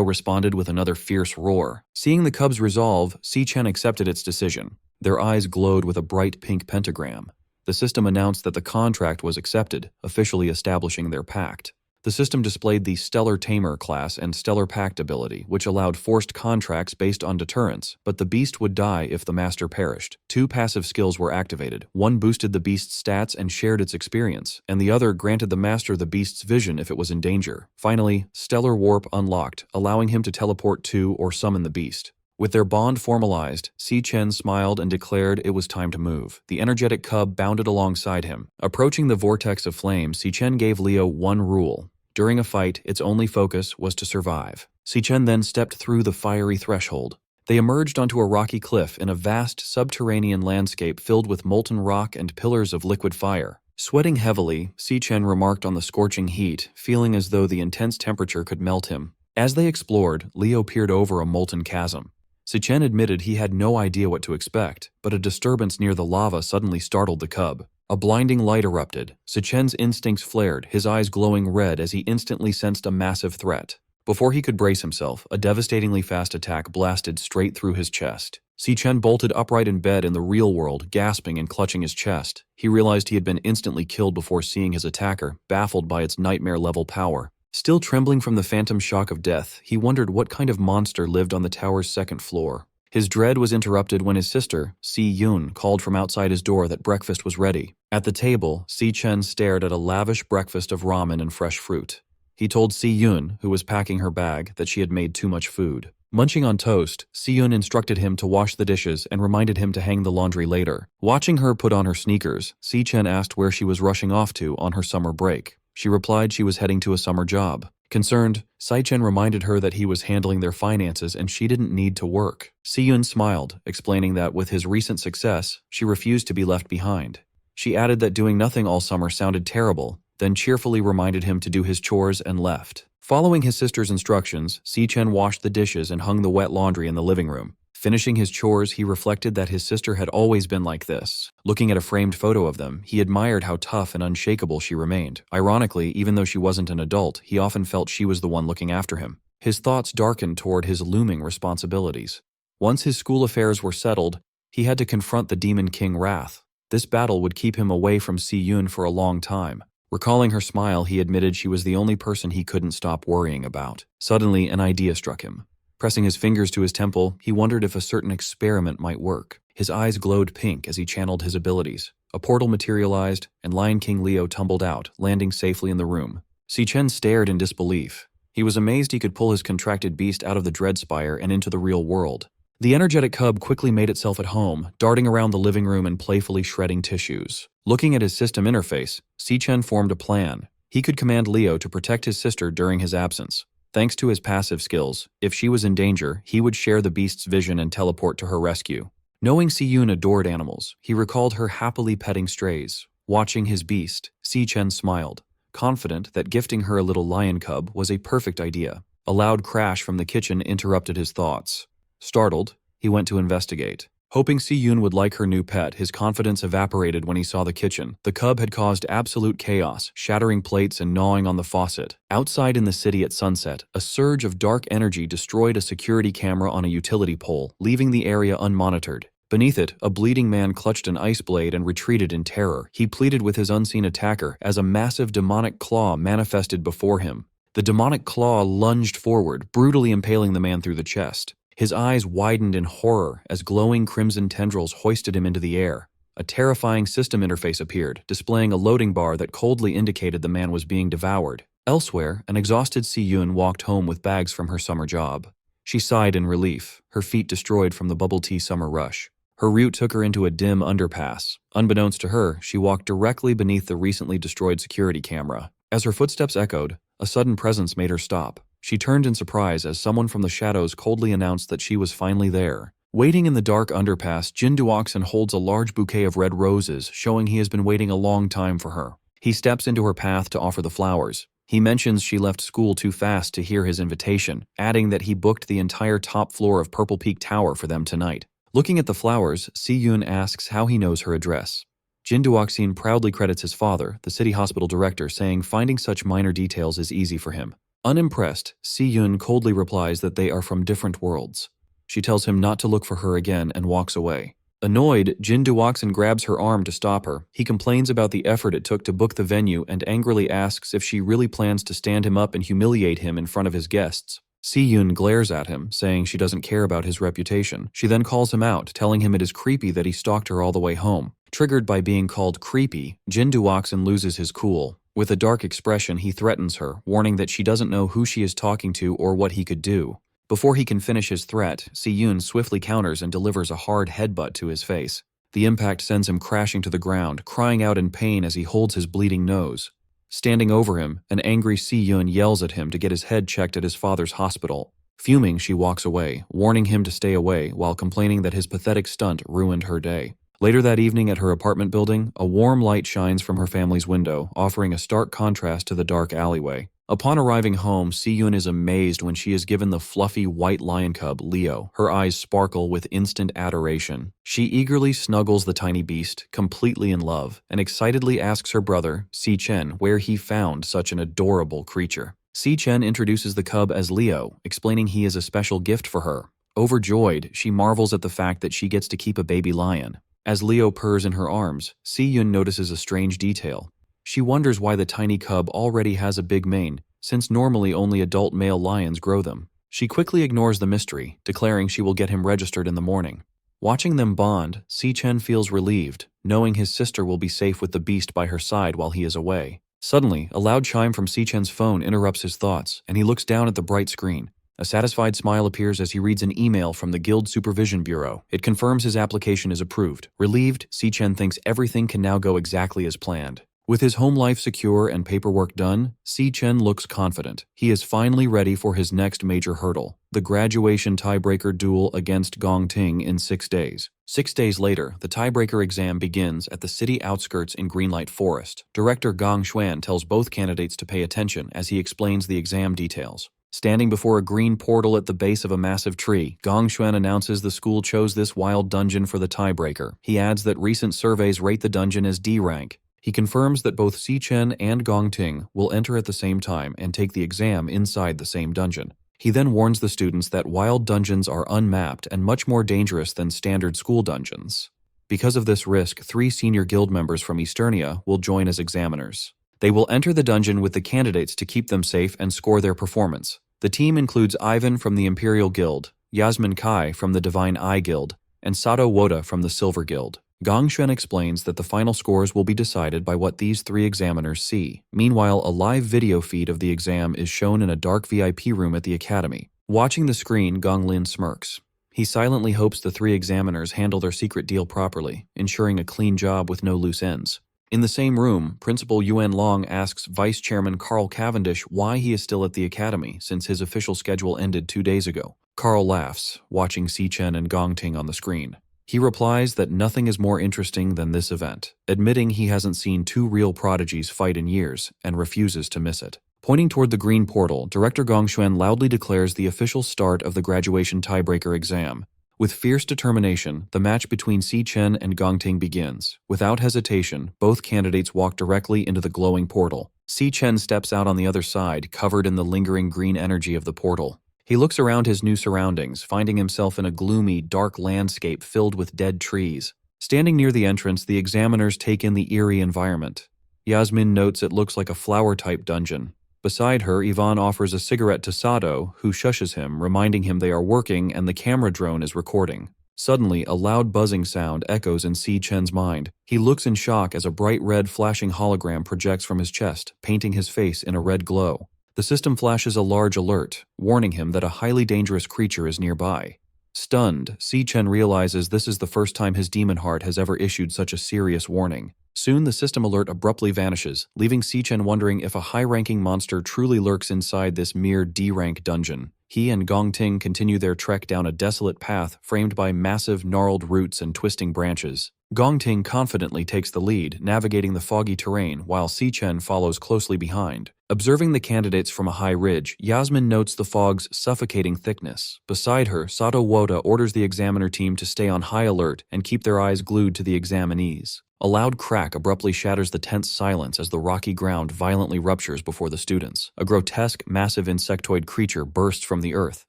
responded with another fierce roar. Seeing the cub's resolve, Si-chen accepted its decision. Their eyes glowed with a bright pink pentagram. The system announced that the contract was accepted, officially establishing their pact. The system displayed the Stellar Tamer class and Stellar Pact ability, which allowed forced contracts based on deterrence, but the beast would die if the master perished. 2 passive skills were activated. One boosted the beast's stats and shared its experience, and the other granted the master the beast's vision if it was in danger. Finally, Stellar Warp unlocked, allowing him to teleport to or summon the beast. With their bond formalized, Si-chen smiled and declared it was time to move. The energetic cub bounded alongside him. Approaching the vortex of flame, Si-chen gave Leo one rule. During a fight, its only focus was to survive. Si-chen then stepped through the fiery threshold. They emerged onto a rocky cliff in a vast subterranean landscape filled with molten rock and pillars of liquid fire. Sweating heavily, Si-chen remarked on the scorching heat, feeling as though the intense temperature could melt him. As they explored, Leo peered over a molten chasm. Si-chen admitted he had no idea what to expect, but a disturbance near the lava suddenly startled the cub. A blinding light erupted. Si-chen's instincts flared, his eyes glowing red as he instantly sensed a massive threat. Before he could brace himself, a devastatingly fast attack blasted straight through his chest. Si-chen bolted upright in bed in the real world, gasping and clutching his chest. He realized he had been instantly killed before seeing his attacker, baffled by its nightmare-level power. Still trembling from the phantom shock of death, he wondered what kind of monster lived on the tower's 2nd floor. His dread was interrupted when his sister, Si-yun, called from outside his door that breakfast was ready. At the table, Si-chen stared at a lavish breakfast of ramen and fresh fruit. He told Si-yun, who was packing her bag, that she had made too much food. Munching on toast, Si-yun instructed him to wash the dishes and reminded him to hang the laundry later. Watching her put on her sneakers, Si-chen asked where she was rushing off to on her summer break. She replied she was heading to a summer job. Concerned, Si-chen reminded her that he was handling their finances and she didn't need to work. Si-yun smiled, explaining that with his recent success, she refused to be left behind. She added that doing nothing all summer sounded terrible, then cheerfully reminded him to do his chores and left. Following his sister's instructions, Si-chen washed the dishes and hung the wet laundry in the living room. Finishing his chores, he reflected that his sister had always been like this. Looking at a framed photo of them, he admired how tough and unshakable she remained. Ironically, even though she wasn't an adult, he often felt she was the one looking after him. His thoughts darkened toward his looming responsibilities. Once his school affairs were settled, he had to confront the Demon King Wrath. This battle would keep him away from Si-yun for a long time. Recalling her smile, he admitted she was the only person he couldn't stop worrying about. Suddenly, an idea struck him. Pressing his fingers to his temple, he wondered if a certain experiment might work. His eyes glowed pink as he channeled his abilities. A portal materialized, and Lion King Leo tumbled out, landing safely in the room. Si-chen stared in disbelief. He was amazed he could pull his contracted beast out of the Dread Spire and into the real world. The energetic cub quickly made itself at home, darting around the living room and playfully shredding tissues. Looking at his system interface, Si-chen formed a plan. He could command Leo to protect his sister during his absence. Thanks to his passive skills, if she was in danger, he would share the beast's vision and teleport to her rescue. Knowing Si-yun adored animals, he recalled her happily petting strays. Watching his beast, Si-chen smiled, confident that gifting her a little lion cub was a perfect idea. A loud crash from the kitchen interrupted his thoughts. Startled, he went to investigate. Hoping Si-yun would like her new pet, his confidence evaporated when he saw the kitchen. The cub had caused absolute chaos, shattering plates and gnawing on the faucet. Outside in the city at sunset, a surge of dark energy destroyed a security camera on a utility pole, leaving the area unmonitored. Beneath it, a bleeding man clutched an ice blade and retreated in terror. He pleaded with his unseen attacker as a massive demonic claw manifested before him. The demonic claw lunged forward, brutally impaling the man through the chest. His eyes widened in horror as glowing crimson tendrils hoisted him into the air. A terrifying system interface appeared, displaying a loading bar that coldly indicated the man was being devoured. Elsewhere, an exhausted Si-Yun walked home with bags from her summer job. She sighed in relief, her feet destroyed from the bubble tea summer rush. Her route took her into a dim underpass. Unbeknownst to her, she walked directly beneath the recently destroyed security camera. As her footsteps echoed, a sudden presence made her stop. She turned in surprise as someone from the shadows coldly announced that she was finally there. Waiting in the dark underpass, Jin Duoxin holds a large bouquet of red roses, showing he has been waiting a long time for her. He steps into her path to offer the flowers. He mentions she left school too fast to hear his invitation, adding that he booked the entire top floor of Purple Peak Tower for them tonight. Looking at the flowers, Si-Yun asks how he knows her address. Jin Duoxin proudly credits his father, the city hospital director, saying finding such minor details is easy for him. Unimpressed, Si-Yun coldly replies that they are from different worlds. She tells him not to look for her again and walks away. Annoyed, Jin Duoxin grabs her arm to stop her. He complains about the effort it took to book the venue and angrily asks if she really plans to stand him up and humiliate him in front of his guests. Si-Yun glares at him, saying she doesn't care about his reputation. She then calls him out, telling him it is creepy that he stalked her all the way home. Triggered by being called creepy, Jin Duoxin loses his cool. With a dark expression, he threatens her, warning that she doesn't know who she is talking to or what he could do. Before he can finish his threat, Si-Yun swiftly counters and delivers a hard headbutt to his face. The impact sends him crashing to the ground, crying out in pain as he holds his bleeding nose. Standing over him, an angry Si-Yun yells at him to get his head checked at his father's hospital. Fuming, she walks away, warning him to stay away while complaining that his pathetic stunt ruined her day. Later that evening at her apartment building, a warm light shines from her family's window, offering a stark contrast to the dark alleyway. Upon arriving home, Si-Yun is amazed when she is given the fluffy white lion cub, Leo. Her eyes sparkle with instant adoration. She eagerly snuggles the tiny beast, completely in love, and excitedly asks her brother, Si-Chen, where he found such an adorable creature. Si-Chen introduces the cub as Leo, explaining he is a special gift for her. Overjoyed, she marvels at the fact that she gets to keep a baby lion. As Leo purrs in her arms, Si-Yun notices a strange detail. She wonders why the tiny cub already has a big mane, since normally only adult male lions grow them. She quickly ignores the mystery, declaring she will get him registered in the morning. Watching them bond, Si-Chen feels relieved, knowing his sister will be safe with the beast by her side while he is away. Suddenly, a loud chime from Si-Chen's phone interrupts his thoughts, and he looks down at the bright screen. A satisfied smile appears as he reads an email from the Guild Supervision Bureau. It confirms his application is approved. Relieved, Si-Chen thinks everything can now go exactly as planned. With his home life secure and paperwork done, Si-Chen looks confident. He is finally ready for his next major hurdle, the graduation tiebreaker duel against Gong Ting in 6 days. 6 days later, the tiebreaker exam begins at the city outskirts in Greenlight Forest. Director Gong Xuan tells both candidates to pay attention as he explains the exam details. Standing before a green portal at the base of a massive tree, Gong Xuan announces the school chose this wild dungeon for the tiebreaker. He adds that recent surveys rate the dungeon as D rank. He confirms that both Si-Chen and Gong Ting will enter at the same time and take the exam inside the same dungeon. He then warns the students that wild dungeons are unmapped and much more dangerous than standard school dungeons. Because of this risk, 3 senior guild members from Easternia will join as examiners. They will enter the dungeon with the candidates to keep them safe and score their performance. The team includes Ivan from the Imperial Guild, Yasmin Kai from the Divine Eye Guild, and Sato Woda from the Silver Guild. Gong Xuan explains that the final scores will be decided by what these 3 examiners see. Meanwhile, a live video feed of the exam is shown in a dark VIP room at the academy. Watching the screen, Gong Lin smirks. He silently hopes the 3 examiners handle their secret deal properly, ensuring a clean job with no loose ends. In the same room, Principal Yuan Long asks Vice Chairman Carl Cavendish why he is still at the academy since his official schedule ended 2 days ago. Carl laughs, watching Si-Chen and Gong Ting on the screen. He replies that nothing is more interesting than this event, admitting he hasn't seen 2 real prodigies fight in years and refuses to miss it. Pointing toward the green portal, Director Gong Xuan loudly declares the official start of the graduation tiebreaker exam. With fierce determination, the match between Si-Chen and Gong Ting begins. Without hesitation, both candidates walk directly into the glowing portal. Si-Chen steps out on the other side, covered in the lingering green energy of the portal. He looks around his new surroundings, finding himself in a gloomy, dark landscape filled with dead trees. Standing near the entrance, the examiners take in the eerie environment. Yasmin notes it looks like a flower-type dungeon. Beside her, Yvonne offers a cigarette to Sato, who shushes him, reminding him they are working and the camera drone is recording. Suddenly, a loud buzzing sound echoes in Si Chen's mind. He looks in shock as a bright red flashing hologram projects from his chest, painting his face in a red glow. The system flashes a large alert, warning him that a highly dangerous creature is nearby. Stunned, Si Chen realizes this is the first time his demon heart has ever issued such a serious warning. Soon the system alert abruptly vanishes, leaving Si Chen wondering if a high-ranking monster truly lurks inside this mere D-rank dungeon. He and Gong Ting continue their trek down a desolate path framed by massive, gnarled roots and twisting branches. Gong Ting confidently takes the lead, navigating the foggy terrain, while Si Chen follows closely behind. Observing the candidates from a high ridge, Yasmin notes the fog's suffocating thickness. Beside her, Sato Woda orders the examiner team to stay on high alert and keep their eyes glued to the examinees. A loud crack abruptly shatters the tense silence as the rocky ground violently ruptures before the students. A grotesque, massive insectoid creature bursts from the earth,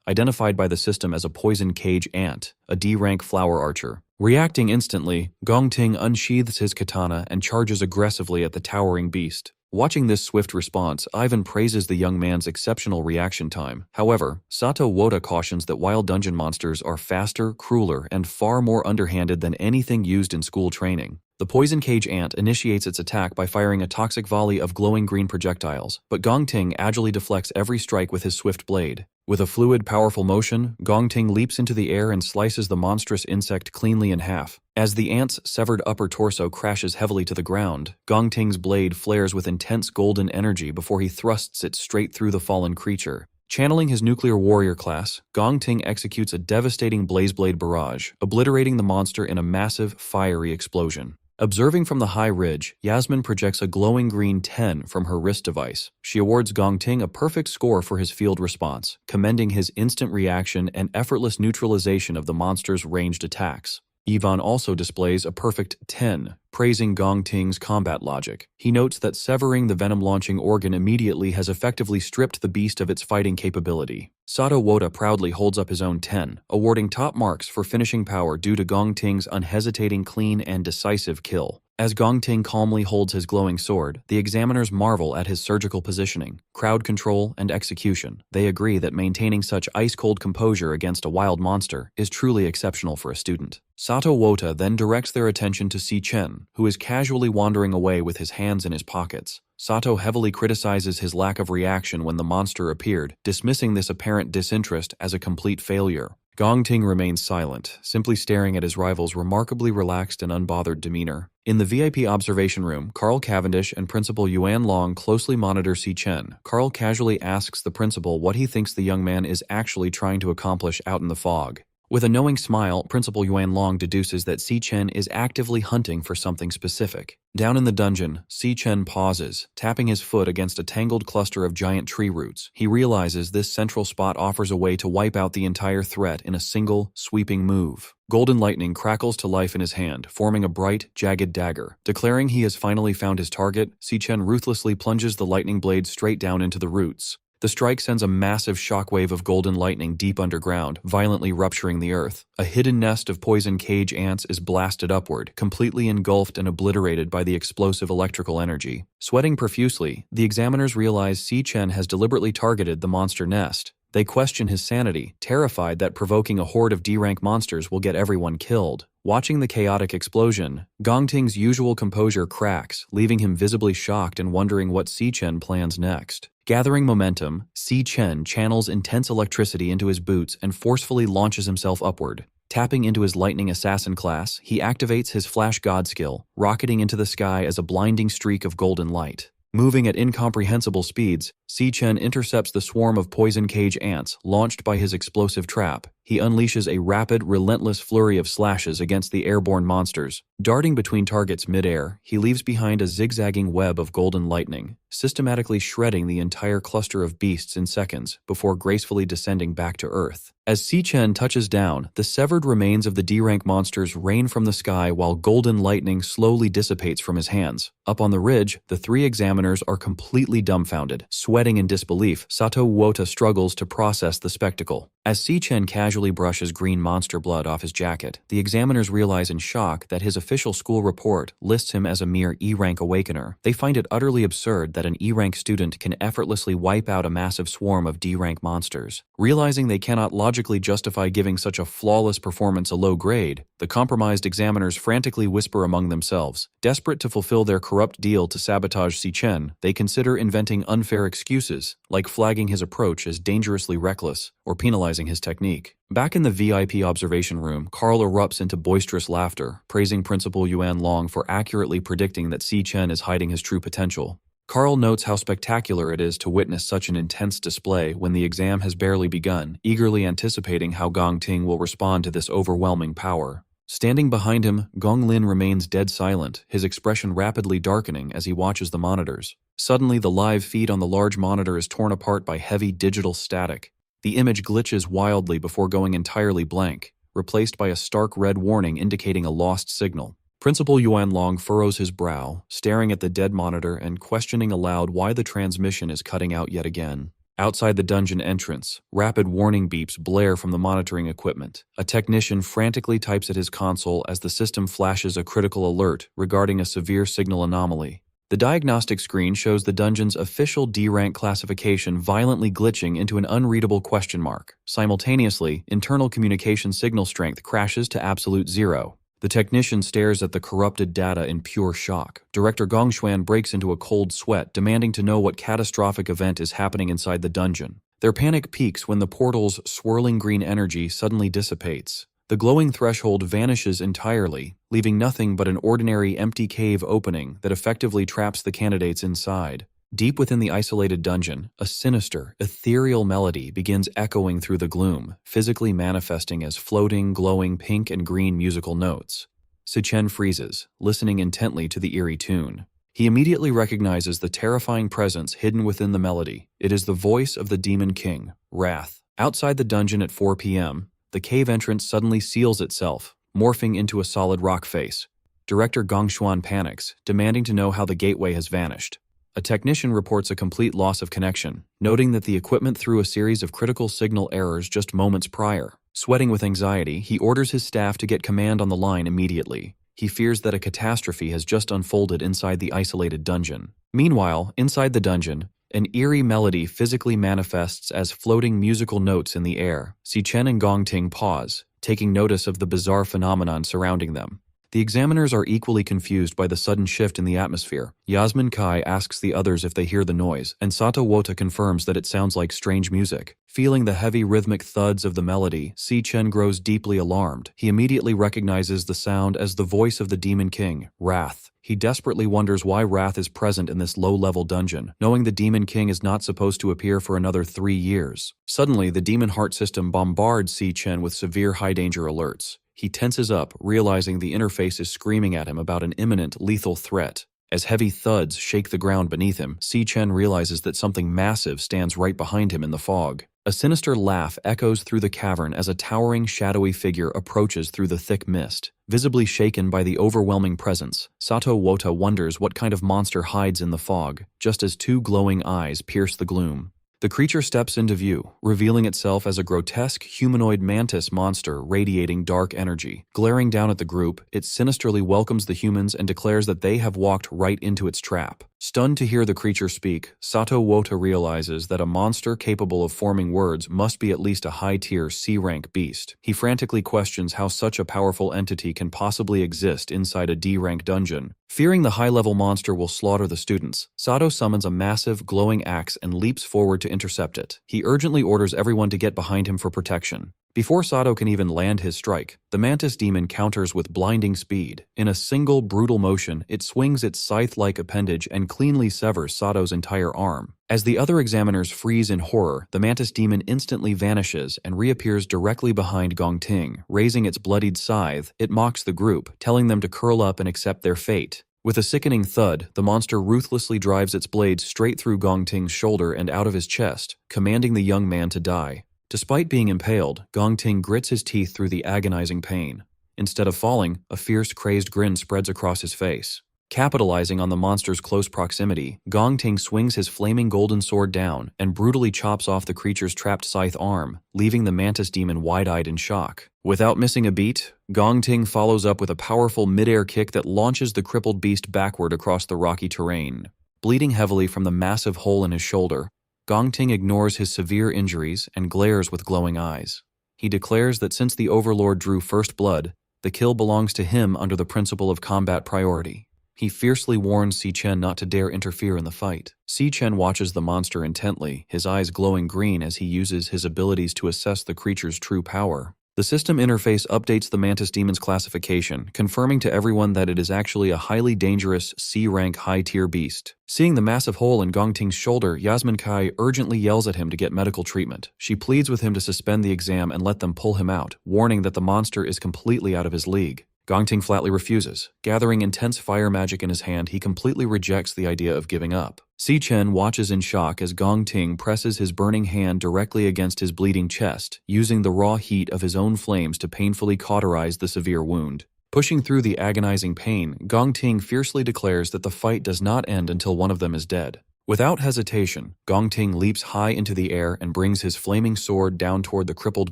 identified by the system as a poison cage ant, a D-rank flower archer. Reacting instantly, Gong Ting unsheathes his katana and charges aggressively at the towering beast. Watching this swift response, Ivan praises the young man's exceptional reaction time. However, Sato Woda cautions that wild dungeon monsters are faster, crueler, and far more underhanded than anything used in school training. The poison cage ant initiates its attack by firing a toxic volley of glowing green projectiles, but Gong Ting agilely deflects every strike with his swift blade. With a fluid, powerful motion, Gong Ting leaps into the air and slices the monstrous insect cleanly in half. As the ant's severed upper torso crashes heavily to the ground, Gong Ting's blade flares with intense golden energy before he thrusts it straight through the fallen creature. Channeling his nuclear warrior class, Gong Ting executes a devastating blazeblade barrage, obliterating the monster in a massive, fiery explosion. Observing from the high ridge, Yasmin projects a glowing green 10 from her wrist device. She awards Gong Ting a perfect score for his field response, commending his instant reaction and effortless neutralization of the monster's ranged attacks. Yvonne also displays a perfect 10, praising Gong Ting's combat logic. He notes that severing the venom-launching organ immediately has effectively stripped the beast of its fighting capability. Sato Woda proudly holds up his own 10, awarding top marks for finishing power due to Gong Ting's unhesitating, clean, and decisive kill. As Gong Ting calmly holds his glowing sword, the examiners marvel at his surgical positioning, crowd control, and execution. They agree that maintaining such ice-cold composure against a wild monster is truly exceptional for a student. Sato Woda then directs their attention to Si Chen, who is casually wandering away with his hands in his pockets. Sato heavily criticizes his lack of reaction when the monster appeared, dismissing this apparent disinterest as a complete failure. Gong Ting remains silent, simply staring at his rival's remarkably relaxed and unbothered demeanor. In the VIP observation room, Carl Cavendish and Principal Yuan Long closely monitor Si Chen. Carl casually asks the principal what he thinks the young man is actually trying to accomplish out in the fog. With a knowing smile, Principal Yuan Long deduces that Si Chen is actively hunting for something specific. Down in the dungeon, Si Chen pauses, tapping his foot against a tangled cluster of giant tree roots. He realizes this central spot offers a way to wipe out the entire threat in a single, sweeping move. Golden lightning crackles to life in his hand, forming a bright, jagged dagger. Declaring he has finally found his target, Si Chen ruthlessly plunges the lightning blade straight down into the roots. The strike sends a massive shockwave of golden lightning deep underground, violently rupturing the earth. A hidden nest of poison cage ants is blasted upward, completely engulfed and obliterated by the explosive electrical energy. Sweating profusely, the examiners realize Si Chen has deliberately targeted the monster nest. They question his sanity, terrified that provoking a horde of D-rank monsters will get everyone killed. Watching the chaotic explosion, Gong Ting's usual composure cracks, leaving him visibly shocked and wondering what Si Chen plans next. Gathering momentum, Si Chen channels intense electricity into his boots and forcefully launches himself upward. Tapping into his lightning assassin class, he activates his flash god skill, rocketing into the sky as a blinding streak of golden light. Moving at incomprehensible speeds, Si Chen intercepts the swarm of poison cage ants launched by his explosive trap. He unleashes a rapid, relentless flurry of slashes against the airborne monsters. Darting between targets mid-air, he leaves behind a zigzagging web of golden lightning, systematically shredding the entire cluster of beasts in seconds before gracefully descending back to Earth. As Si Chen touches down, the severed remains of the D-rank monsters rain from the sky while golden lightning slowly dissipates from his hands. Up on the ridge, the three examiners are completely dumbfounded. Sweating in disbelief, Sato Woda struggles to process the spectacle. As Si Chen casually casually brushes green monster blood off his jacket. The examiners realize in shock that his official school report lists him as a mere E-rank awakener. They find it utterly absurd that an E-rank student can effortlessly wipe out a massive swarm of D-rank monsters. Realizing they cannot logically justify giving such a flawless performance a low grade, the compromised examiners frantically whisper among themselves. Desperate to fulfill their corrupt deal to sabotage Si Chen, they consider inventing unfair excuses, like flagging his approach as dangerously reckless or penalizing his technique. Back in the VIP observation room, Carl erupts into boisterous laughter, praising Principal Yuan Long for accurately predicting that Si Chen is hiding his true potential. Carl notes how spectacular it is to witness such an intense display when the exam has barely begun, eagerly anticipating how Gong Ting will respond to this overwhelming power. Standing behind him, Gong Lin remains dead silent, his expression rapidly darkening as he watches the monitors. Suddenly, the live feed on the large monitor is torn apart by heavy digital static. The image glitches wildly before going entirely blank, replaced by a stark red warning indicating a lost signal. Principal Yuan Long furrows his brow, staring at the dead monitor and questioning aloud why the transmission is cutting out yet again. Outside the dungeon entrance, rapid warning beeps blare from the monitoring equipment. A technician frantically types at his console as the system flashes a critical alert regarding a severe signal anomaly. The diagnostic screen shows the dungeon's official D-rank classification violently glitching into an unreadable question mark. Simultaneously, internal communication signal strength crashes to absolute zero. The technician stares at the corrupted data in pure shock. Director Gongshuan breaks into a cold sweat, demanding to know what catastrophic event is happening inside the dungeon. Their panic peaks when the portal's swirling green energy suddenly dissipates. The glowing threshold vanishes entirely, leaving nothing but an ordinary empty cave opening that effectively traps the candidates inside. Deep within the isolated dungeon, a sinister, ethereal melody begins echoing through the gloom, physically manifesting as floating, glowing pink and green musical notes. Si Chen freezes, listening intently to the eerie tune. He immediately recognizes the terrifying presence hidden within the melody. It is the voice of the Demon King, Wrath. Outside the dungeon at 4 p.m., the cave entrance suddenly seals itself, morphing into a solid rock face. Director Gongshuan panics, demanding to know how the gateway has vanished. A technician reports a complete loss of connection, noting that the equipment threw a series of critical signal errors just moments prior. Sweating with anxiety, he orders his staff to get command on the line immediately. He fears that a catastrophe has just unfolded inside the isolated dungeon. Meanwhile, inside the dungeon, an eerie melody physically manifests as floating musical notes in the air. Si Chen and Gong Ting pause, taking notice of the bizarre phenomenon surrounding them. The examiners are equally confused by the sudden shift in the atmosphere. Yasmin Kai asks the others if they hear the noise, and Sato Wota confirms that it sounds like strange music. Feeling the heavy rhythmic thuds of the melody, Si Chen grows deeply alarmed. He immediately recognizes the sound as the voice of the Demon King, Wrath. He desperately wonders why Wrath is present in this low-level dungeon, knowing the Demon King is not supposed to appear for another 3 years. Suddenly, the Demon Heart system bombards Si Chen with severe high-danger alerts. He tenses up, realizing the interface is screaming at him about an imminent, lethal threat. As heavy thuds shake the ground beneath him, Si Chen realizes that something massive stands right behind him in the fog. A sinister laugh echoes through the cavern as a towering, shadowy figure approaches through the thick mist. Visibly shaken by the overwhelming presence, Sato Wota wonders what kind of monster hides in the fog, just as 2 glowing eyes pierce the gloom. The creature steps into view, revealing itself as a grotesque humanoid mantis monster radiating dark energy. Glaring down at the group, it sinisterly welcomes the humans and declares that they have walked right into its trap. Stunned to hear the creature speak, Sato Wota realizes that a monster capable of forming words must be at least a high-tier C-rank beast. He frantically questions how such a powerful entity can possibly exist inside a D-rank dungeon. Fearing the high-level monster will slaughter the students, Sato summons a massive, glowing axe and leaps forward to intercept it. He urgently orders everyone to get behind him for protection. Before Sato can even land his strike, the mantis demon counters with blinding speed. In a single brutal motion, it swings its scythe-like appendage and cleanly severs Sato's entire arm. As the other examiners freeze in horror, the mantis demon instantly vanishes and reappears directly behind Gong Ting. Raising its bloodied scythe, it mocks the group, telling them to curl up and accept their fate. With a sickening thud, the monster ruthlessly drives its blade straight through Gong Ting's shoulder and out of his chest, commanding the young man to die. Despite being impaled, Gong Ting grits his teeth through the agonizing pain. Instead of falling, a fierce, crazed grin spreads across his face. Capitalizing on the monster's close proximity, Gong Ting swings his flaming golden sword down and brutally chops off the creature's trapped scythe arm, leaving the mantis demon wide-eyed in shock. Without missing a beat, Gong Ting follows up with a powerful mid-air kick that launches the crippled beast backward across the rocky terrain. Bleeding heavily from the massive hole in his shoulder, Gong Ting ignores his severe injuries and glares with glowing eyes. He declares that since the Overlord drew first blood, the kill belongs to him under the principle of combat priority. He fiercely warns Si Chen not to dare interfere in the fight. Si Chen watches the monster intently, his eyes glowing green as he uses his abilities to assess the creature's true power. The system interface updates the mantis demon's classification, confirming to everyone that it is actually a highly dangerous C-rank high-tier beast. Seeing the massive hole in Gong Ting's shoulder, Yasmin Kai urgently yells at him to get medical treatment. She pleads with him to suspend the exam and let them pull him out, warning that the monster is completely out of his league. Gong Ting flatly refuses. Gathering intense fire magic in his hand, he completely rejects the idea of giving up. Si Chen watches in shock as Gong Ting presses his burning hand directly against his bleeding chest, using the raw heat of his own flames to painfully cauterize the severe wound. Pushing through the agonizing pain, Gong Ting fiercely declares that the fight does not end until one of them is dead. Without hesitation, Gong Ting leaps high into the air and brings his flaming sword down toward the crippled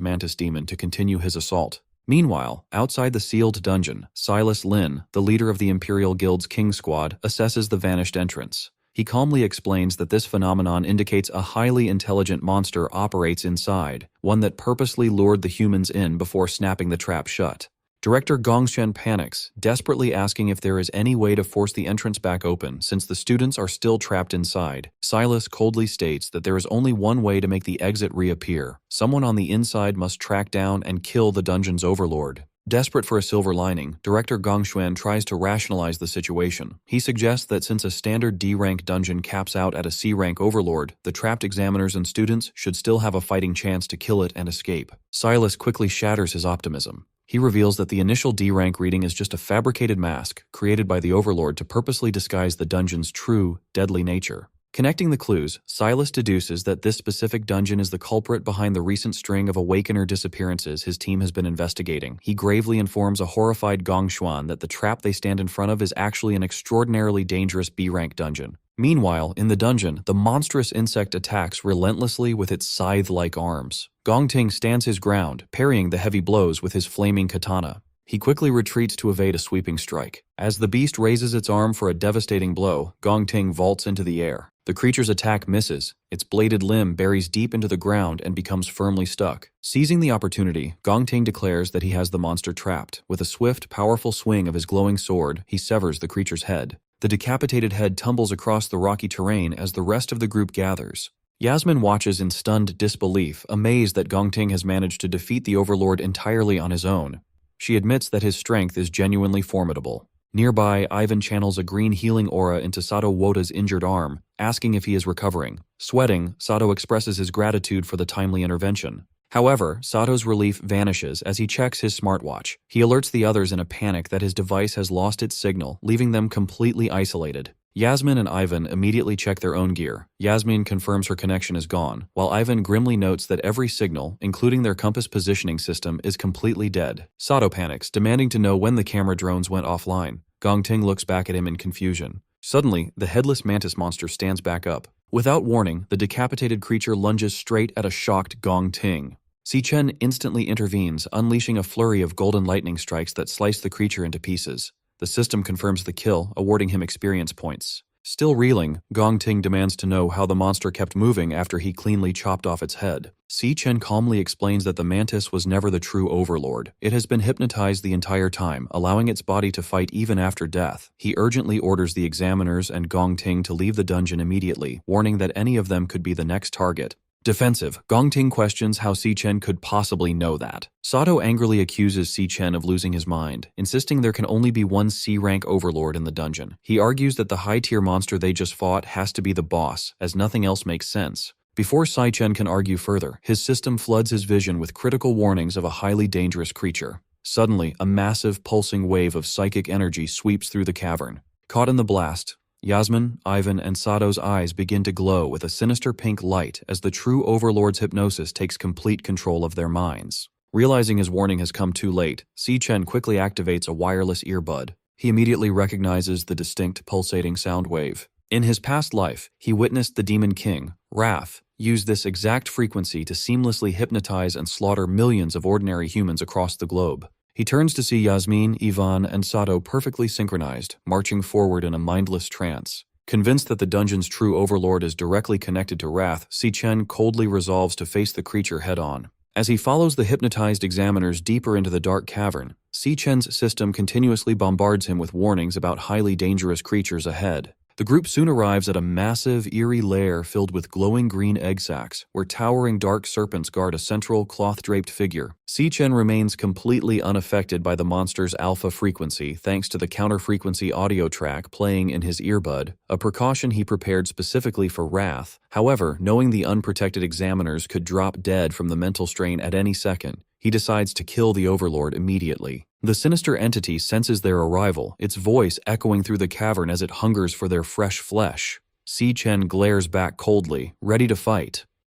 mantis demon to continue his assault. Meanwhile, outside the sealed dungeon, Silas Lin, the leader of the Imperial Guild's King Squad, assesses the vanished entrance. He calmly explains that this phenomenon indicates a highly intelligent monster operates inside, one that purposely lured the humans in before snapping the trap shut. Director Gongshen panics, desperately asking if there is any way to force the entrance back open since the students are still trapped inside. Silas coldly states that there is only one way to make the exit reappear. Someone on the inside must track down and kill the dungeon's overlord. Desperate for a silver lining, Director Gongshuan tries to rationalize the situation. He suggests that since a standard D-rank dungeon caps out at a C-rank overlord, the trapped examiners and students should still have a fighting chance to kill it and escape. Silas quickly shatters his optimism. He reveals that the initial D-rank reading is just a fabricated mask created by the Overlord to purposely disguise the dungeon's true, deadly nature. Connecting the clues, Silas deduces that this specific dungeon is the culprit behind the recent string of Awakener disappearances his team has been investigating. He gravely informs a horrified Gongshuan that the trap they stand in front of is actually an extraordinarily dangerous B-rank dungeon. Meanwhile, in the dungeon, the monstrous insect attacks relentlessly with its scythe-like arms. Gong Ting stands his ground, parrying the heavy blows with his flaming katana. He quickly retreats to evade a sweeping strike. As the beast raises its arm for a devastating blow, Gong Ting vaults into the air. The creature's attack misses. Its bladed limb buries deep into the ground and becomes firmly stuck. Seizing the opportunity, Gong Ting declares that he has the monster trapped. With a swift, powerful swing of his glowing sword, he severs the creature's head. The decapitated head tumbles across the rocky terrain as the rest of the group gathers. Yasmin watches in stunned disbelief, amazed that Gong Ting has managed to defeat the Overlord entirely on his own. She admits that his strength is genuinely formidable. Nearby, Ivan channels a green healing aura into Sato Wota's injured arm, asking if he is recovering. Sweating, Sato expresses his gratitude for the timely intervention. However, Sato's relief vanishes as he checks his smartwatch. He alerts the others in a panic that his device has lost its signal, leaving them completely isolated. Yasmin and Ivan immediately check their own gear. Yasmin confirms her connection is gone, while Ivan grimly notes that every signal, including their compass positioning system, is completely dead. Sato panics, demanding to know when the camera drones went offline. Gong Ting looks back at him in confusion. Suddenly, the headless mantis monster stands back up. Without warning, the decapitated creature lunges straight at a shocked Gong Ting. Si Chen instantly intervenes, unleashing a flurry of golden lightning strikes that slice the creature into pieces. The system confirms the kill, awarding him experience points. Still reeling, Gong Ting demands to know how the monster kept moving after he cleanly chopped off its head. Si Chen calmly explains that the mantis was never the true overlord. It has been hypnotized the entire time, allowing its body to fight even after death. He urgently orders the examiners and Gong Ting to leave the dungeon immediately, warning that any of them could be the next target. Defensive, Gong Ting questions how Si Chen could possibly know that. Sato angrily accuses Si Chen of losing his mind, insisting there can only be one C-rank overlord in the dungeon. He argues that the high-tier monster they just fought has to be the boss, as nothing else makes sense. Before Si Chen can argue further, his system floods his vision with critical warnings of a highly dangerous creature. Suddenly, a massive, pulsing wave of psychic energy sweeps through the cavern. Caught in the blast, Yasmin, Ivan, and Sato's eyes begin to glow with a sinister pink light as the true Overlord's hypnosis takes complete control of their minds. Realizing his warning has come too late, Si Chen quickly activates a wireless earbud. He immediately recognizes the distinct pulsating sound wave. In his past life, he witnessed the Demon King, Wrath, use this exact frequency to seamlessly hypnotize and slaughter millions of ordinary humans across the globe. He turns to see Yasmin, Ivan, and Sato perfectly synchronized, marching forward in a mindless trance. Convinced that the dungeon's true overlord is directly connected to Wrath, Si-Chen coldly resolves to face the creature head-on. As he follows the hypnotized examiners deeper into the dark cavern, Si-Chen's system continuously bombards him with warnings about highly dangerous creatures ahead. The group soon arrives at a massive, eerie lair filled with glowing green egg sacs, where towering dark serpents guard a central, cloth-draped figure. Si-Chen remains completely unaffected by the monster's alpha frequency thanks to the counter-frequency audio track playing in his earbud, a precaution he prepared specifically for Wrath. However, knowing the unprotected examiners could drop dead from the mental strain at any second, he decides to kill the overlord immediately. The sinister entity senses their arrival, its voice echoing through the cavern as it hungers for their fresh flesh. Si-Chen glares back coldly, ready to fight.